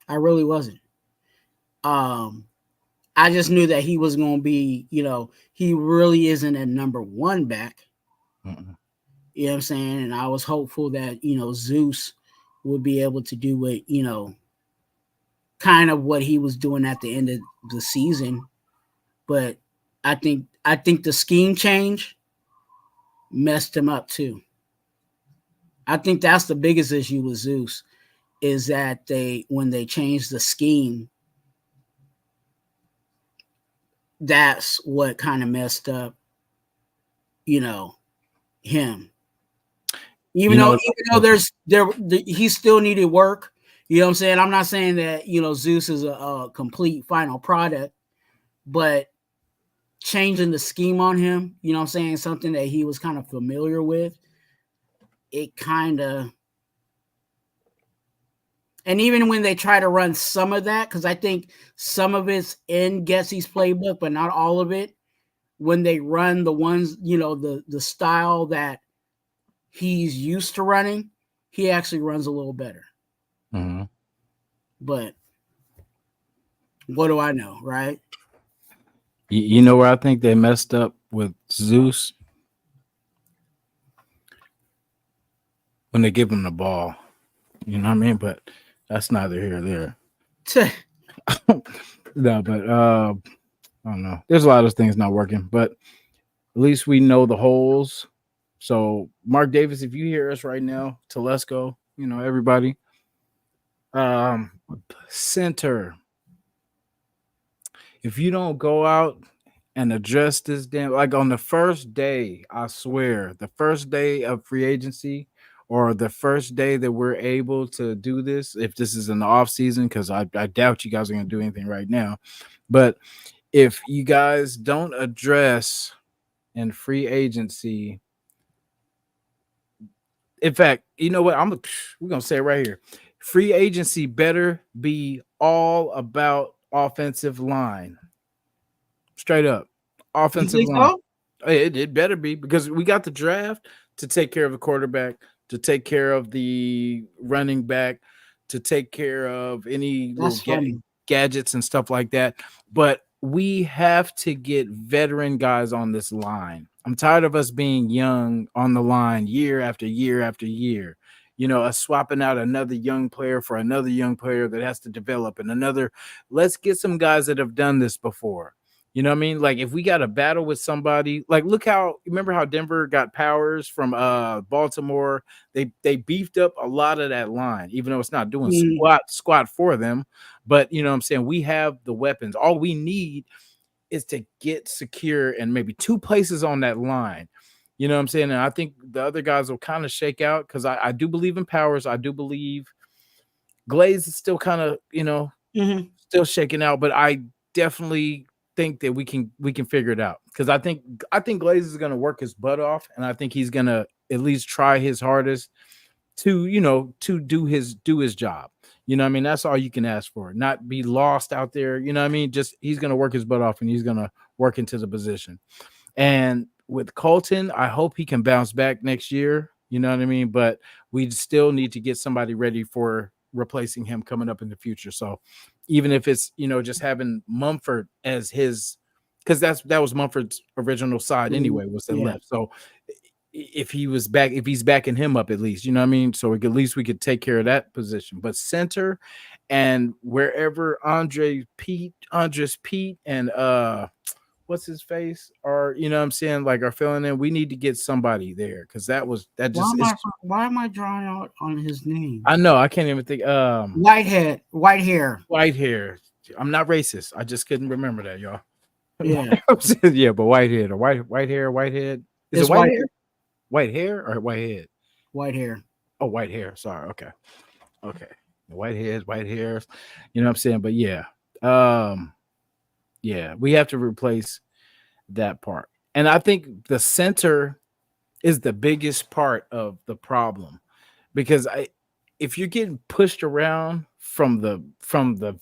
[SPEAKER 3] I really wasn't. I just knew that he was going to be, he really isn't a number one back.
[SPEAKER 1] Mm-mm.
[SPEAKER 3] You know what I'm saying? And I was hopeful that, Zeus would be able to do what, kind of what he was doing at the end of the season. But I think the scheme change messed him up too. I think that's the biggest issue with Zeus is that when they changed the scheme, that's what kind of messed up, him. Even though he still needed work. You know what I'm saying? I'm not saying that, Zeus is a complete final product, but changing the scheme on him, you know what I'm saying, something that he was kind of familiar with, it kind of. And even when they try to run some of that, because I think some of it's in Getsy's playbook, but not all of it, when they run the ones, the style that he's used to running, he actually runs a little better.
[SPEAKER 1] Mm-hmm.
[SPEAKER 3] But what do I know, right?
[SPEAKER 1] You know where I think they messed up with Zeus? When they give him the ball. You know what I mean? But that's neither here nor there. No, but I don't know. There's a lot of things not working, but at least we know the holes. So, Mark Davis, if you hear us right now, Telesco, everybody. Center. If you don't go out and address this damn, like on the first day, I swear, the first day of free agency or the first day that we're able to do this, if this is in the off season, because I doubt you guys are going to do anything right now. But if you guys don't address in free agency, in fact, you know what? We're going to say it right here. Free agency better be all about offensive line. Straight up. Offensive line.
[SPEAKER 3] So?
[SPEAKER 1] It better be, because we got the draft to take care of the quarterback, to take care of the running back, to take care of any little gadgets and stuff like that. But we have to get veteran guys on this line. I'm tired of us being young on the line year after year after year. Us swapping out another young player for another young player that has to develop, and another. Let's get some guys that have done this before. You know what I mean? Like if we got a battle with somebody, like remember how Denver got Powers from Baltimore? They beefed up a lot of that line, even though it's not doing squat for them. But you know what I'm saying? We have the weapons. All we need is to get secure and maybe two places on that line. You know what I'm saying? And I think the other guys will kind of shake out, because I do believe in Powers. I do believe Glaze is still kind of, still shaking out, but I definitely think that we can figure it out, because I think Glaze is going to work his butt off, and I think he's going to at least try his hardest to do his job. You know what I mean? That's all you can ask for. Not be lost out there. You know what I mean? Just he's going to work his butt off, and he's going to work into the position. And with Colton, I hope he can bounce back next year. You know what I mean? But we still need to get somebody ready for replacing him coming up in the future. So even if it's, just having Mumford as his, because that was Mumford's original side anyway, was the left. So if he's backing him up, at least, you know what I mean? So at least we could take care of that position. But center, and wherever Andres Pete and what's his face, or you know what I'm saying, like are filling in. We need to get somebody there because that
[SPEAKER 3] Why
[SPEAKER 1] just
[SPEAKER 3] am
[SPEAKER 1] is.
[SPEAKER 3] I drawing out on his name?
[SPEAKER 1] I know I can't even think.
[SPEAKER 3] Whitehead, white hair.
[SPEAKER 1] White hair. I'm not racist. I just couldn't remember that, y'all.
[SPEAKER 3] Yeah,
[SPEAKER 1] Yeah, but white head or white hair, white head. Is it
[SPEAKER 3] it's
[SPEAKER 1] white
[SPEAKER 3] white
[SPEAKER 1] hair? White hair or white head?
[SPEAKER 3] white hair.
[SPEAKER 1] Oh, white hair. Sorry. Okay. Okay. White heads, white hairs. You know what I'm saying? But yeah. Um, yeah, we have to replace that part. And I think the center is the biggest part of the problem because if you're getting pushed around from the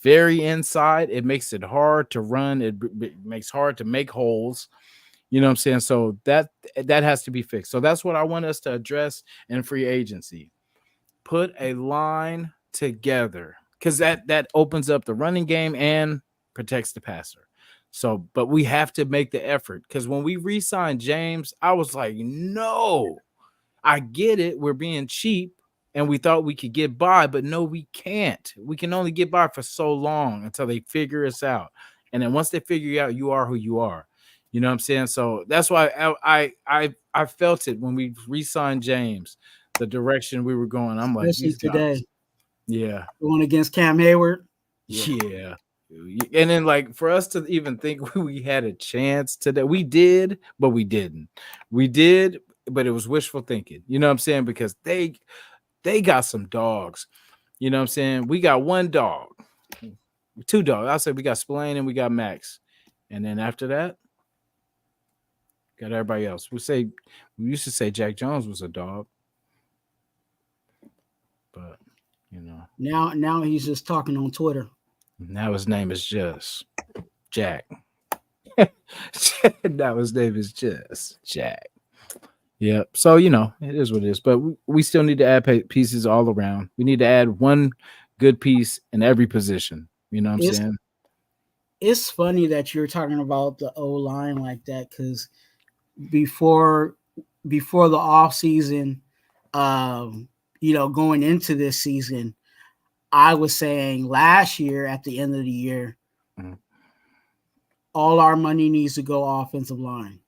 [SPEAKER 1] very inside, it makes it hard to run. It makes hard to make holes. You know what I'm saying? So that has to be fixed. So that's what I want us to address in free agency. Put a line together because that opens up the running game and protects the passer. So, but we have to make the effort because when we re-signed James, I was like, no, I get it. We're being cheap and we thought we could get by, but no, we can't. We can only get by for so long until they figure us out. And then once they figure you out, you are who you are. You know what I'm saying? So that's why I felt it when we re-signed James, the direction we were going. I'm like,
[SPEAKER 3] Especially
[SPEAKER 1] these guys,
[SPEAKER 3] today,
[SPEAKER 1] yeah,
[SPEAKER 3] going against Cam Hayward.
[SPEAKER 1] yeah. And then like for us to even think we had a chance today, we did, but we didn't. We did, but it was wishful thinking. You know what I'm saying? Because they got some dogs. You know what I'm saying? We got one dog, two dogs. I'll say we got Spillane and we got Max. And then after that, got everybody else. We used to say Jack Jones was a dog, but you know,
[SPEAKER 3] Now he's just talking on Twitter.
[SPEAKER 1] now his name is just Jack. Now his name is just Jack. Yep. So you know it is what it is, but we still need to add pieces all around. We need to add one good piece in every position. You know what I'm
[SPEAKER 3] It's
[SPEAKER 1] saying?
[SPEAKER 3] it's funny that you're talking about the O line like that because before before the off season, going into this season, I was saying last year at the end of the year,
[SPEAKER 1] Mhm.
[SPEAKER 3] all our money needs to go offensive line,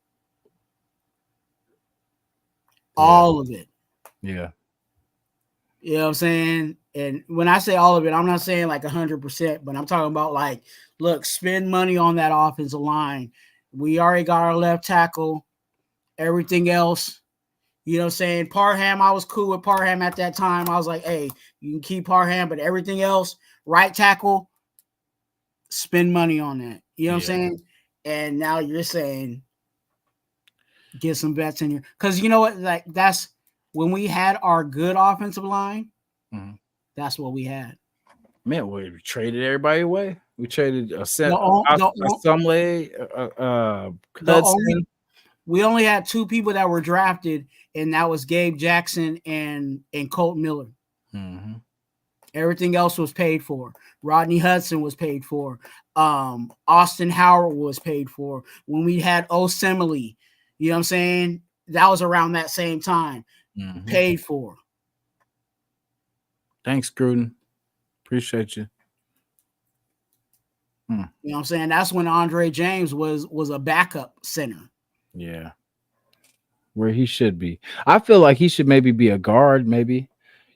[SPEAKER 1] Yeah.
[SPEAKER 3] all of it.
[SPEAKER 1] Yeah.
[SPEAKER 3] You know what I'm saying? And when I say all of it, I'm not saying like 100%, but I'm talking about like, look, spend money on that offensive line. We already got our left tackle. Everything else, you know what I'm saying? Parham, I was cool with Parham at that time. I was like, hey, you can keep Parham, but everything else, right tackle, spend money on that. You know what I'm
[SPEAKER 1] Yeah.
[SPEAKER 3] saying? And now you're saying get some vets in here. Because you know what? Like that's when we had our good offensive line,
[SPEAKER 1] Mhm.
[SPEAKER 3] that's what we had.
[SPEAKER 1] Man, we traded everybody away. We traded a
[SPEAKER 3] The,
[SPEAKER 1] set
[SPEAKER 3] o- the,
[SPEAKER 1] a
[SPEAKER 3] o-
[SPEAKER 1] Sumlay,
[SPEAKER 3] the only
[SPEAKER 1] Hudson.
[SPEAKER 3] we only had two people that were drafted, and that was Gabe Jackson and Colt Miller.
[SPEAKER 1] Mhm.
[SPEAKER 3] Everything else was paid for. Rodney Hudson was paid for. Austin Howard was paid for. When we had Osemele, you know what I'm saying? That was around that same time.
[SPEAKER 1] Mhm.
[SPEAKER 3] Paid for.
[SPEAKER 1] Thanks, Gruden. Appreciate you.
[SPEAKER 3] You know what I'm saying? That's when Andre James was a backup center.
[SPEAKER 1] Yeah, where he should be. I feel like he should maybe be a guard, maybe.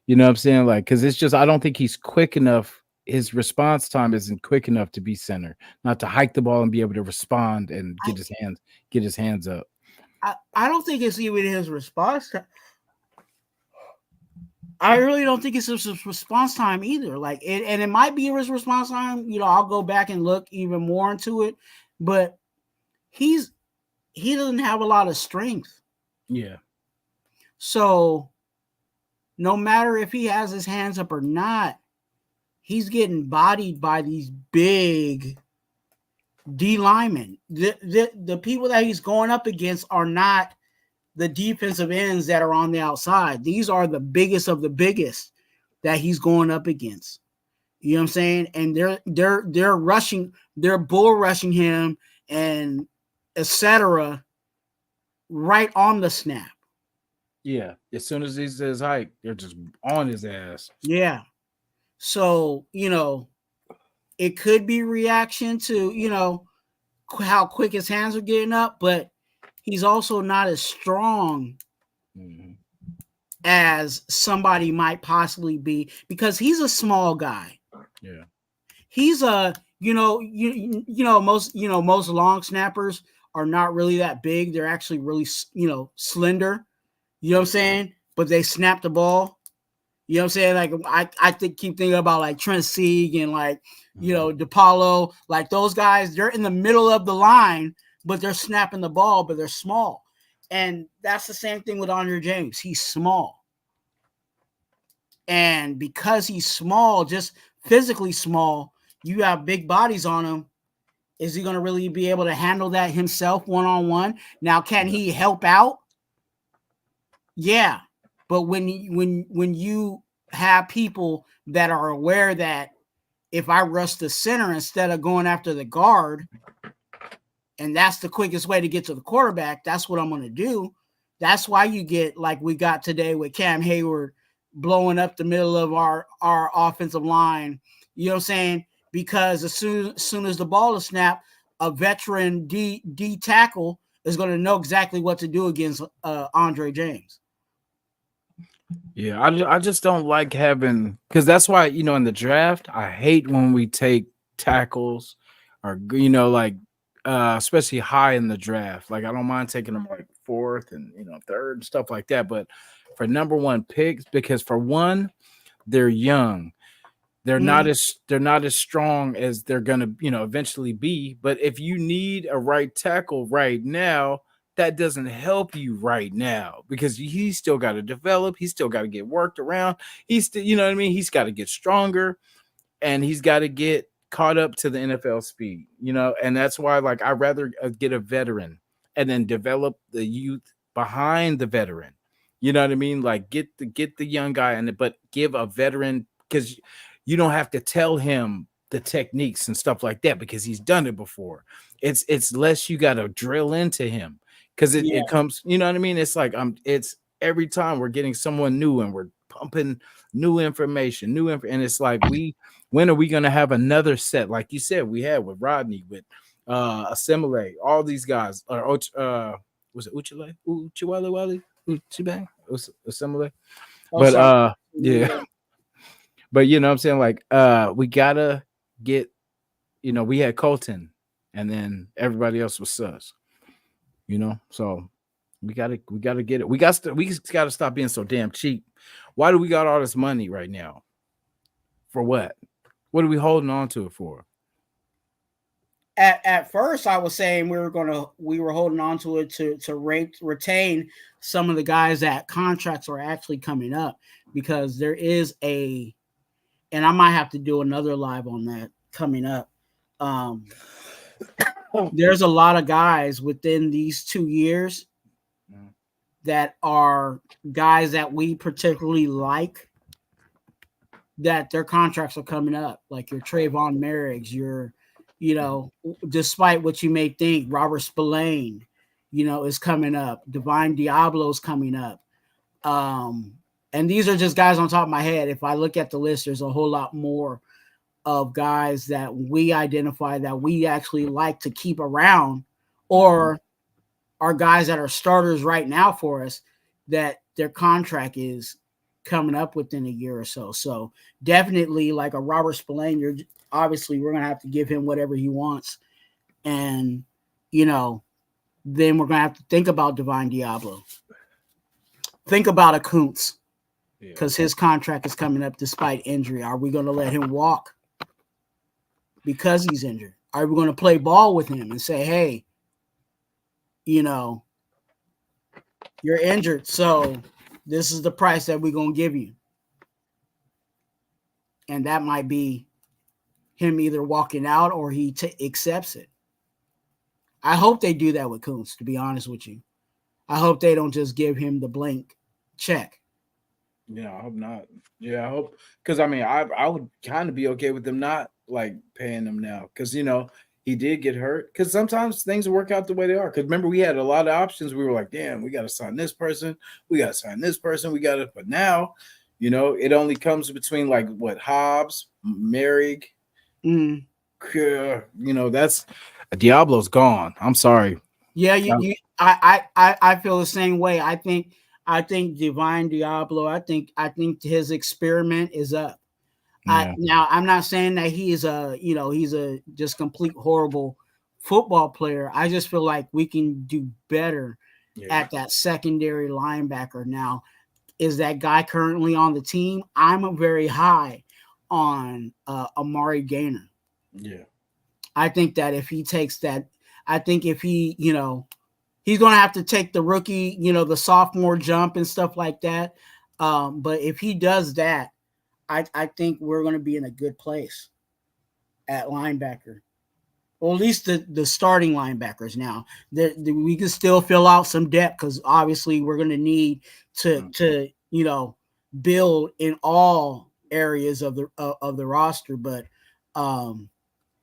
[SPEAKER 1] You know what I'm saying? Like, because it's just I don't think he's quick enough. His response time isn't quick enough to be center, not to hike the ball and be able to respond and get his hands up.
[SPEAKER 3] I don't think it's even his response. I really don't think it's his response time either. Like, and it might be his response time. You know, I'll go back and look even more into it, but he doesn't have a lot of strength.
[SPEAKER 1] Yeah.
[SPEAKER 3] So no matter if he has his hands up or not, he's getting bodied by these big D linemen. The people that he's going up against are not the defensive ends that are on the outside. These are the biggest of the biggest that he's going up against. You know what I'm saying? And they're rushing, they're bull rushing him and etc. right on the snap.
[SPEAKER 1] Yeah. As soon as he says hike, they're just on his ass.
[SPEAKER 3] Yeah. So, it could be reaction to, how quick his hands are getting up, but he's also not as strong as somebody might possibly be because he's a small guy.
[SPEAKER 1] Yeah.
[SPEAKER 3] He's a most most long snappers are not really that big. They're actually really slender. You know what I'm saying? But they snap the ball. You know what I'm saying? Like I keep thinking about like Trent Sieg and like DePaulo, like those guys. They're in the middle of the line, but they're snapping the ball, but they're small. And that's the same thing with Andre James. He's small, and because he's small, just physically small, you have big bodies on him. Is he going to really be able to handle that himself one-on-one? Now, can he help out? Yeah. But when you have people that are aware that if I rush the center instead of going after the guard, and that's the quickest way to get to the quarterback, that's what I'm going to do. That's why you get like we got today with Cam Hayward blowing up the middle of our offensive line. You know what I'm saying? Because as soon as the ball is snapped, a veteran D tackle is going to know exactly what to do against Andre James.
[SPEAKER 1] Yeah, I just don't like having, because that's why, in the draft, I hate when we take tackles or, like, especially high in the draft. Like, I don't mind taking them like fourth and, third and stuff like that. But for number one picks, because for one, they're young. They're not as strong as they're gonna, eventually be. But if you need a right tackle right now, that doesn't help you right now because he's still got to develop. He's still got to get worked around. He's still, you know what I mean? He's got to get stronger and he's got to get caught up to the NFL speed, and that's why, like, I'd rather get a veteran and then develop the youth behind the veteran. You know what I mean? Like, get the young guy but give a veteran, because you don't have to tell him the techniques and stuff like that because he's done it before. It's less you got to drill into him because it comes, you know what I mean? It's like it's every time we're getting someone new and we're pumping new information, and it's like when are we going to have another set like you said we had with Rodney, with Assimile, all these guys, or was it Uchiwale Uchibang Assimile? But yeah. But you know what I'm saying? Like, we gotta get, we had Colton and then everybody else was sus, so we gotta get it. We gotta stop being so damn cheap. Why do we got all this money right now? For what? What are we holding on to it for?
[SPEAKER 3] At first, I was saying we were holding on to it to retain some of the guys that contracts are actually coming up, because there is and I might have to do another live on that coming up. There's a lot of guys within these 2 years that are guys that we particularly like, that their contracts are coming up, like your Trayvon Merrigs, despite what you may think, Robert Spillane, is coming up. Divine Diablo's coming up. And these are just guys on top of my head. If I look at the list, there's a whole lot more of guys that we identify that we actually like to keep around, or are guys that are starters right now for us that their contract is coming up within a year or so. So definitely, like a Robert Spillane, we're going to have to give him whatever he wants. And, then we're going to have to think about Divine Diablo. Think about a Kuntz, because his contract is coming up despite injury. Are we going to let him walk because he's injured? Are we going to play ball with him and say, hey, you're injured, so this is the price that we're going to give you? And that might be him either walking out or he accepts it. I hope they do that with Kuntz, to be honest with you. I hope they don't just give him the blank check.
[SPEAKER 1] Yeah, I hope not. Yeah, I hope, because I would kind of be okay with them not like paying him now, because he did get hurt. Because sometimes things work out the way they are. Because remember, we had a lot of options. We were like, damn, we got to sign this person. We got to sign this person. But now, it only comes between like what, Hobbs, Merrick, that's Diablo's gone. I'm sorry.
[SPEAKER 3] Yeah,
[SPEAKER 1] Uh,
[SPEAKER 3] I feel the same way. I think Divine Diablo. I think his experiment is up.
[SPEAKER 1] Yeah,
[SPEAKER 3] I'm not saying that he's a just complete horrible football player. I just feel like we can do better
[SPEAKER 1] yeah,
[SPEAKER 3] at that secondary linebacker. Now, is that guy currently on the team? I'm a very high on Amari Gainer.
[SPEAKER 1] yeah,
[SPEAKER 3] I think that if he takes that, I think if he's going to have to take the rookie, the sophomore jump and stuff like that. But if he does that, I think we're going to be in a good place at linebacker. Or at least the starting linebackers now. We can still fill out some depth because obviously we're going to need to build in all areas of the roster. But um,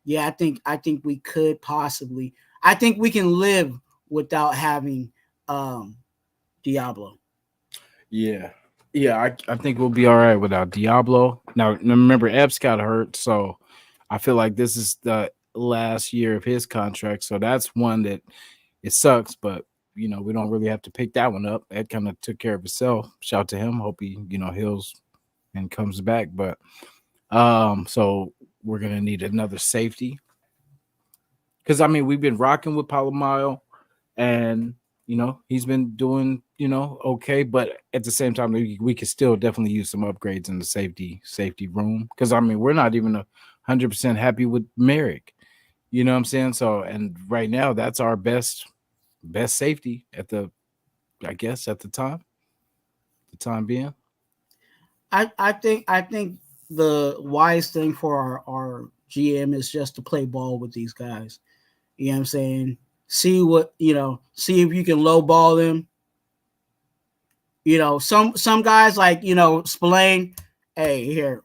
[SPEAKER 3] yeah, I think we could possibly. I think we can live without having um, Diablo.
[SPEAKER 1] yeah, yeah. I think we'll be all right without Diablo. Now, remember, Epps got hurt, so I feel like this is the last year of his contract. So that's one that it sucks, but we don't really have to pick that one up. Ed kind of took care of himself. Shout to him. Hope he heals and comes back. But so we're gonna need another safety because I mean we've been rocking with Palomino, and he's been doing okay, but at the same time we could still definitely use some upgrades in the safety room because I mean we're not even 100% happy with Merrick. You know what I'm saying? So and right now that's our best safety at the I guess at the time being.
[SPEAKER 3] I think the wise thing for our GM is just to play ball with these guys. You know what I'm saying? See if you can low ball them. Some guys like Spillane. Hey, here,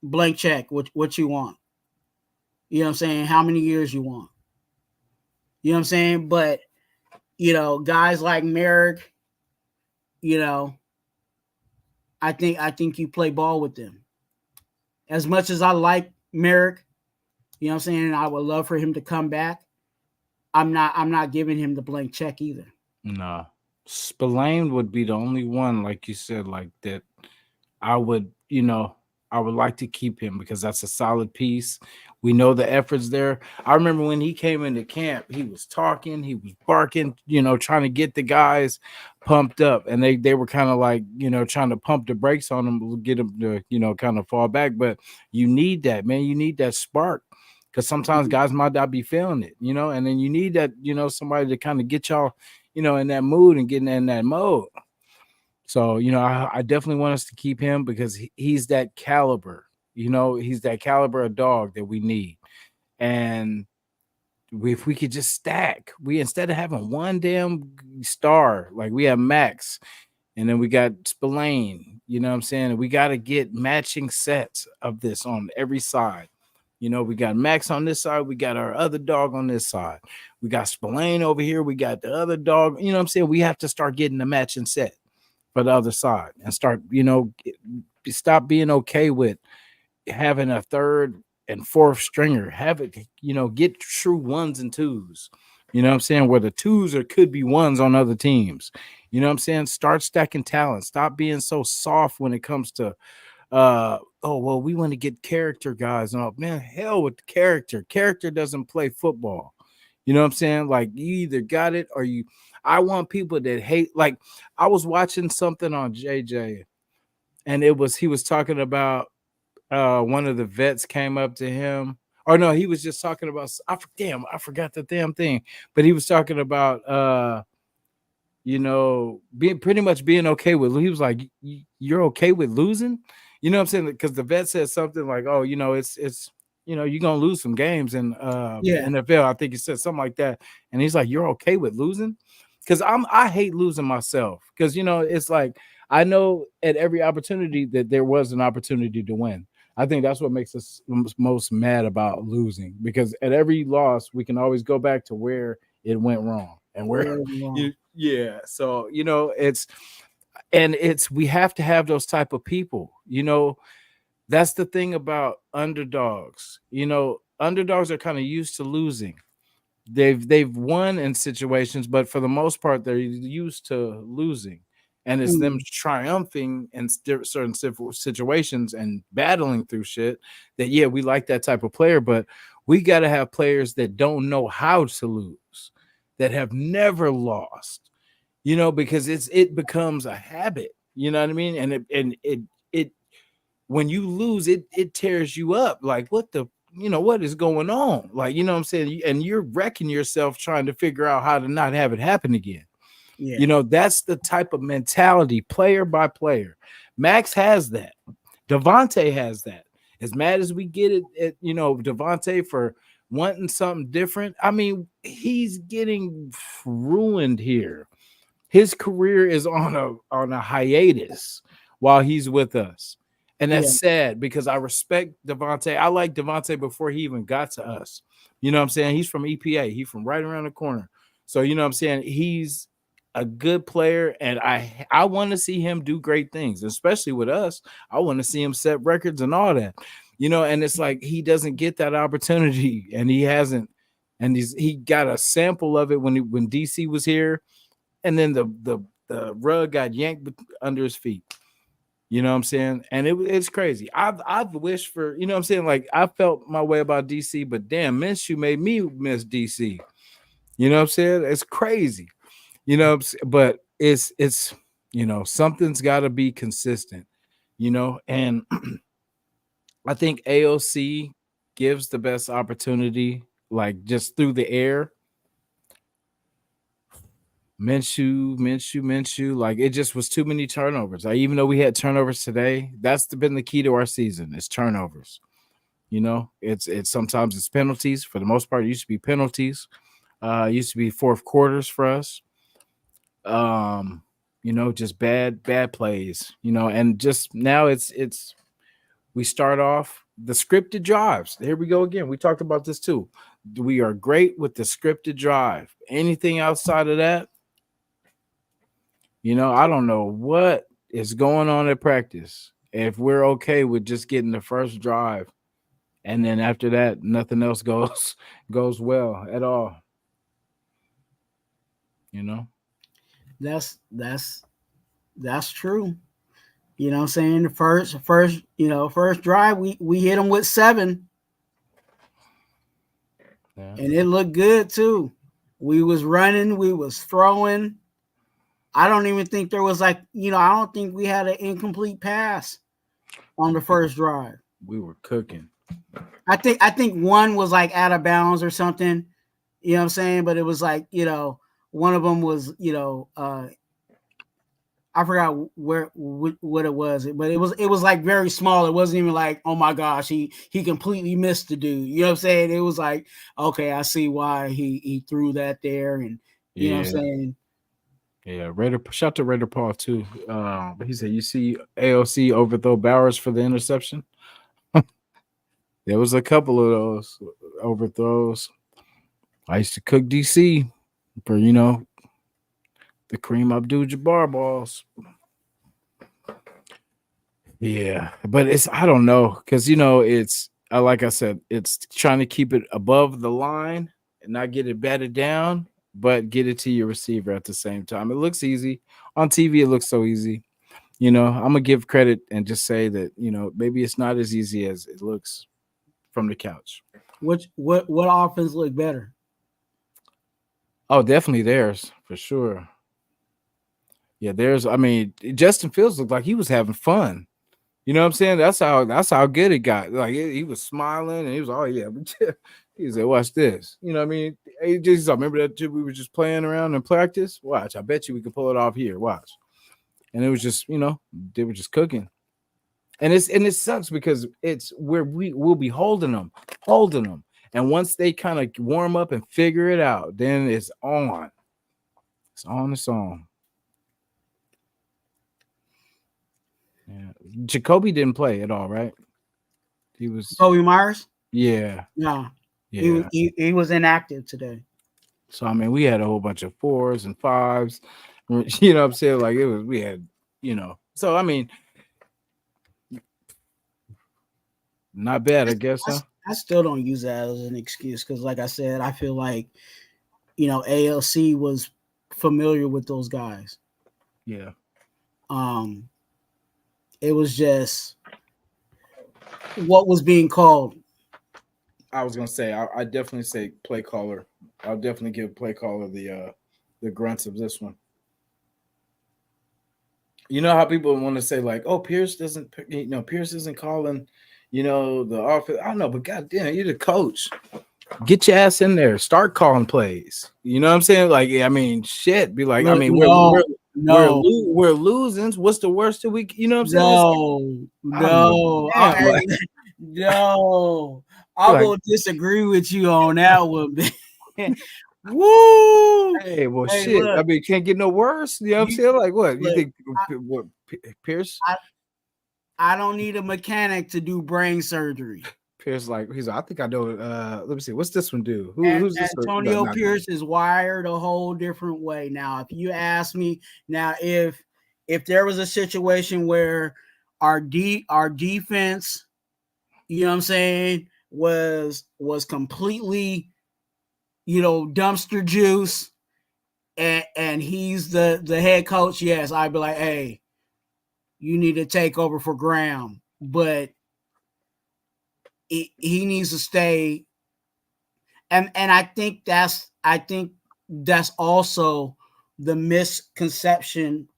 [SPEAKER 3] blank check. What you want? You know what I'm saying? How many years you want? You know what I'm saying? But guys like Merrick. You know, I think you play ball with them. As much as I like Merrick, you know what I'm saying? I would love for him to come back. I'm not giving him the blank check either.
[SPEAKER 1] No. Spillane would be the only one, like you said, like that I would, I would like to keep him because that's a solid piece. We know the efforts there. I remember when he came into camp, he was talking, he was barking, trying to get the guys pumped up. And they were kind of like, trying to pump the brakes on him, get him to, kind of fall back. But you need that, man. You need that spark. Because sometimes
[SPEAKER 3] Mhm.
[SPEAKER 1] guys might not be feeling it, and then you need that, somebody to kind of get y'all, in that mood and getting in that mode. So, I definitely want us to keep him because he's that caliber. He's that caliber of dog that we need. And if we could just stack, we instead of having one damn star, like we have Max, and then we got Spillane, you know what I'm saying? We got to get matching sets of this on every side. We got Max on this side, we got our other dog on this side. We got Spillane over here, we got the other dog. You know what I'm saying? We have to start getting the matching set for the other side and start, stop being okay with having a third and fourth stringer. Have it, get true ones and twos. You know what I'm saying? Where the twos or could be ones on other teams. You know what I'm saying? Start stacking talent. Stop being so soft when it comes to oh well, we want to get character guys. And man, hell with the character. Character doesn't play football. You know what I'm saying? Like you either got it or you. I want people that hate. Like I was watching something on JJ, and he was talking about one of the vets came up to him. Or no, he was just talking about. I forgot the damn thing. But he was talking about being pretty much being okay with. He was like, "You're okay with losing." You know what I'm saying? Because the vet said something like, "Oh, it's you're gonna lose some games in
[SPEAKER 3] Yeah,
[SPEAKER 1] NFL." I think he said something like that, and he's like, "You're okay with losing?" Because I hate losing myself. Because it's like I know at every opportunity that there was an opportunity to win. I think that's what makes us most mad about losing. Because at every loss, we can always go back to where it went wrong and where
[SPEAKER 3] where wrong.
[SPEAKER 1] yeah. So it's we have to have those type of people. That's the thing about underdogs. underdogs are kind of used to losing. They've won in situations, but for the most part, they're used to losing, and it's them
[SPEAKER 3] Mm,
[SPEAKER 1] triumphing in certain situations and battling through shit. That yeah, we like that type of player, but we got to have players that don't know how to lose, that have never lost, because it becomes a habit. You know what I mean? And it when you lose it tears you up. Like what is going on? Like, what I'm saying? And you're wrecking yourself trying to figure out how to not have it happen again.
[SPEAKER 3] yeah,
[SPEAKER 1] That's the type of mentality, player by player. Max has that. Devontae has that. As mad as we get it at, Devontae for wanting something different, I mean, he's getting ruined here. His career is on a hiatus while he's with us. And
[SPEAKER 3] yeah,
[SPEAKER 1] that's sad because I respect Devontae. I like Devontae before he even got to us. You know what I'm saying? He's from EPA. He's from right around the corner. So you know what I'm saying? He's a good player, and I want to see him do great things, especially with us. I want to see him set records and all that. And it's like he doesn't get that opportunity, and he hasn't, and he got a sample of it when DC was here, and then the rug got yanked under his feet. You know what I'm saying? And it's crazy. I've wished for, you know what I'm saying? Like I felt my way about DC, but damn, Minshew made me miss DC. You know what I'm saying? It's crazy. But it's something's got to be consistent. And I think AOC gives the best opportunity, like just through the air. Minshew. Like it just was too many turnovers. Like even though we had turnovers today, that's been the key to our season. It's turnovers. It's sometimes it's penalties. For the most part, it used to be penalties. It used to be fourth quarters for us. Just bad plays. And just now it's we start off the scripted drives. Here we go again. We talked about this too. We are great with the scripted drive. Anything outside of that, I don't know what is going on at practice. If we're okay with just getting the first drive, and then after that, nothing else goes well at all. You know.
[SPEAKER 3] that's that's true. You know what I'm saying? The first drive, we hit them with 7,
[SPEAKER 1] Yeah.
[SPEAKER 3] and it looked good too. We was running, we was throwing. I don't even think there was I don't think we had an incomplete pass on the first drive.
[SPEAKER 1] We were cooking.
[SPEAKER 3] I think one was like out of bounds or something. You know what I'm saying? But it was one of them was I forgot what it was, but it was like very small. It wasn't even like, oh my gosh, he completely missed the dude. You know what I'm saying? It was like, okay, I see why he threw that there, and you know what
[SPEAKER 1] Yeah.
[SPEAKER 3] I'm saying?
[SPEAKER 1] Yeah. Raider, shout to Raider Paul too. He said, "You see AOC overthrow Bowers for the interception." There was a couple of those overthrows. I used to cook DC for the Kareem Abdul-Jabbar balls. Yeah, but I don't know because it's like I said, it's trying to keep it above the line and not get it batted down, but get it to your receiver at the same time. It looks easy on TV. It looks so easy. I'm gonna give credit and just say that maybe it's not as easy as it looks from the couch.
[SPEAKER 3] What offense looked better?
[SPEAKER 1] Oh, definitely theirs for sure. Yeah, there's. I mean, Justin Fields looked like he was having fun. You know what I'm saying? That's how good it got. Like he was smiling and he was, oh yeah, he said, watch this. You know what I mean? He just remember that we were just playing around in practice. Watch, I bet you we can pull it off here. Watch. And it was just, they were just cooking. And it sucks because it's where we'll be holding them. And once they kind of warm up and figure it out, then it's on. It's on its own. Yeah. Jacoby didn't play at all, right? He was
[SPEAKER 3] Kobe Myers?
[SPEAKER 1] yeah.
[SPEAKER 3] No,
[SPEAKER 1] Yeah.
[SPEAKER 3] he was inactive today.
[SPEAKER 1] So I mean, we had a whole bunch of 4s and 5s. You know what I'm saying? Like we had, So I mean, not bad, I guess, huh?
[SPEAKER 3] I still don't use that as an excuse because, like I said, I feel like ALC was familiar with those guys.
[SPEAKER 1] Yeah.
[SPEAKER 3] It was just what was being called.
[SPEAKER 1] I was gonna say I definitely say play caller. I'll definitely give play caller the grunts of this one. You know how people want to say like, oh, Pierce isn't calling, the offense. I don't know, but goddamn, you're the coach. Get your ass in there. Start calling plays. You know what I'm saying? Like, I mean, shit. Be like, I
[SPEAKER 3] Look,
[SPEAKER 1] mean,
[SPEAKER 3] no,
[SPEAKER 1] we're losing. What's the worst that we? You know what I'm saying? Like,
[SPEAKER 3] no.
[SPEAKER 1] damn, like,
[SPEAKER 3] No. I
[SPEAKER 1] like,
[SPEAKER 3] will disagree with you on that one. Woo!
[SPEAKER 1] hey, well,
[SPEAKER 3] Hey,
[SPEAKER 1] shit. I
[SPEAKER 3] look,
[SPEAKER 1] mean, can't get no worse. You know what I'm
[SPEAKER 3] you
[SPEAKER 1] saying? Like, what you
[SPEAKER 3] look.
[SPEAKER 1] think? What Pierce?
[SPEAKER 3] I don't need a mechanic to do brain surgery.
[SPEAKER 1] Pierce, like, he's like, I think I know. Let me see. What's this one do? Who's this?
[SPEAKER 3] Antonio Pierce is wired a whole different way. Now, if you ask me, if there was a situation where our defense, you know what I'm saying, was completely, dumpster juice, and he's the head coach, yes, I'd be like, hey, you need to take over for Graham, but he needs to stay. And I think that's also the misconception,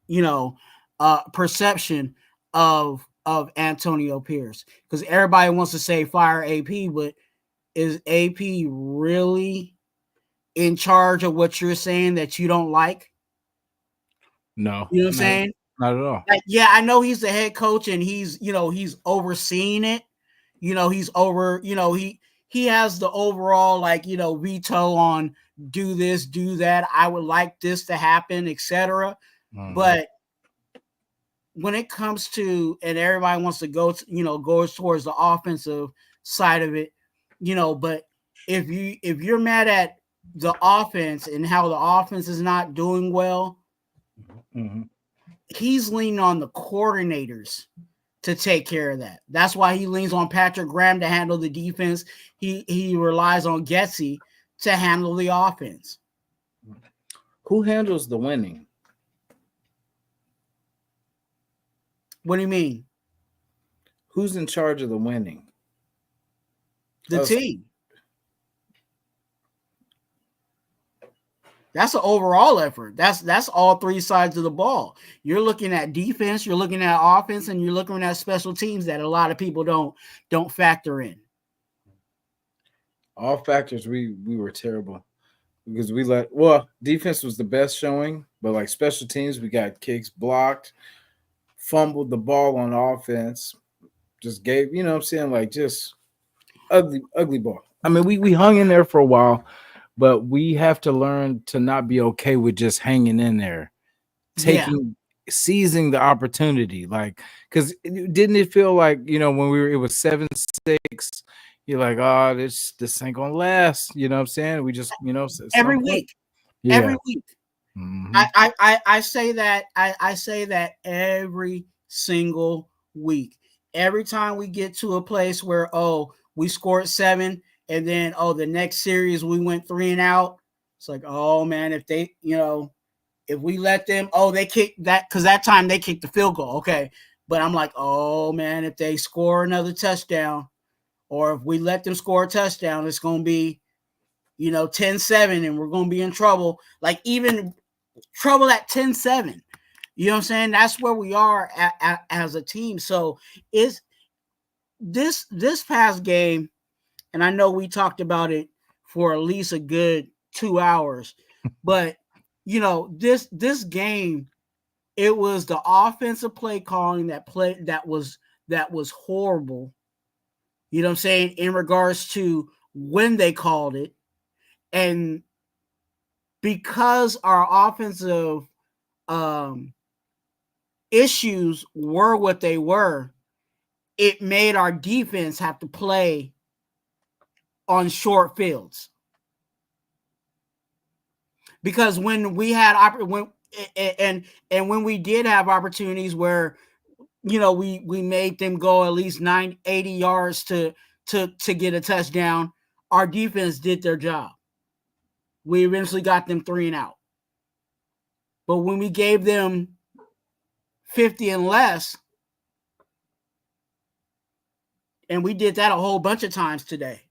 [SPEAKER 3] perception of Antonio Pierce, because everybody wants to say fire AP, but is AP really in charge of what you're saying that you don't like?
[SPEAKER 1] No,
[SPEAKER 3] You know what I'm saying?
[SPEAKER 1] Not at all.
[SPEAKER 3] Like, yeah, I know he's the head coach and he's overseeing it. He's over, he has the overall, like, veto on do this, do that. I would like this to happen, etc.
[SPEAKER 1] Mm-hmm.
[SPEAKER 3] But when it comes to, and everybody wants to go goes towards the offensive side of it, but if you're mad at the offense and how the offense is not doing well,
[SPEAKER 1] mm-hmm.
[SPEAKER 3] he's leaning on the coordinators to take care of that. That's why he leans on Patrick Graham to handle the defense. He relies on Getsy to handle the offense.
[SPEAKER 1] Who handles the winning?
[SPEAKER 3] What do you mean?
[SPEAKER 1] Who's in charge of the winning?
[SPEAKER 3] The team. That's an overall effort. That's all three sides of the ball. You're looking at defense, you're looking at offense, and you're looking at special teams that a lot of people don't factor in.
[SPEAKER 1] All factors, we were terrible because defense was the best showing, but like special teams, we got kicks blocked, fumbled the ball on offense, just gave, you know what I'm saying, like just ugly ball. I mean, we hung in there for a while, but we have to learn to not be okay with just hanging in there, seizing the opportunity. Like, because didn't it feel like, when it was 7-6, you're like, oh, this ain't gonna last. You know what I'm saying? We just,
[SPEAKER 3] every week.
[SPEAKER 1] Yeah.
[SPEAKER 3] Every week.
[SPEAKER 1] Mm-hmm.
[SPEAKER 3] I say that I say that every single week. Every time we get to a place where we scored 7 and then the next series we went 3 and out, it's like, oh man, if they if we let them, they kicked that, because that time they kicked the field goal, okay, but I'm like, oh man, if they score another touchdown, or if we let them score a touchdown, it's gonna be 10-7 and we're gonna be in trouble, like even trouble at 10-7. You know what I'm saying? That's where we are as a team. So is this past game, and I know we talked about it for at least a good 2 hours, but this game, it was the offensive play calling that was horrible. You know what I'm saying? In regards to when they called it, and because our offensive issues were what they were, it made our defense have to play on short fields. Because when we had when we did have opportunities where we made them go at least 80 yards to to get a touchdown. Our defense did their job. We eventually got them 3 and out. But when we gave them 50 and less, and we did that a whole bunch of times today,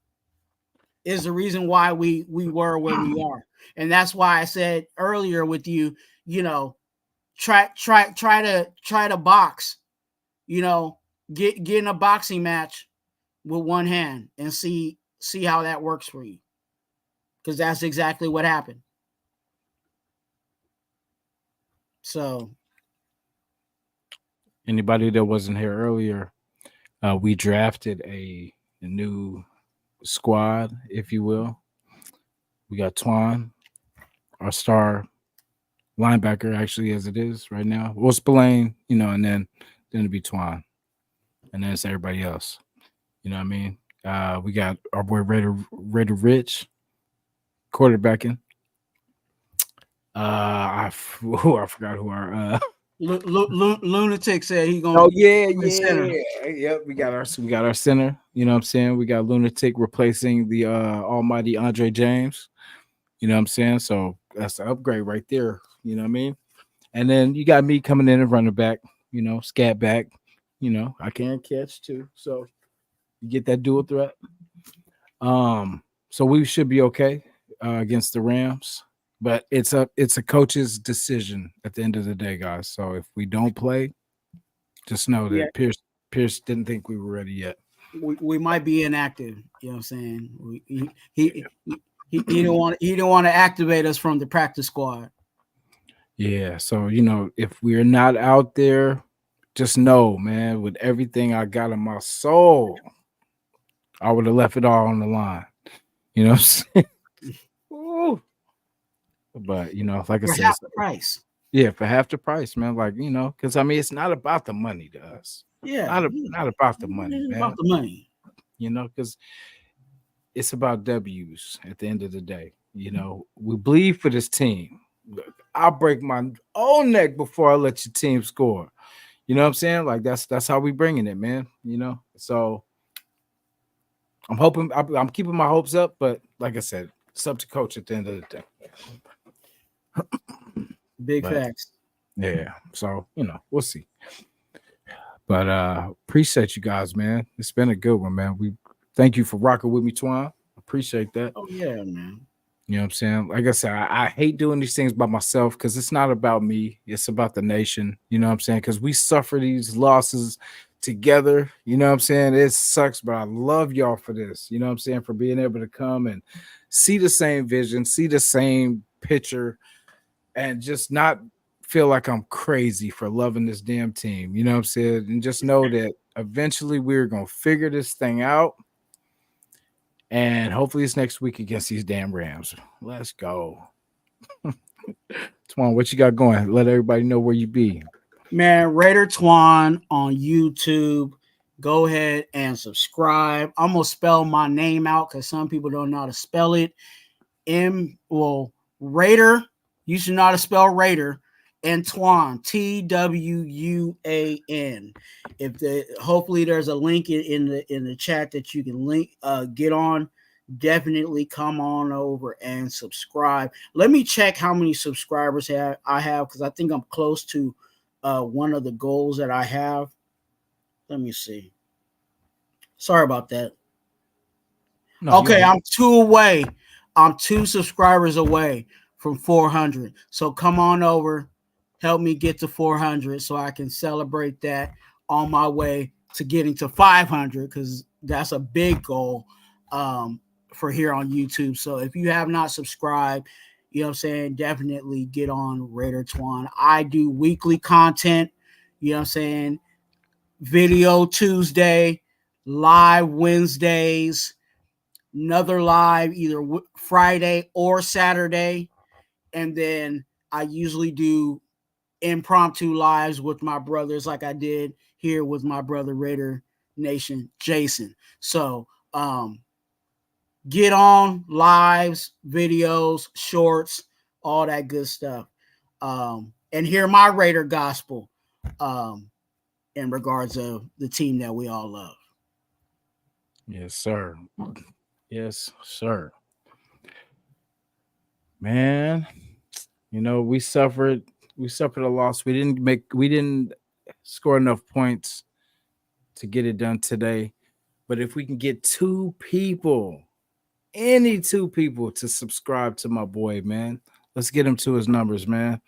[SPEAKER 3] is the reason why we were where we are. And that's why I said earlier with you, try to box, get in a boxing match with one hand and see how that works for you. Because that's exactly what happened. So
[SPEAKER 1] anybody that wasn't here earlier, we drafted a new squad, if you will. We got Twan, our star linebacker, actually, as it is right now. Well, Spillane, and then it'll be Twan. And then it's everybody else. You know what I mean? We got our boy Raider Rich quarterbacking. I forgot who our
[SPEAKER 3] Lunatic said he's gonna.
[SPEAKER 1] Oh yeah. Yep, we got our center. You know what I'm saying? We got Lunatic replacing the almighty Andre James. You know what I'm saying? So that's an upgrade right there. You know what I mean? And then you got me coming in and running back. Scat back. I can catch too. So you get that dual threat. So we should be okay against the Rams. But it's a coach's decision at the end of the day, guys. So if we don't play, just know that Pierce didn't think we were ready yet.
[SPEAKER 3] We might be inactive. You know what I'm saying? He didn't want to activate us from the practice squad.
[SPEAKER 1] Yeah. So if we're not out there, just know, man, with everything I got in my soul, I would have left it all on the line. You know what I'm saying? Ooh. But like I said,
[SPEAKER 3] half the price.
[SPEAKER 1] Yeah, for half the price, man. Like, because it's not about the money to us.
[SPEAKER 3] Yeah,
[SPEAKER 1] not about the money,
[SPEAKER 3] it's
[SPEAKER 1] man.
[SPEAKER 3] About the money,
[SPEAKER 1] because it's about W's at the end of the day. We bleed for this team. I'll break my own neck before I let your team score. You know what I'm saying? Like that's how we bringing it, man. So I'm hoping I'm keeping my hopes up, but like I said, it's up to coach at the end of the day.
[SPEAKER 3] Big facts.
[SPEAKER 1] Yeah. So, we'll see. But appreciate you guys, man. It's been a good one, man. We thank you for rocking with me, Twan. Appreciate that.
[SPEAKER 3] Oh, yeah, man.
[SPEAKER 1] You know what I'm saying? Like I said, I hate doing these things by myself because it's not about me. It's about the nation. You know what I'm saying? Because we suffer these losses together. You know what I'm saying? It sucks, but I love y'all for this. You know what I'm saying? For being able to come and see the same vision, see the same picture, and just not feel like I'm crazy for loving this damn team. You know what I'm saying? And just know that eventually we're going to figure this thing out. And hopefully it's next week against these damn Rams. Let's go. Twan, what you got going? Let everybody know where you be.
[SPEAKER 3] Man, Raider Twan on YouTube. Go ahead and subscribe. I'm going to spell my name out because some people don't know how to spell it. Raider. You should know how to spell Raider. And Twan, TWUAN. Hopefully there's a link in the chat that you can get on. Definitely come on over and subscribe. Let me check how many subscribers I have because I think I'm close to one of the goals that I have. Let me see. Sorry about that. No, okay, I'm 2 away. I'm 2 subscribers away from 400. So come on over. Help me get to 400 so I can celebrate that on my way to getting to 500 because that's a big goal for here on YouTube. So if you have not subscribed, you know what I'm saying, definitely get on Raider Twan. I do weekly content, you know what I'm saying, video Tuesday, live Wednesdays, another live either Friday or Saturday, and then I usually do impromptu lives with my brothers like I did here with my brother Raider Nation Jason. So get on lives, videos, shorts, all that good stuff, and hear my Raider gospel in regards of the team that we all love.
[SPEAKER 1] Yes, sir. Yes, sir. Man, we suffered a loss. We didn't score enough points to get it done today. But if we can get two people, any two people to subscribe to my boy, man, let's get him to his numbers, man.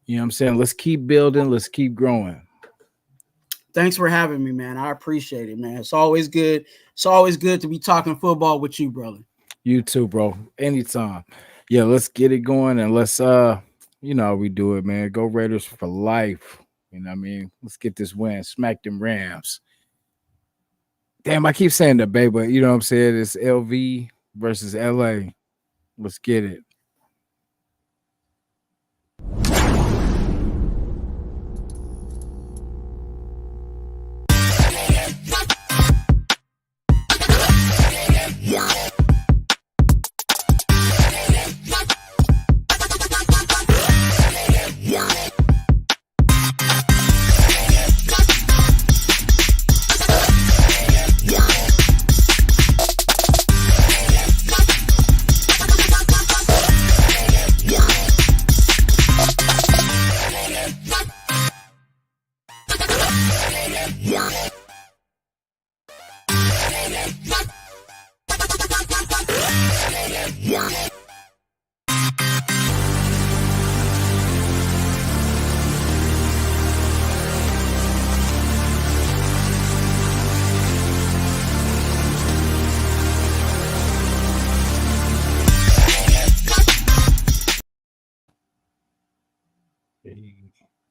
[SPEAKER 1] You know what I'm saying? Let's keep building, let's keep growing.
[SPEAKER 3] Thanks for having me, man. I appreciate it, man. It's always good. It's always good to be talking football with you, brother.
[SPEAKER 1] You too, bro. Anytime. Yeah, let's get it going and let's you know how we do it, man. Go Raiders for life. You know what I mean? Let's get this win. Smack them Rams. Damn, I keep saying the Bay, but you know what I'm saying? It's LV versus LA. Let's get it. Hey.